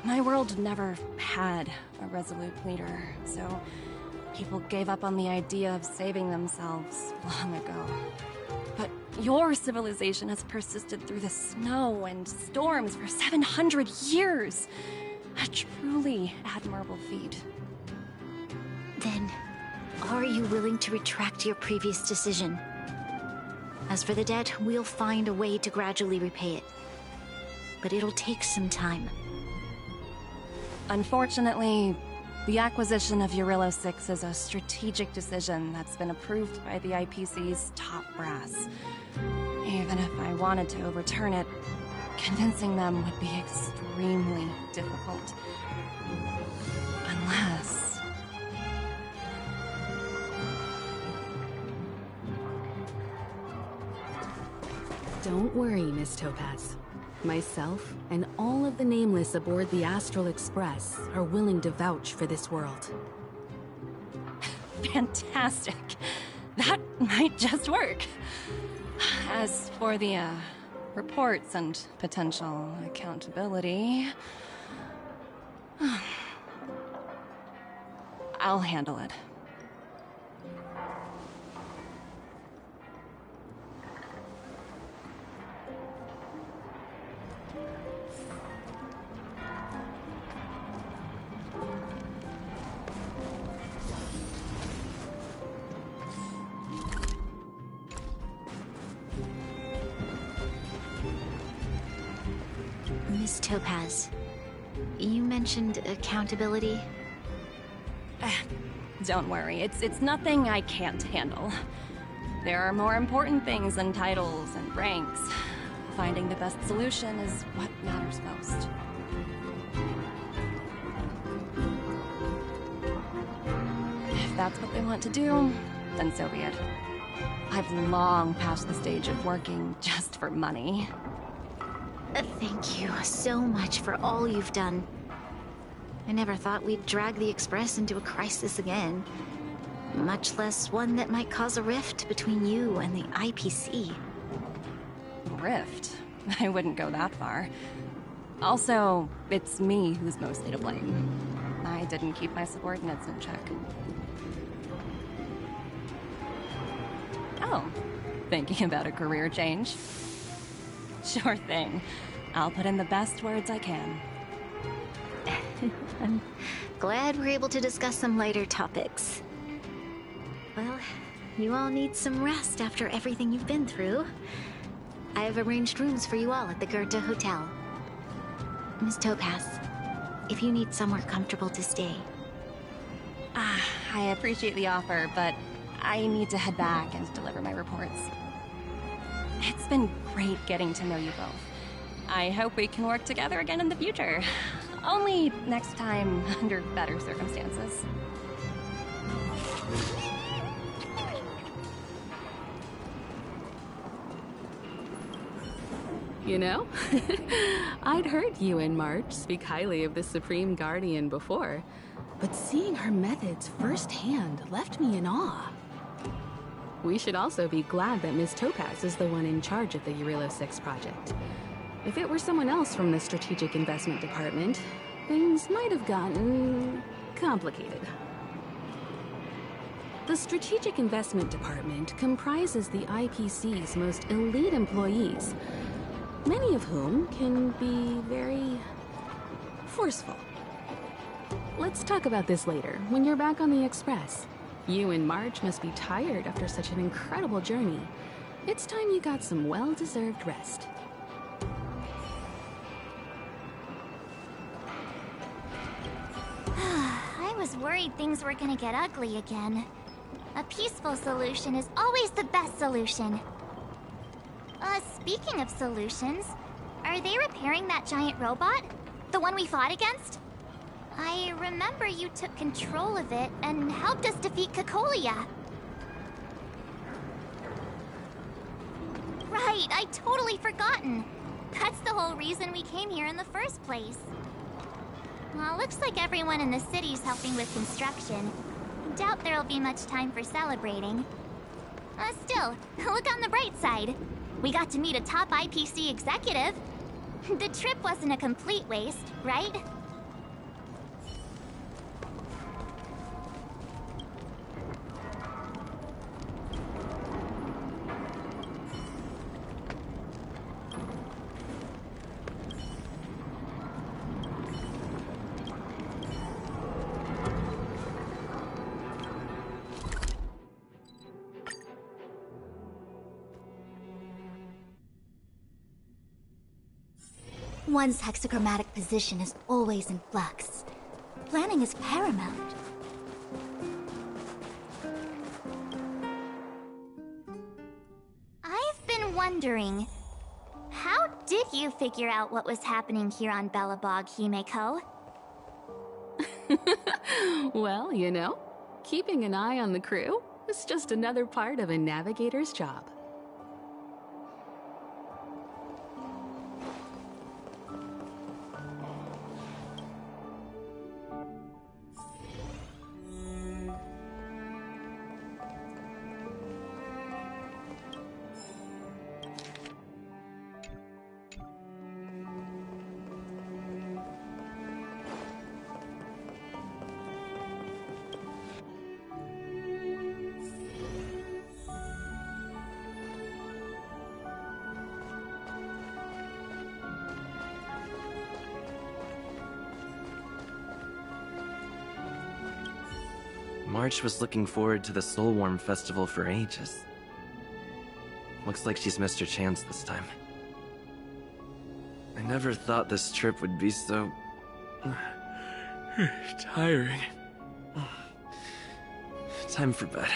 Speaker 8: My world never had a resolute leader, so people gave up on the idea of saving themselves long ago. But your civilization has persisted through the snow and storms for 700 years. A truly admirable feat.
Speaker 14: Then, are you willing to retract your previous decision? As for the debt, we'll find a way to gradually repay it. But it'll take some time.
Speaker 8: Unfortunately, the acquisition of Eurillo 6 is a strategic decision that's been approved by the IPC's top brass. Even if I wanted to overturn it, Convincing them would be extremely difficult. Unless...
Speaker 7: Don't worry, Miss Topaz. Myself and all of the Nameless aboard the Astral Express are willing to vouch for this world.
Speaker 8: Fantastic. That might just work. As for the, reports and potential accountability... I'll handle it.
Speaker 4: Miss Topaz, you mentioned accountability.
Speaker 8: Don't worry, it's nothing I can't handle. There are more important things than titles and ranks. Finding the best solution is what matters most. If that's what they want to do, then so be it. I've long passed the stage of working just for money.
Speaker 4: Thank you so much for all you've done. I never thought we'd drag the Express into a crisis again. Much less one that might cause a rift between you and the IPC.
Speaker 8: Rift? I wouldn't go that far. Also, it's me who's mostly to blame. I didn't keep my subordinates in check. Oh, thinking about a career change? Sure thing. I'll put in the best words I can.
Speaker 4: I'm glad we're able to discuss some lighter topics. Well, you all need some rest after everything you've been through. I've arranged rooms for you all at the Goethe Hotel. Miss Topaz, if you need somewhere comfortable to stay.
Speaker 8: I appreciate the offer, but I need to head back and deliver my reports. It's been great getting to know you both. I hope we can work together again in the future. Only next time under better circumstances.
Speaker 7: You know, I'd heard you and March speak highly of the Supreme Guardian before, but seeing her methods firsthand left me in awe. We should also be glad that Ms. Topaz is the one in charge of the Eurilo 6 project. If it were someone else from the Strategic Investment Department, things might have gotten complicated. The Strategic Investment Department comprises the IPC's most elite employees, many of whom can be very forceful. Let's talk about this later, when you're back on the Express. You and Marge must be tired after such an incredible journey. It's time you got some well-deserved rest.
Speaker 3: I was worried things were gonna get ugly again. A peaceful solution is always the best solution. Speaking of solutions, are they repairing that giant robot? The one we fought against? I remember you took control of it and helped us defeat Cocolia. Right, I totally forgotten. That's the whole reason we came here in the first place. Well, looks like everyone in the city's helping with construction. Doubt there'll be much time for celebrating. Still, look on the bright side. We got to meet a top IPC executive. The trip wasn't a complete waste, right? One's hexachromatic position is always in flux. Planning is paramount. I've been wondering, how did you figure out what was happening here on Belobog, Himeko?
Speaker 7: Well, you know, keeping an eye on the crew is just another part of a navigator's job.
Speaker 1: March was looking forward to the Soulwarm Festival for ages. Looks like she's missed her chance this time. I never thought this trip would be so... tiring. Time for bed.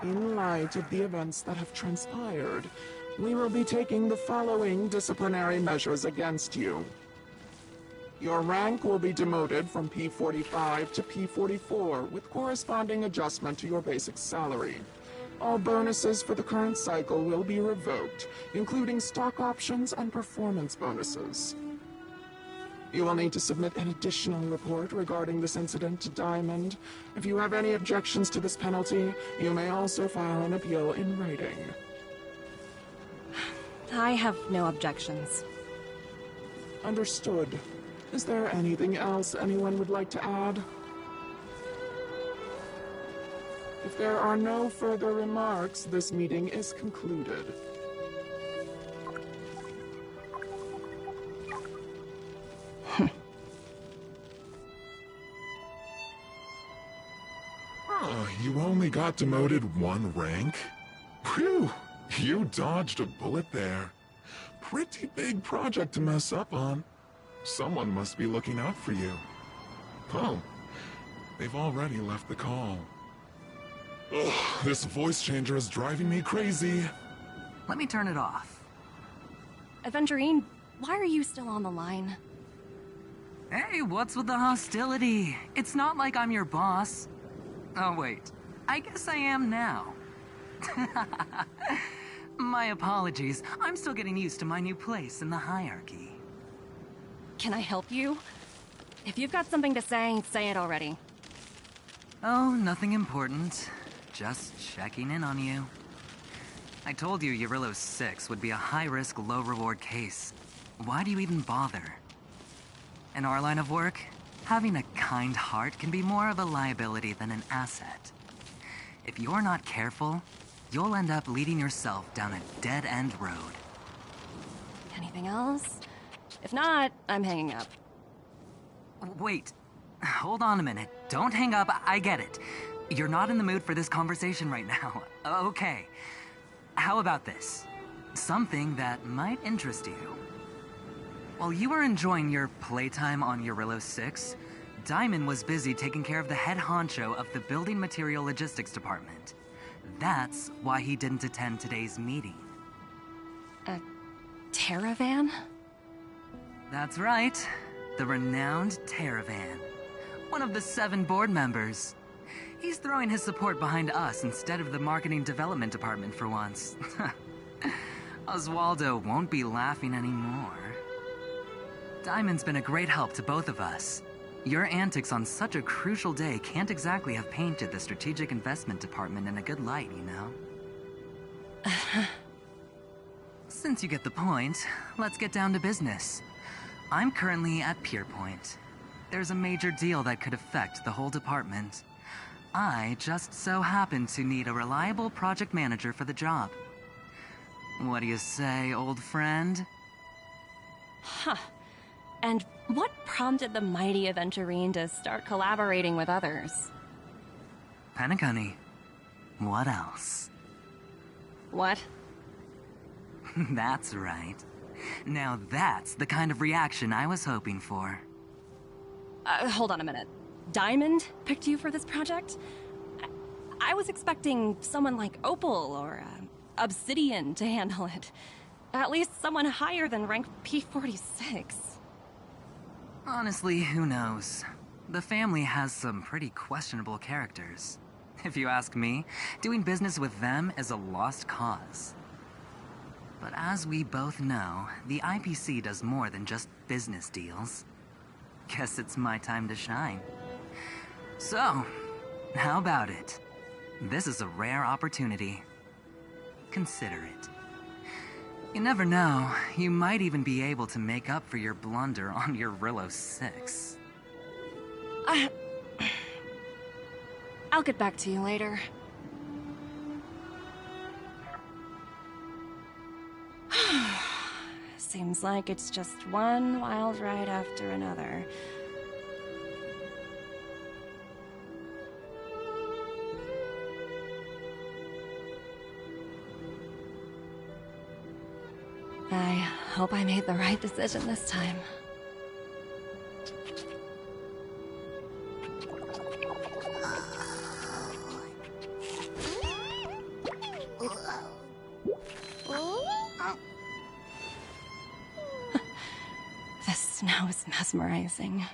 Speaker 22: In light of the events that have transpired, we will be taking the following disciplinary measures against you. Your rank will be demoted from P45 to P44 with corresponding adjustment to your basic salary. All bonuses for the current cycle will be revoked, including stock options and performance bonuses. You will need to submit an additional report regarding this incident to Diamond. If you have any objections to this penalty, you may also file an appeal in writing.
Speaker 8: I have no objections.
Speaker 22: Understood. Is there anything else anyone would like to add? If there are no further remarks, this meeting is concluded.
Speaker 23: You only got demoted one rank? Phew! You dodged a bullet there. Pretty big project to mess up on. Someone must be looking out for you. Oh, they've already left the call. Ugh, this voice changer is driving me crazy.
Speaker 24: Let me turn it off.
Speaker 8: Aventurine, why are you still on the line?
Speaker 24: Hey, what's with the hostility? It's not like I'm your boss. Oh, wait. I guess I am now. My apologies. I'm still getting used to my new place in the hierarchy.
Speaker 8: Can I help you? If you've got something to say it already.
Speaker 24: Oh, nothing important. Just checking in on you. I told you Eurylos 6 would be a high-risk, low-reward case. Why do you even bother? In our line of work, having a kind heart can be more of a liability than an asset. If you're not careful, you'll end up leading yourself down a dead-end road.
Speaker 8: Anything else? If not, I'm hanging up.
Speaker 24: Wait. Hold on a minute. Don't hang up. I get it. You're not in the mood for this conversation right now. Okay. How about this? Something that might interest you. While you were enjoying your playtime on Eurylos 6, Diamond was busy taking care of the head honcho of the Building Material Logistics Department. That's why he didn't attend today's meeting.
Speaker 8: A Terravan?
Speaker 24: That's right. The renowned Terravan. One of the 7 board members. He's throwing his support behind us instead of the Marketing Development Department for once. Oswaldo won't be laughing anymore. Diamond's been a great help to both of us. Your antics on such a crucial day can't exactly have painted the Strategic Investment Department in a good light, you know? Since you get the point, let's get down to business. I'm currently at Pierpoint. There's a major deal that could affect the whole department. I just so happen to need a reliable project manager for the job. What do you say, old friend?
Speaker 8: Huh. And what prompted the mighty Aventurine to start collaborating with others?
Speaker 24: Penacony. What else?
Speaker 8: What?
Speaker 24: That's right. Now that's the kind of reaction I was hoping for.
Speaker 8: Hold on a minute. Diamond picked you for this project? I was expecting someone like Opal or Obsidian to handle it. At least someone higher than rank P46.
Speaker 24: Honestly, who knows? The family has some pretty questionable characters. If you ask me, doing business with them is a lost cause. But as we both know, the IPC does more than just business deals. Guess it's my time to shine. So, how about it? This is a rare opportunity. Consider it. You never know, you might even be able to make up for your blunder on your Rillo 6.
Speaker 8: I'll get back to you later. Seems like it's just one wild ride after another. I hope I made the right decision this time. The snow is mesmerizing.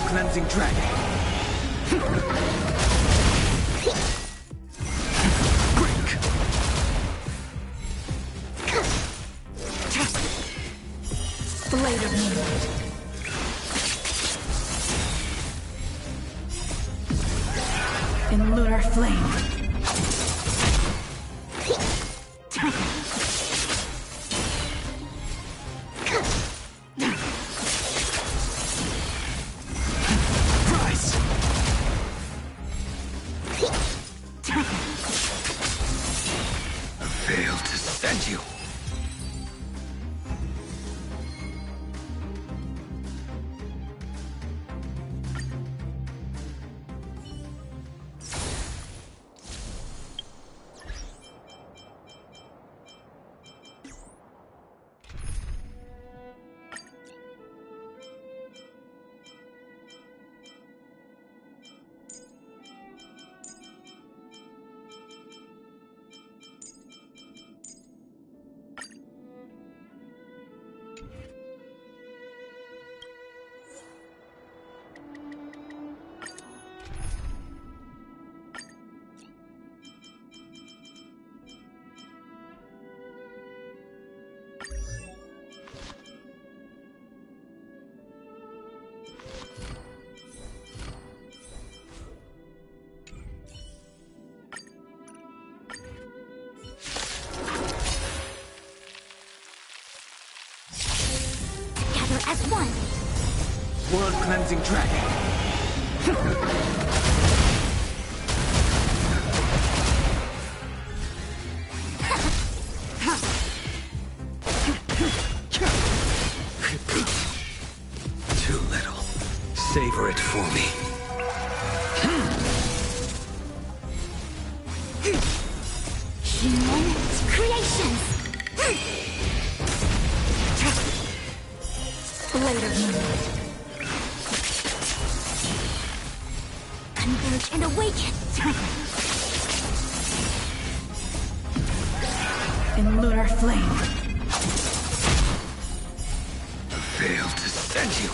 Speaker 17: Cleansing Dragon. Break.
Speaker 15: Blade of Moonlight. In lunar flame.
Speaker 17: Rise. I failed to send you.
Speaker 15: As one.
Speaker 17: World Cleansing Dragon. Too little. Savor it for me.
Speaker 15: Human creations. Blade of Moonlight. Converge and awaken. In lunar flame.
Speaker 17: I failed to send you.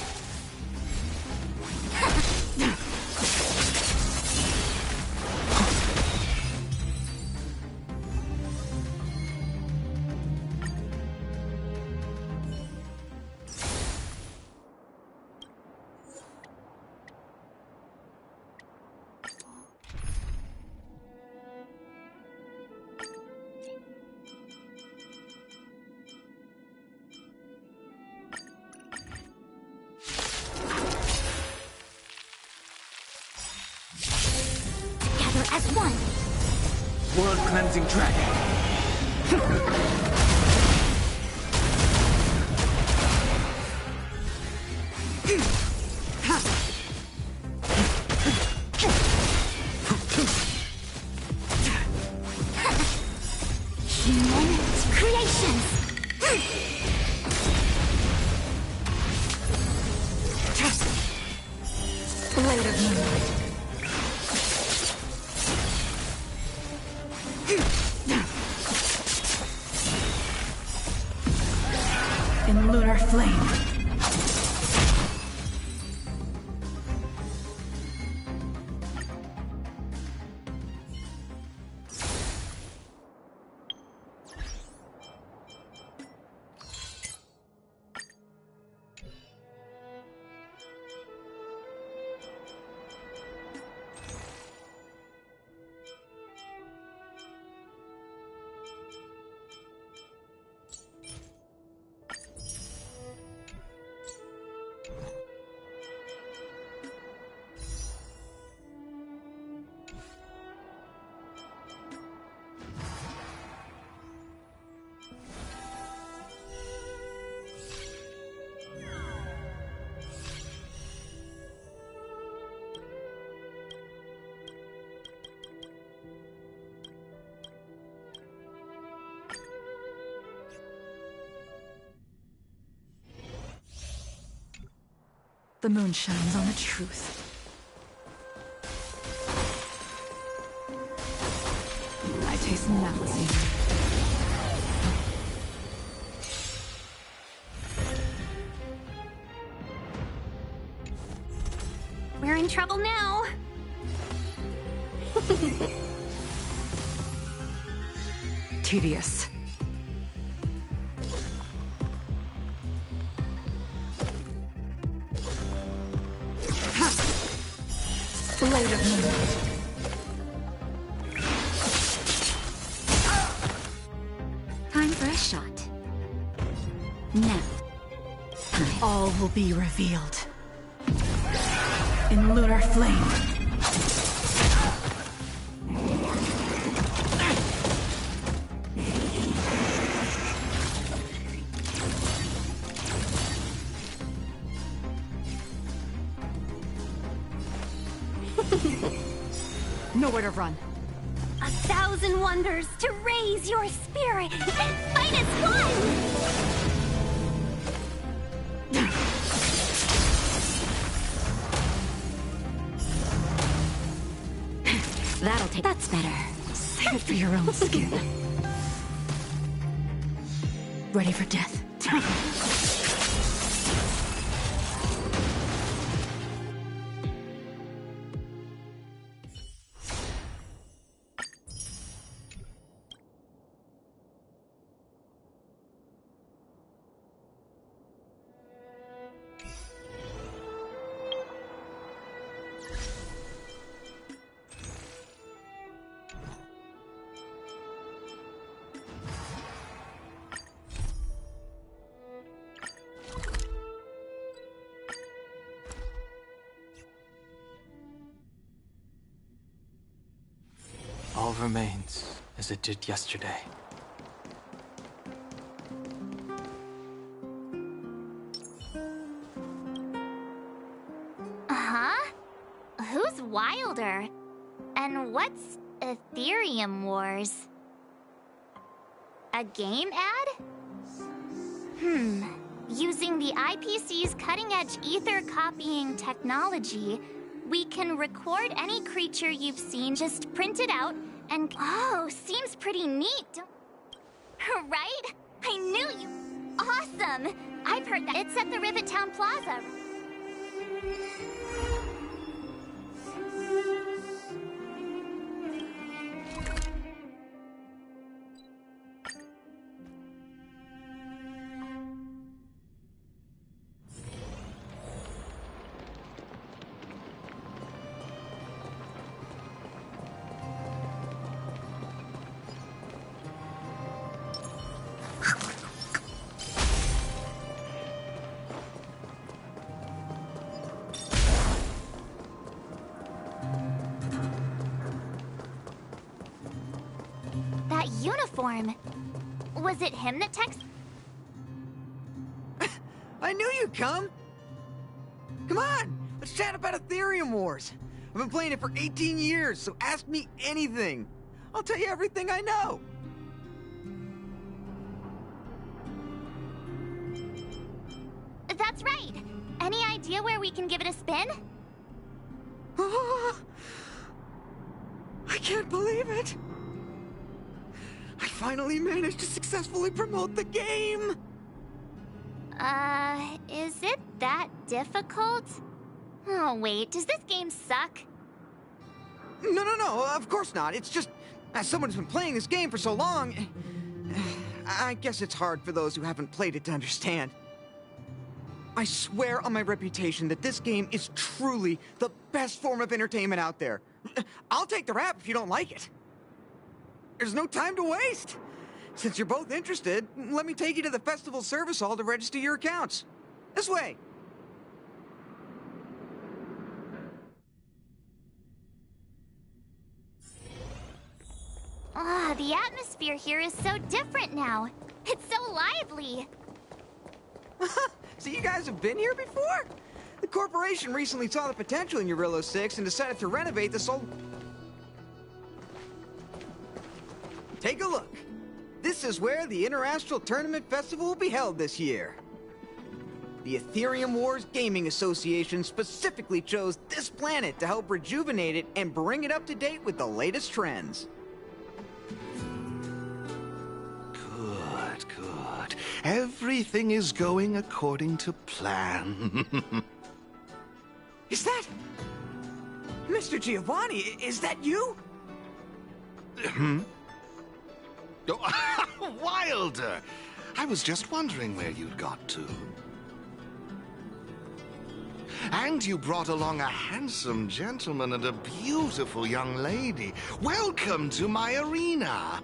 Speaker 15: As one.
Speaker 17: World Cleansing Dragon.
Speaker 15: Human creations. Blade of Moonlight. In lunar flame. The moon shines on the truth. I taste malice in you.
Speaker 8: trouble now.
Speaker 15: Tedious. Blade of moonlight.
Speaker 14: Time for a shot. Now.
Speaker 15: All will be revealed. In lunar flame. Nowhere to run.
Speaker 3: 1,000 wonders to raise your spirit and fight as one!
Speaker 14: That'll take. That's better.
Speaker 15: Save it for your own skin. Ready for death.
Speaker 5: All remains as it did yesterday.
Speaker 3: Huh? Who's Wilder? And what's Ethereum Wars? A game ad? Using the IPC's cutting-edge ether copying technology, we can record any creature you've seen, just print it out, and... Oh, seems pretty neat. Right? I knew you... Awesome! I've heard that. It's at the Rivet Town Plaza. That uniform. Was it him that texted?
Speaker 11: I knew you'd come! Come on! Let's chat about Ethereum Wars! I've been playing it for 18 years, so ask me anything! I'll tell you everything I know!
Speaker 3: That's right! Any idea where we can give it a spin?
Speaker 11: I can't believe it! I finally managed to successfully promote the game!
Speaker 3: Is it that difficult? Oh, wait, does this game suck?
Speaker 11: No, of course not. It's just, as someone who's been playing this game for so long, I guess it's hard for those who haven't played it to understand. I swear on my reputation that this game is truly the best form of entertainment out there. I'll take the rap if you don't like it. There's no time to waste. Since you're both interested, let me take you to the festival service hall to register your accounts. This way.
Speaker 3: The atmosphere here is so different now. It's so lively.
Speaker 11: So you guys have been here before? The corporation recently saw the potential in Eurillo 6 and decided to renovate the Sol... Take a look. This is where the Interastral Tournament Festival will be held this year. The Ethereum Wars Gaming Association specifically chose this planet to help rejuvenate it and bring it up to date with the latest trends.
Speaker 13: Good. Everything is going according to plan.
Speaker 11: Is that... Mr. Giovanni, is that you?
Speaker 13: Hmm? Oh, Wilder! I was just wondering where you'd got to. And you brought along a handsome gentleman and a beautiful young lady. Welcome to my arena!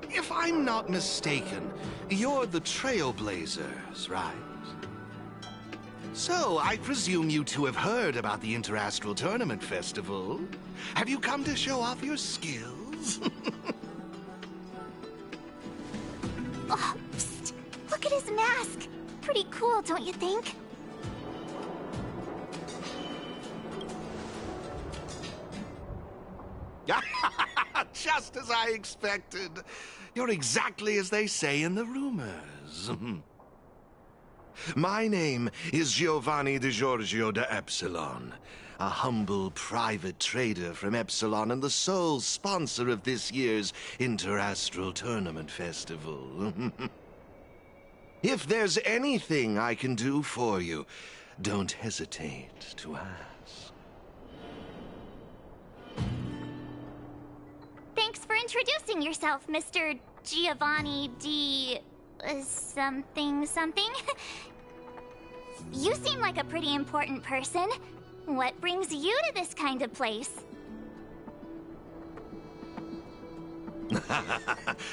Speaker 13: If I'm not mistaken, you're the Trailblazers, right? So, I presume you two have heard about the Interastral Tournament Festival. Have you come to show off your skills?
Speaker 3: Oh, psst. Look at his mask. Pretty cool, don't you think?
Speaker 13: Just as I expected. You're exactly as they say in the rumors. My name is Giovanni Di Giorgio de Epsilon, a humble private trader from Epsilon and the sole sponsor of this year's Interastral Tournament Festival. If there's anything I can do for you, don't hesitate to ask.
Speaker 3: Thanks for introducing yourself, Mr. Giovanni D... something something. You seem like a pretty important person. What brings you to this kind of place?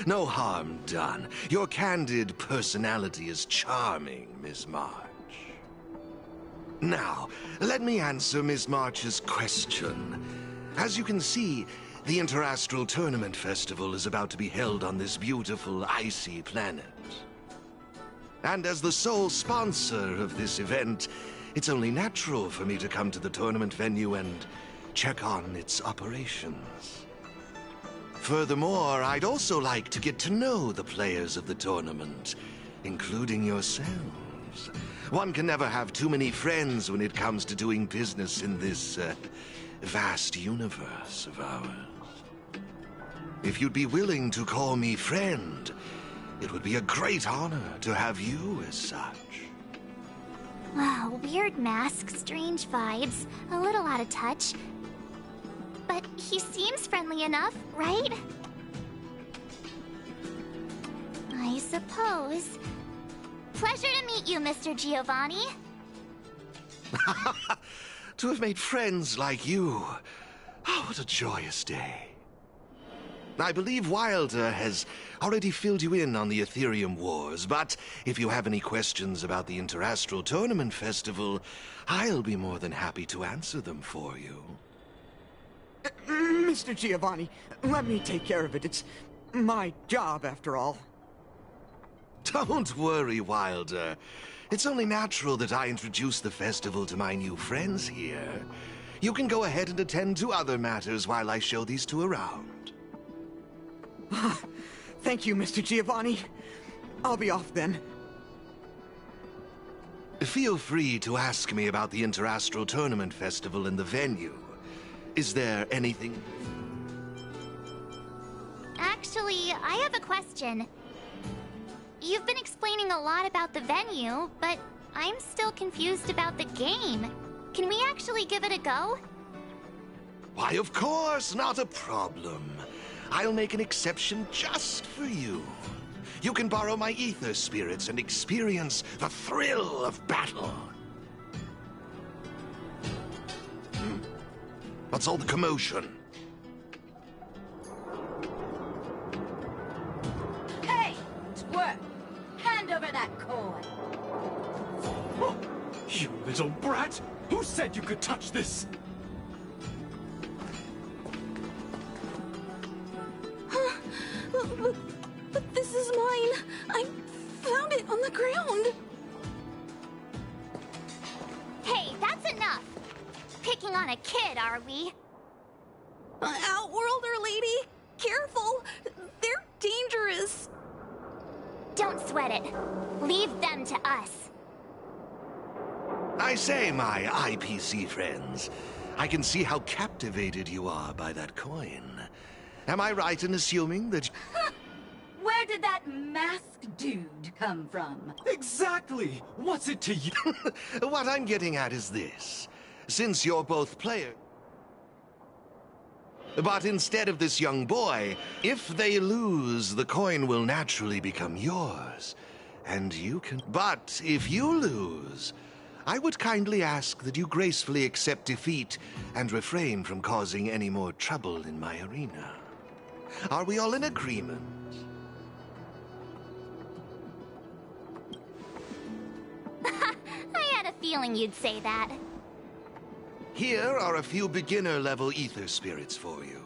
Speaker 13: No harm done. Your candid personality is charming, Miss March. Now, let me answer Miss March's question. As you can see, the Interastral Tournament Festival is about to be held on this beautiful, icy planet. And as the sole sponsor of this event, it's only natural for me to come to the tournament venue and check on its operations. Furthermore, I'd also like to get to know the players of the tournament, including yourselves. One can never have too many friends when it comes to doing business in this vast universe of ours. If you'd be willing to call me friend, it would be a great honor to have you as such.
Speaker 3: Wow, weird mask, strange vibes, a little out of touch. But he seems friendly enough, right? I suppose. Pleasure to meet you, Mr. Giovanni.
Speaker 13: To have made friends like you. Oh, what a joyous day. I believe Wilder has already filled you in on the Ethereum Wars, but if you have any questions about the Interastral Tournament Festival, I'll be more than happy to answer them for you.
Speaker 11: Mr. Giovanni, let me take care of it. It's my job, after all.
Speaker 13: Don't worry, Wilder. It's only natural that I introduce the festival to my new friends here. You can go ahead and attend to other matters while I show these two around.
Speaker 11: Thank you, Mr. Giovanni. I'll be off then.
Speaker 13: Feel free to ask me about the Interastral Tournament Festival and the venue. Is there anything?
Speaker 3: Actually, I have a question. You've been explaining a lot about the venue, but I'm still confused about the game. Can we actually give it a go?
Speaker 13: Why, of course, not a problem. I'll make an exception just for you. You can borrow my ether spirits and experience the thrill of battle. What's all the commotion?
Speaker 18: Hey, twerp! Hand over that coin.
Speaker 17: Oh, you little brat! Who said you could touch this?
Speaker 7: But this is mine. I found it on the ground.
Speaker 3: Hey, that's enough. Picking on a kid, are we?
Speaker 7: Outworlder lady, careful. They're dangerous.
Speaker 3: Don't sweat it. Leave them to us.
Speaker 13: I say, my IPC friends, I can see how captivated you are by that coin. Am I right in assuming that...
Speaker 18: Where did that masked dude come from?
Speaker 17: Exactly! What's it to you?
Speaker 13: What I'm getting at is this. since you're both players. But instead of this young boy, if they lose, the coin will naturally become yours. And you can... But if you lose, I would kindly ask that you gracefully accept defeat and refrain from causing any more trouble in my arena. Are we all in agreement?
Speaker 3: I had a feeling you'd say that.
Speaker 13: Here are a few beginner-level ether spirits for you.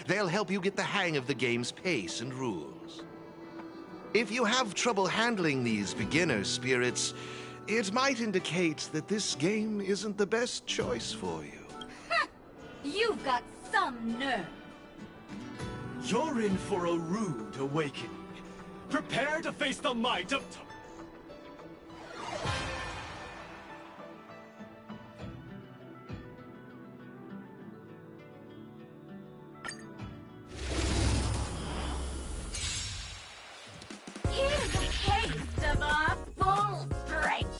Speaker 13: They'll help you get the hang of the game's pace and rules. If you have trouble handling these beginner spirits, it might indicate that this game isn't the best choice for you.
Speaker 18: You've got some nerve.
Speaker 17: You're in for a rude awakening. Prepare to face the might of...
Speaker 18: Here's a taste of our full strength.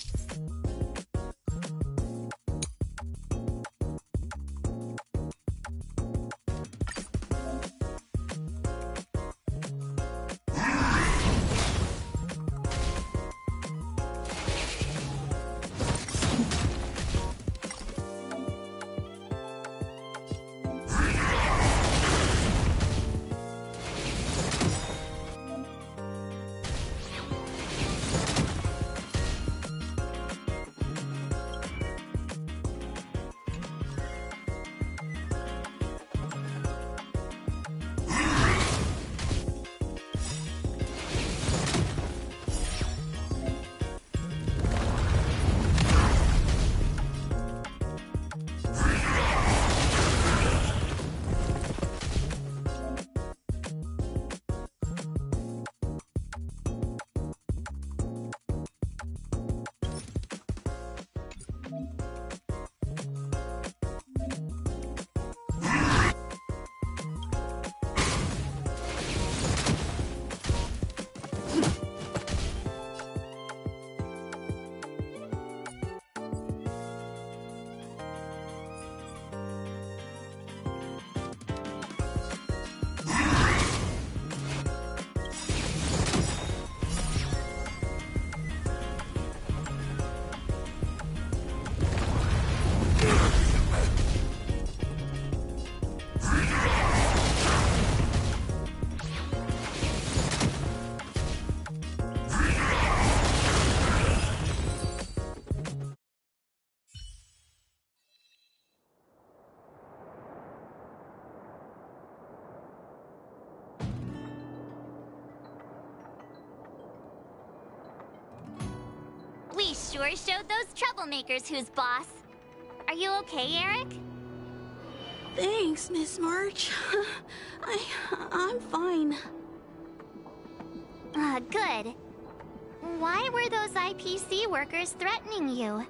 Speaker 3: We sure showed those troublemakers who's boss. Are you okay, Eric?
Speaker 6: Thanks, Miss March. I'm fine.
Speaker 3: Good. Why were those IPC workers threatening you?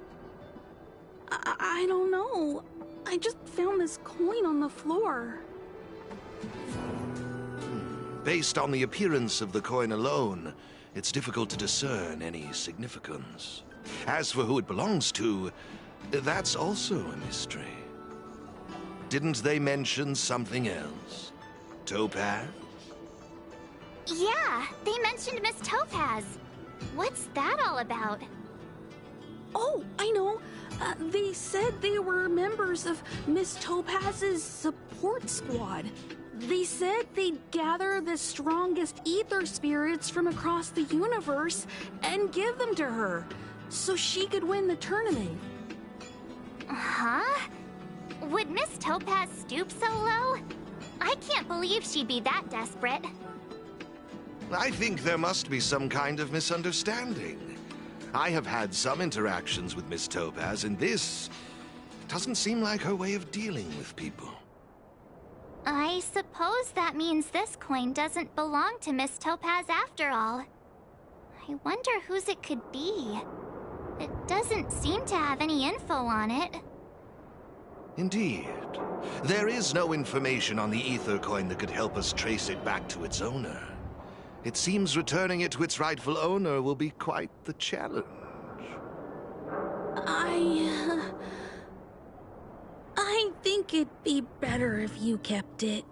Speaker 6: I don't know. I just found this coin on the floor.
Speaker 13: Based on the appearance of the coin alone, it's difficult to discern any significance. As for who it belongs to, that's also a mystery. Didn't they mention something else? Topaz?
Speaker 3: Yeah, they mentioned Miss Topaz. What's that all about?
Speaker 6: Oh, I know. They said they were members of Miss Topaz's support squad. They said they'd gather the strongest ether spirits from across the universe and give them to her, so she could win the tournament.
Speaker 3: Huh? Would Miss Topaz stoop so low? I can't believe she'd be that desperate.
Speaker 13: I think there must be some kind of misunderstanding. I have had some interactions with Miss Topaz, and this doesn't seem like her way of dealing with people.
Speaker 3: I suppose that means this coin doesn't belong to Miss Topaz after all. I wonder whose it could be. It doesn't seem to have any info on it.
Speaker 13: Indeed. There is no information on the ether coin that could help us trace it back to its owner. It seems returning it to its rightful owner will be quite the challenge.
Speaker 6: think it'd be better if you kept it.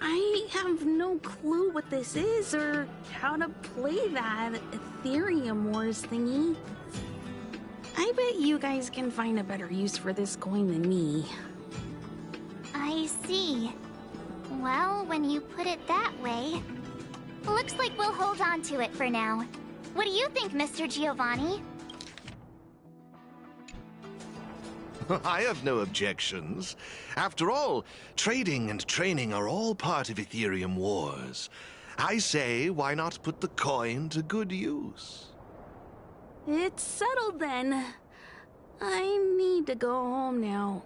Speaker 6: I have no clue what this is or how to play that Ethereum Wars thingy. I bet you guys can find a better use for this coin than me.
Speaker 3: I see. Well, when you put it that way, looks like we'll hold on to it for now. What do you think, Mr. Giovanni?
Speaker 13: I have no objections. After all, trading and training are all part of Ethereum Wars. I say, why not put the coin to good use?
Speaker 6: It's settled then. I need to go home now.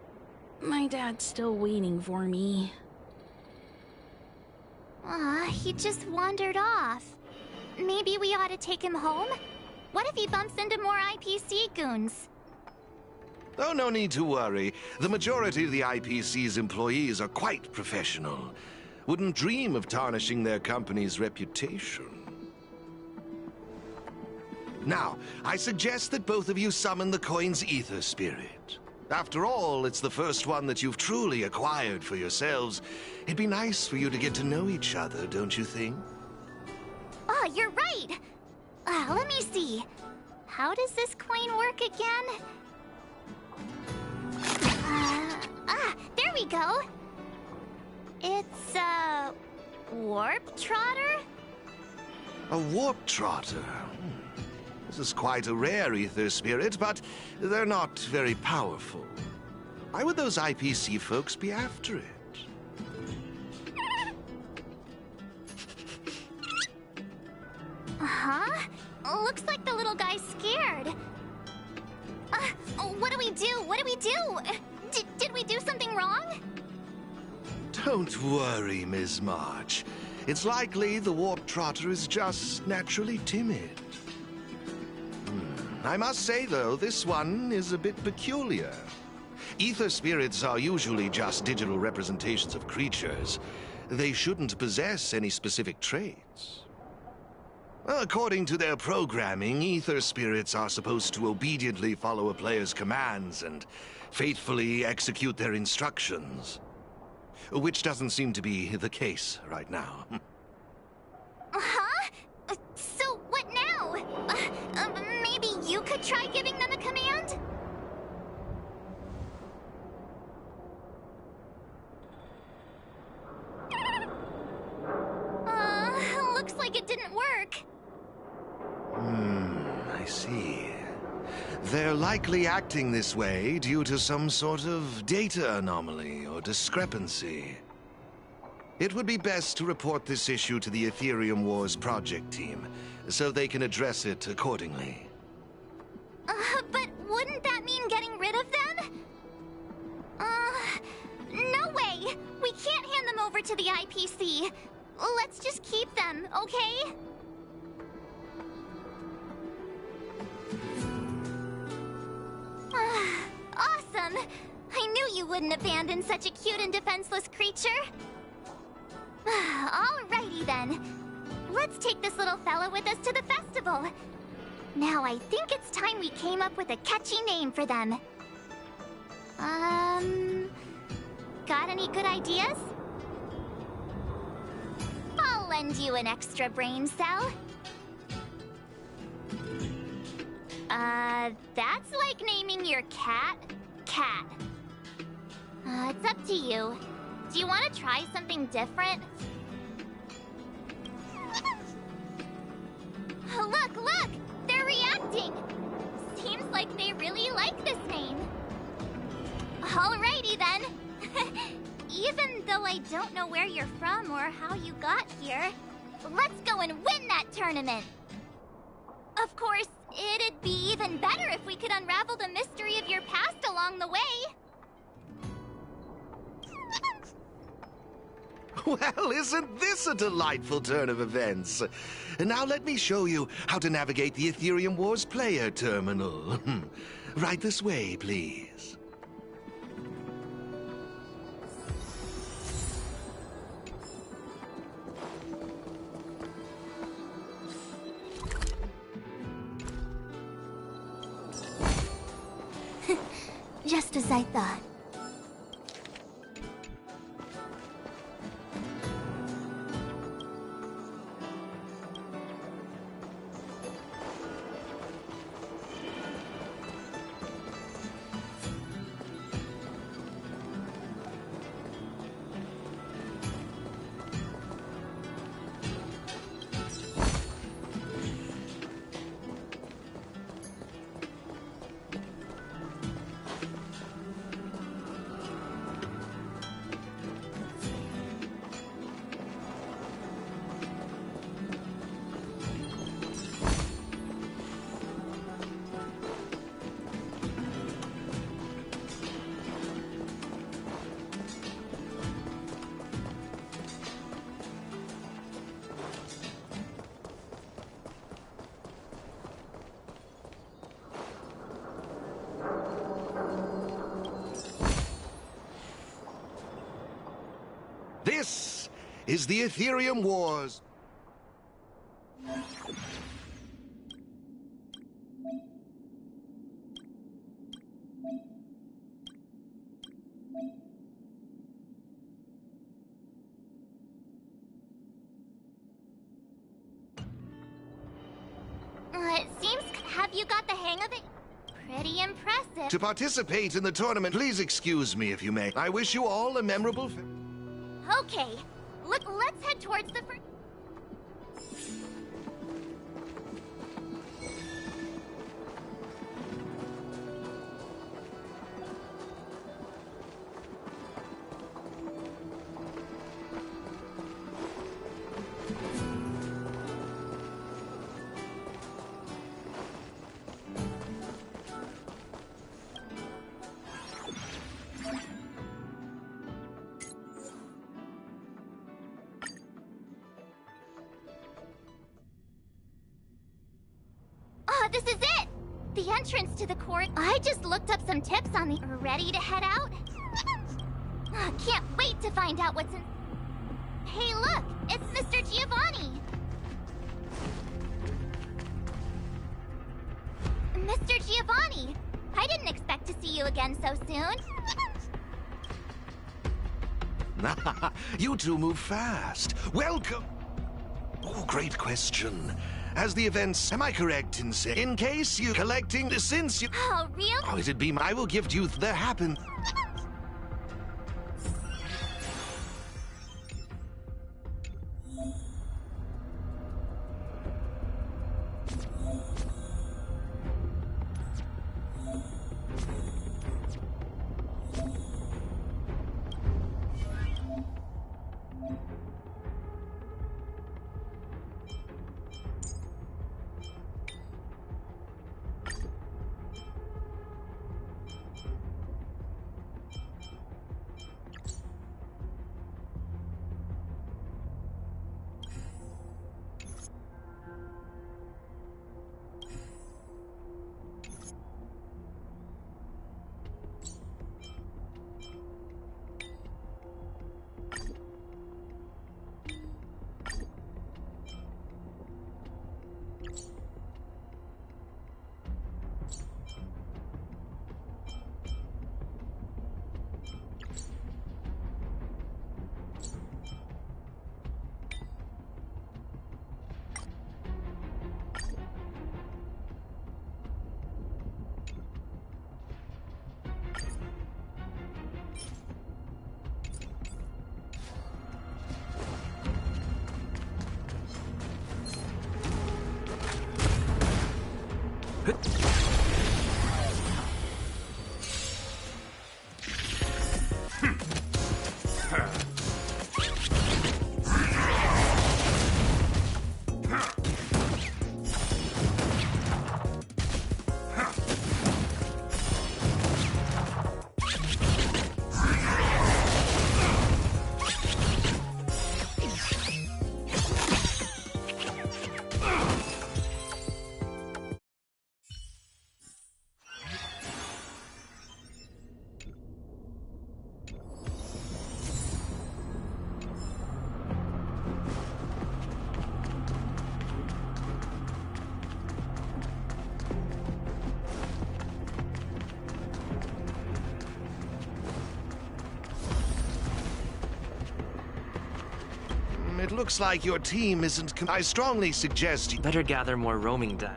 Speaker 6: My dad's still waiting for me.
Speaker 3: He just wandered off. Maybe we ought to take him home? What if he bumps into more IPC goons?
Speaker 13: Oh, no need to worry. The majority of the IPC's employees are quite professional. Wouldn't dream of tarnishing their company's reputation. Now, I suggest that both of you summon the coin's ether spirit. After all, it's the first one that you've truly acquired for yourselves. It'd be nice for you to get to know each other, don't you think?
Speaker 3: Oh, you're right! Let me see. How does this coin work again? There we go! It's a warp trotter?
Speaker 13: A warp trotter? This is quite a rare ether spirit, but they're not very powerful. Why would those IPC folks be after it?
Speaker 3: Huh? Looks like the little guy's scared. What do we do? What do we do? Did we do something wrong?
Speaker 13: Don't worry, Ms. March. It's likely the warp trotter is just naturally timid. I must say, though, this one is a bit peculiar. Ether spirits are usually just digital representations of creatures. They shouldn't possess any specific traits. According to their programming, ether spirits are supposed to obediently follow a player's commands and faithfully execute their instructions. Which doesn't seem to be the case right now.
Speaker 3: Huh? So what now? Maybe you could try giving them a command? Looks like it didn't work.
Speaker 13: I see. They're likely acting this way due to some sort of data anomaly or discrepancy. It would be best to report this issue to the Ethereum Wars project team, so they can address it accordingly.
Speaker 3: But wouldn't that mean getting rid of them? No way! We can't hand them over to the IPC. Let's just keep them, okay? Awesome! I knew you wouldn't abandon such a cute and defenseless creature. Alrighty then. Let's take this little fella with us to the festival. Now I think it's time we came up with a catchy name for them. Got any good ideas? I'll lend you an extra brain cell. That's like naming your cat, Cat. It's up to you. Do you want to try something different? Look, look! They're reacting! Seems like they really like this name. Alrighty then. Even though I don't know where you're from or how you got here, let's go and win that tournament! Of course, it'd be even better if we could unravel the mystery of your past along the way.
Speaker 13: Well, isn't this a delightful turn of events? Now let me show you how to navigate the Ethereum Wars player terminal. Right this way, please.
Speaker 3: Just as I thought.
Speaker 13: This is the Ethereum Wars.
Speaker 3: It seems... Have you got the hang of it? Pretty impressive.
Speaker 13: To participate in the tournament, please excuse me if you may. I wish you all a memorable...
Speaker 3: Okay, let's head towards the first... This is it! The entrance to the court. I just looked up some tips on the... Ready to head out? Can't wait to find out what's in... Hey, look! It's Mr. Giovanni! Mr. Giovanni! I didn't expect to see you again so soon.
Speaker 13: You two move fast. Welcome. Oh, great question. As the events, am I correct in saying, in case you collecting, since you...
Speaker 3: Oh, really?
Speaker 13: Oh, it'd be I will gift you the happen. It looks like your team isn't. I strongly suggest you
Speaker 1: better gather more roaming data.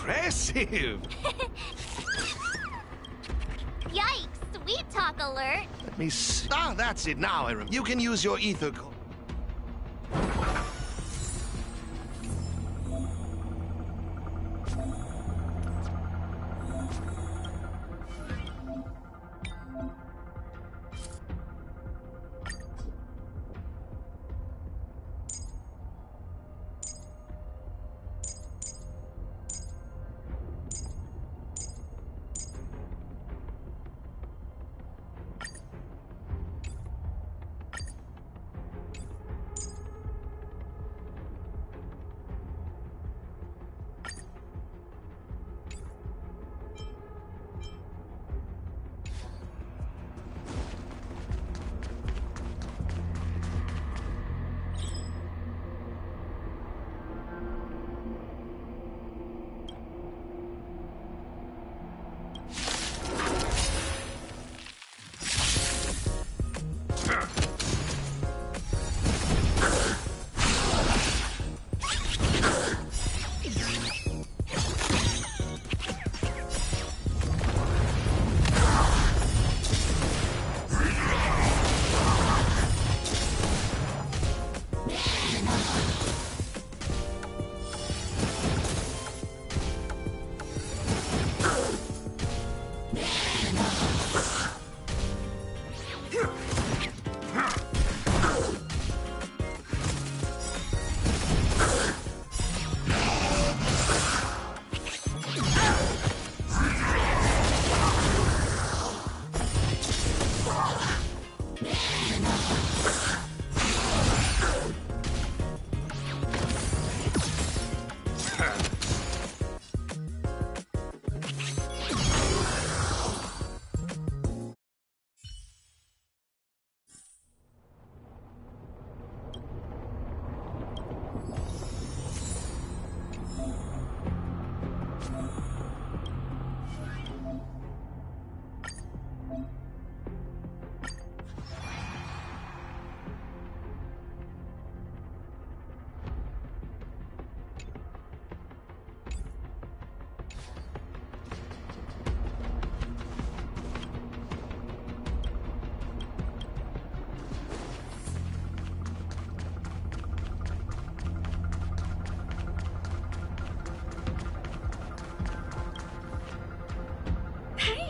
Speaker 13: impressive.
Speaker 3: Yikes! Sweet talk alert!
Speaker 13: Let me see. Ah, that's it. Now I remember. You can use your ether core.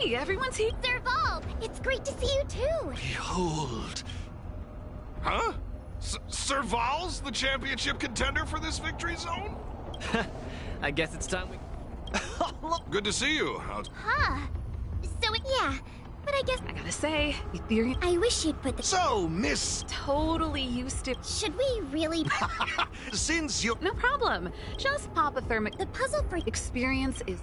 Speaker 6: Hey, everyone's here.
Speaker 3: Servalb,
Speaker 10: It's great to see you too.
Speaker 13: Behold. Huh? Serval's the championship contender for this victory zone?
Speaker 1: I guess it's time we...
Speaker 13: Good to see you.
Speaker 10: Huh. So yeah, but I guess
Speaker 6: I gotta say, Ethereum.
Speaker 10: I wish you'd put the.
Speaker 13: So, Miss.
Speaker 6: Totally used to.
Speaker 10: Should we really?
Speaker 13: Since you.
Speaker 6: No problem. Just pop a thermic.
Speaker 10: The puzzle for
Speaker 6: experience is.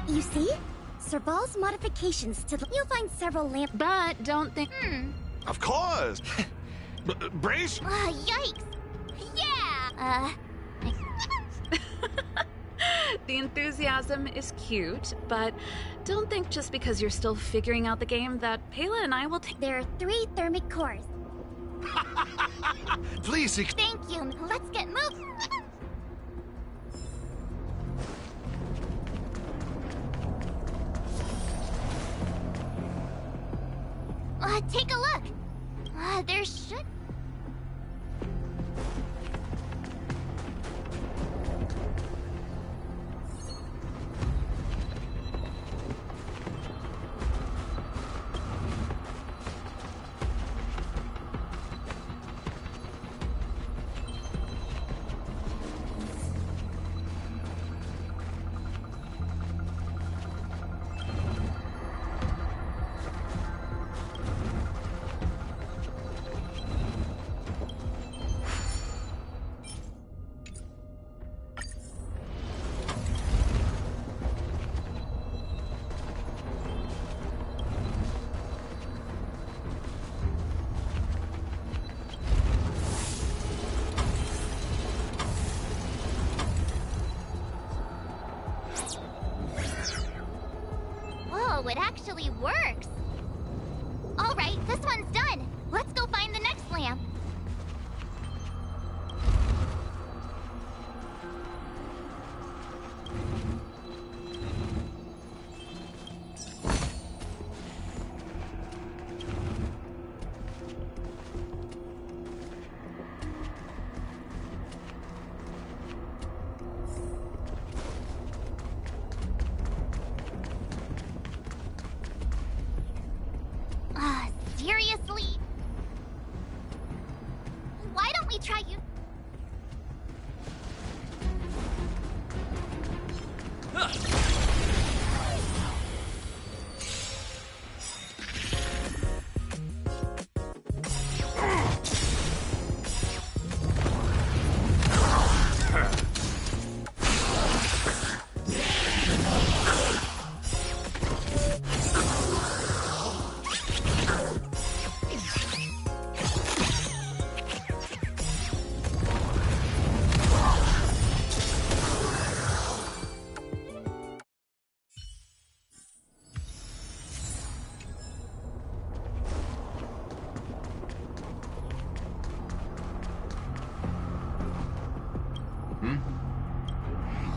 Speaker 10: You see? Serval's modifications to the. You'll find several lamp.
Speaker 6: But don't think.
Speaker 13: Of course. Brace?
Speaker 10: Yikes! Yeah!
Speaker 6: The enthusiasm is cute, but don't think just because you're still figuring out the game that Pela and I will take.
Speaker 10: There are 3 thermic cores.
Speaker 13: Please.
Speaker 10: Thank you. Let's get moving. Take a look. There should. Whoa, it actually works! Alright, this one's done! Let's go find the next lamp! Seriously? Why don't we try you?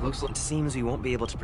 Speaker 1: Looks like it seems we won't be able to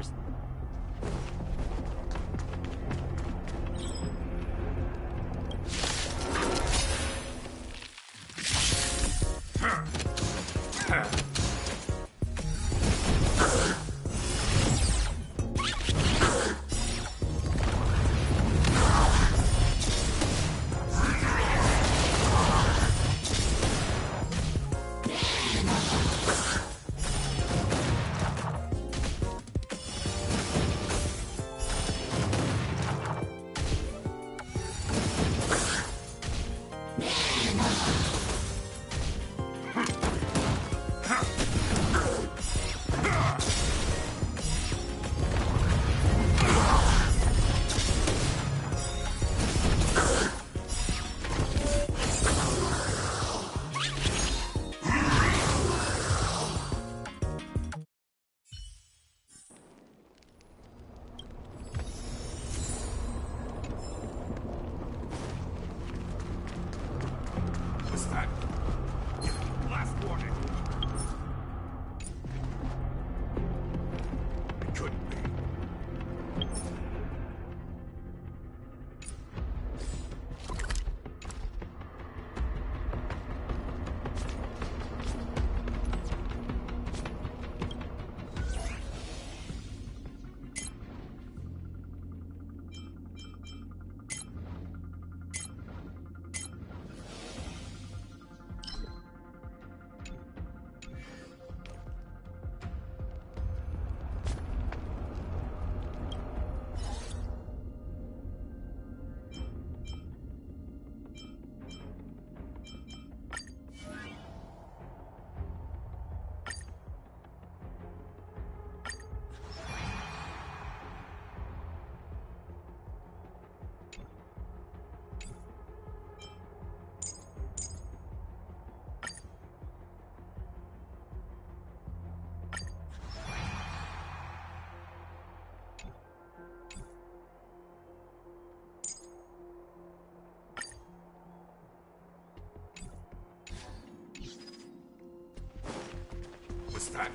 Speaker 23: What's that?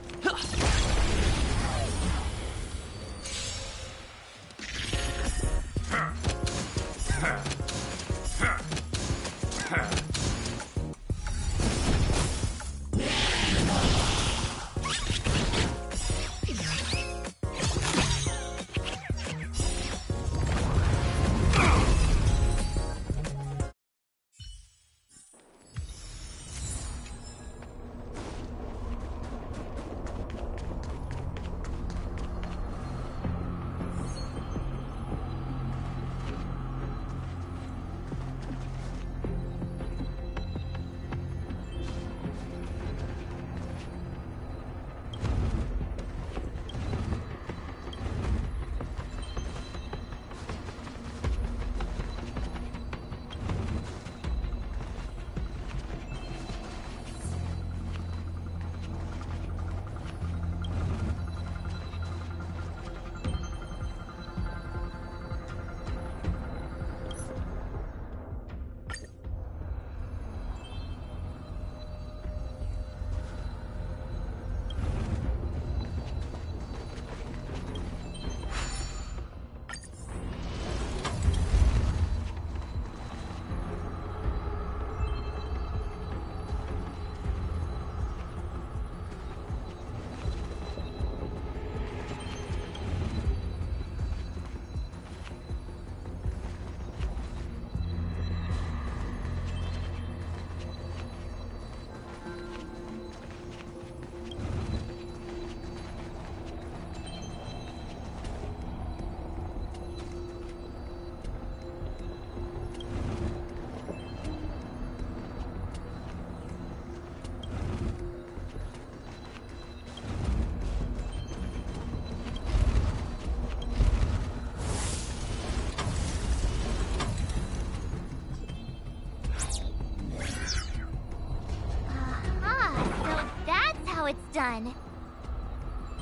Speaker 3: It's done.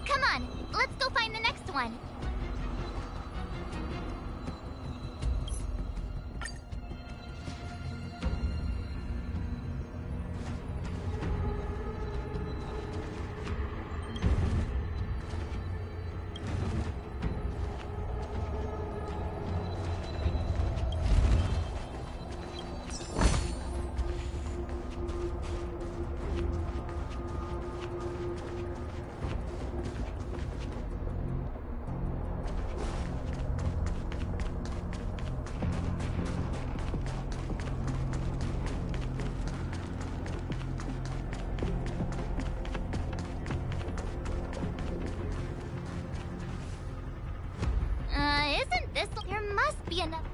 Speaker 3: Come on, let's go find the next one. Isn't this... There must be another...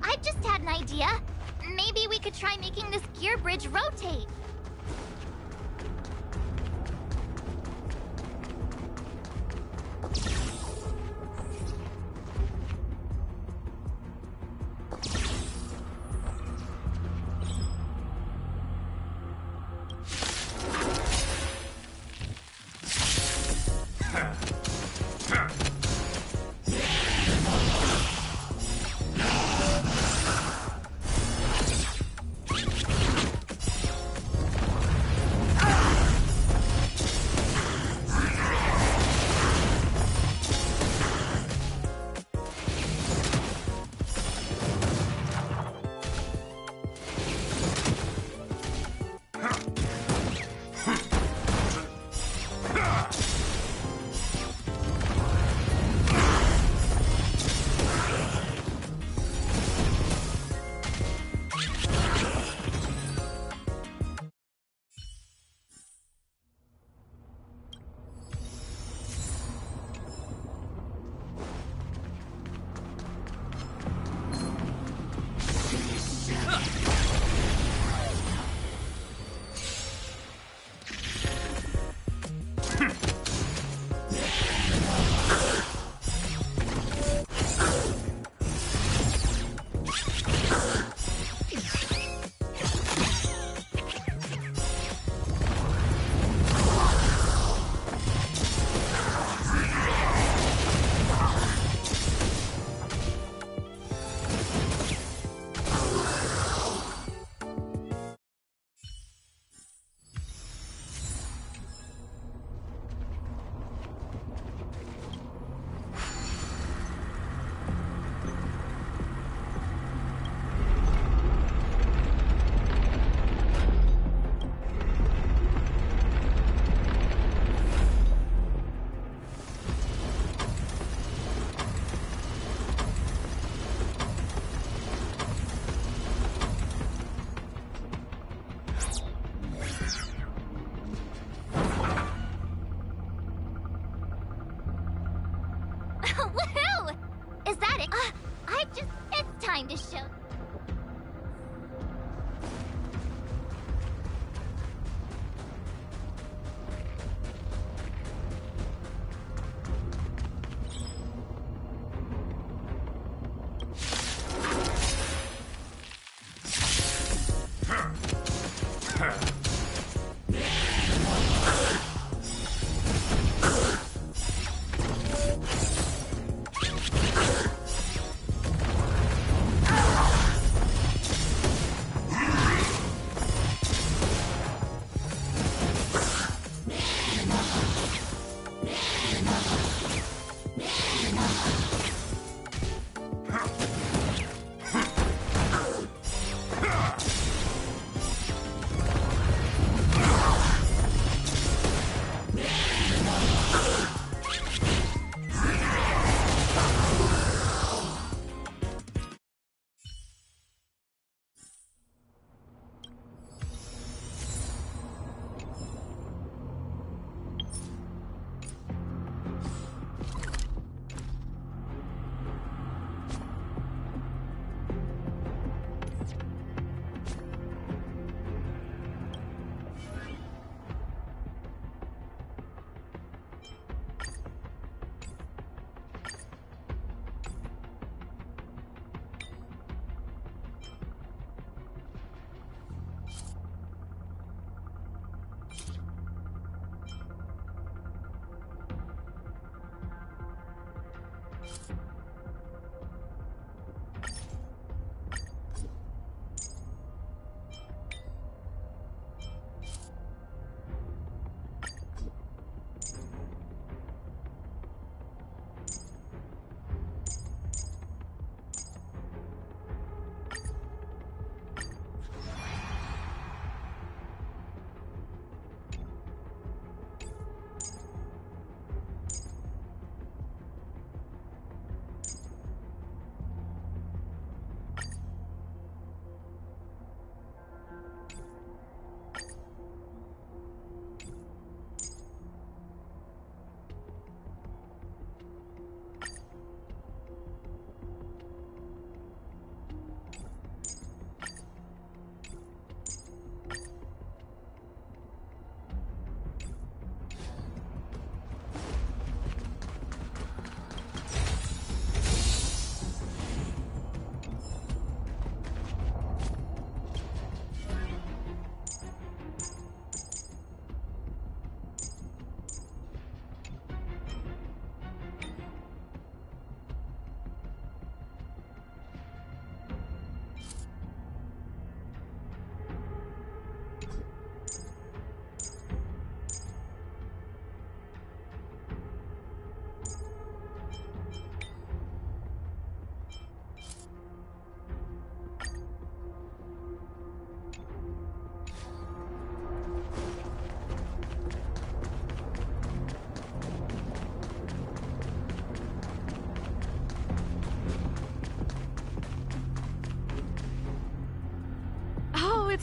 Speaker 3: I just had an idea. Maybe we could try making this gear bridge rotate.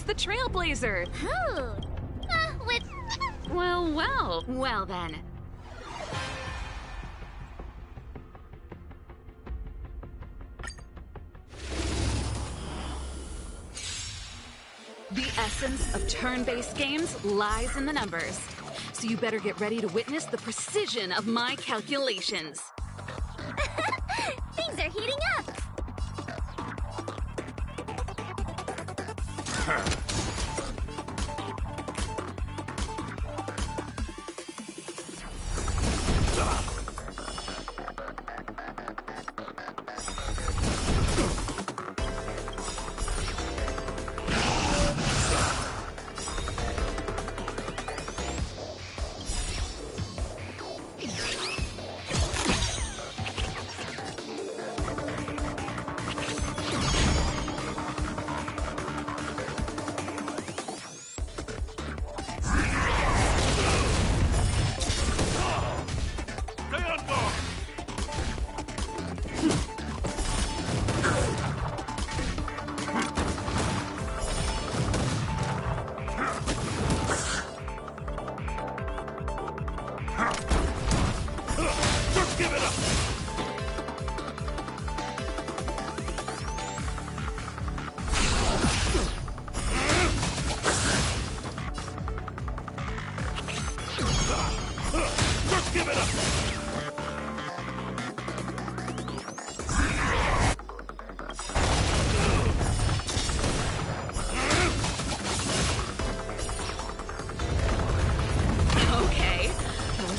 Speaker 7: the Trailblazer.
Speaker 3: Who? With...
Speaker 7: Well then. The essence of turn-based games lies in the numbers. So you better get ready to witness the precision of my calculations.
Speaker 3: Things are heating up!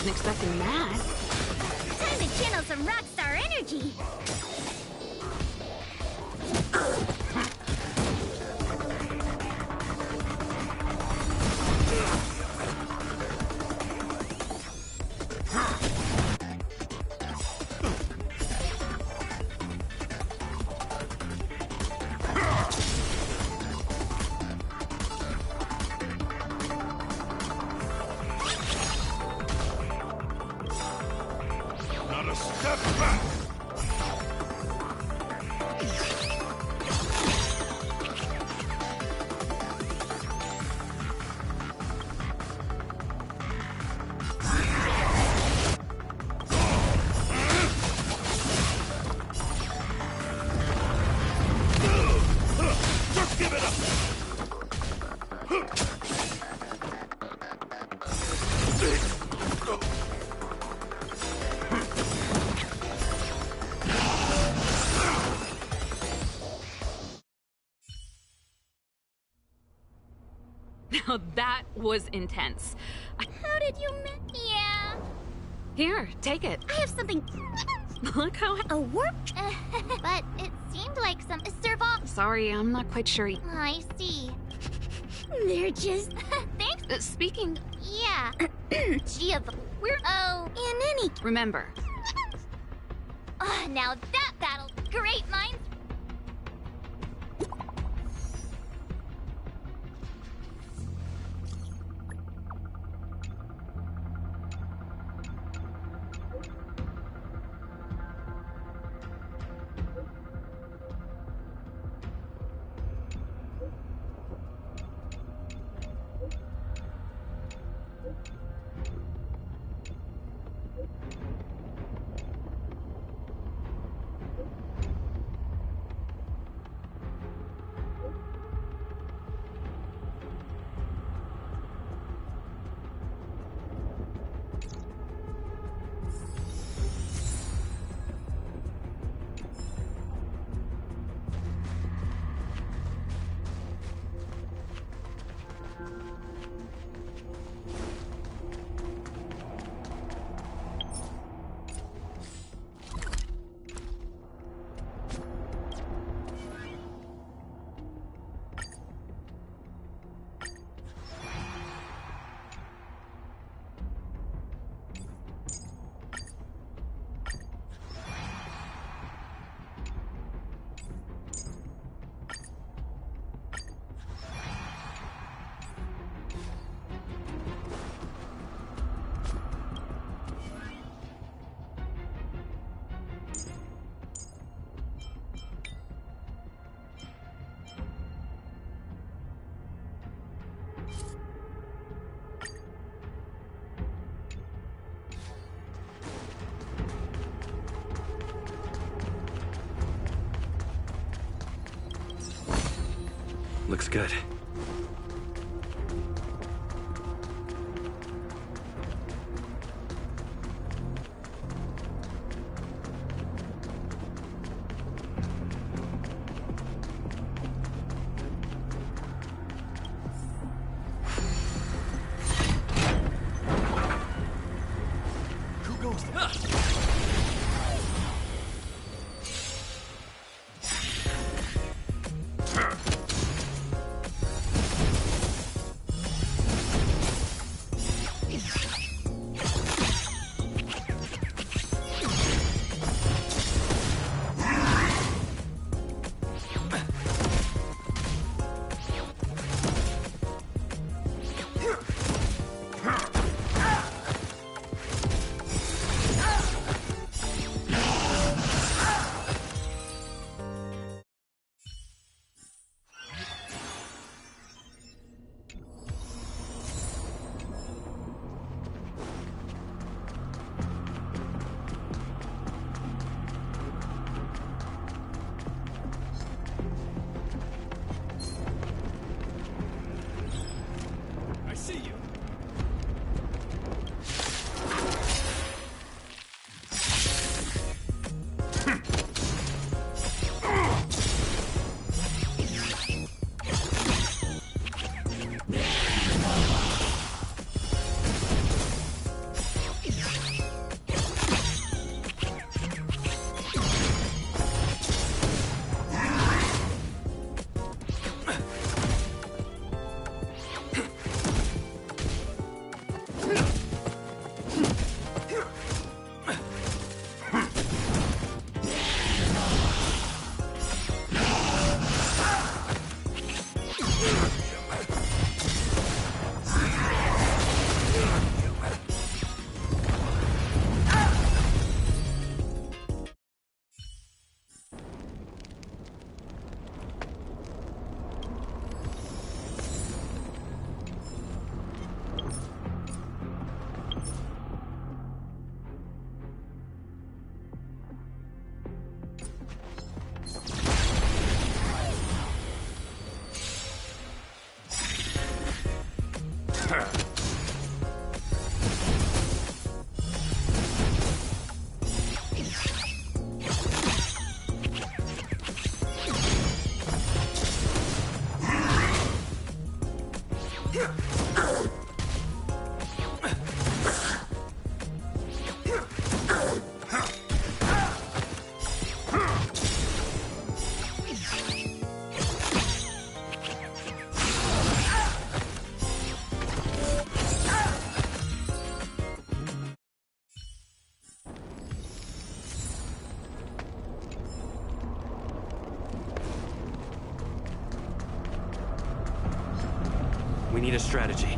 Speaker 7: Expecting that.
Speaker 3: Time to channel some rockstar energy.
Speaker 7: Now that was intense.
Speaker 3: How did you Yeah.
Speaker 7: Here, take it.
Speaker 3: I have something...
Speaker 7: Look how...
Speaker 3: A warp? But it seemed like some... Serval...
Speaker 7: Sorry, I'm not quite sure.
Speaker 3: I see. They're just... Thanks.
Speaker 7: Speaking...
Speaker 3: Yeah. Giov... We're... Oh, in any...
Speaker 7: Remember.
Speaker 3: Now that battle... Great minds...
Speaker 1: Looks good. We need a strategy.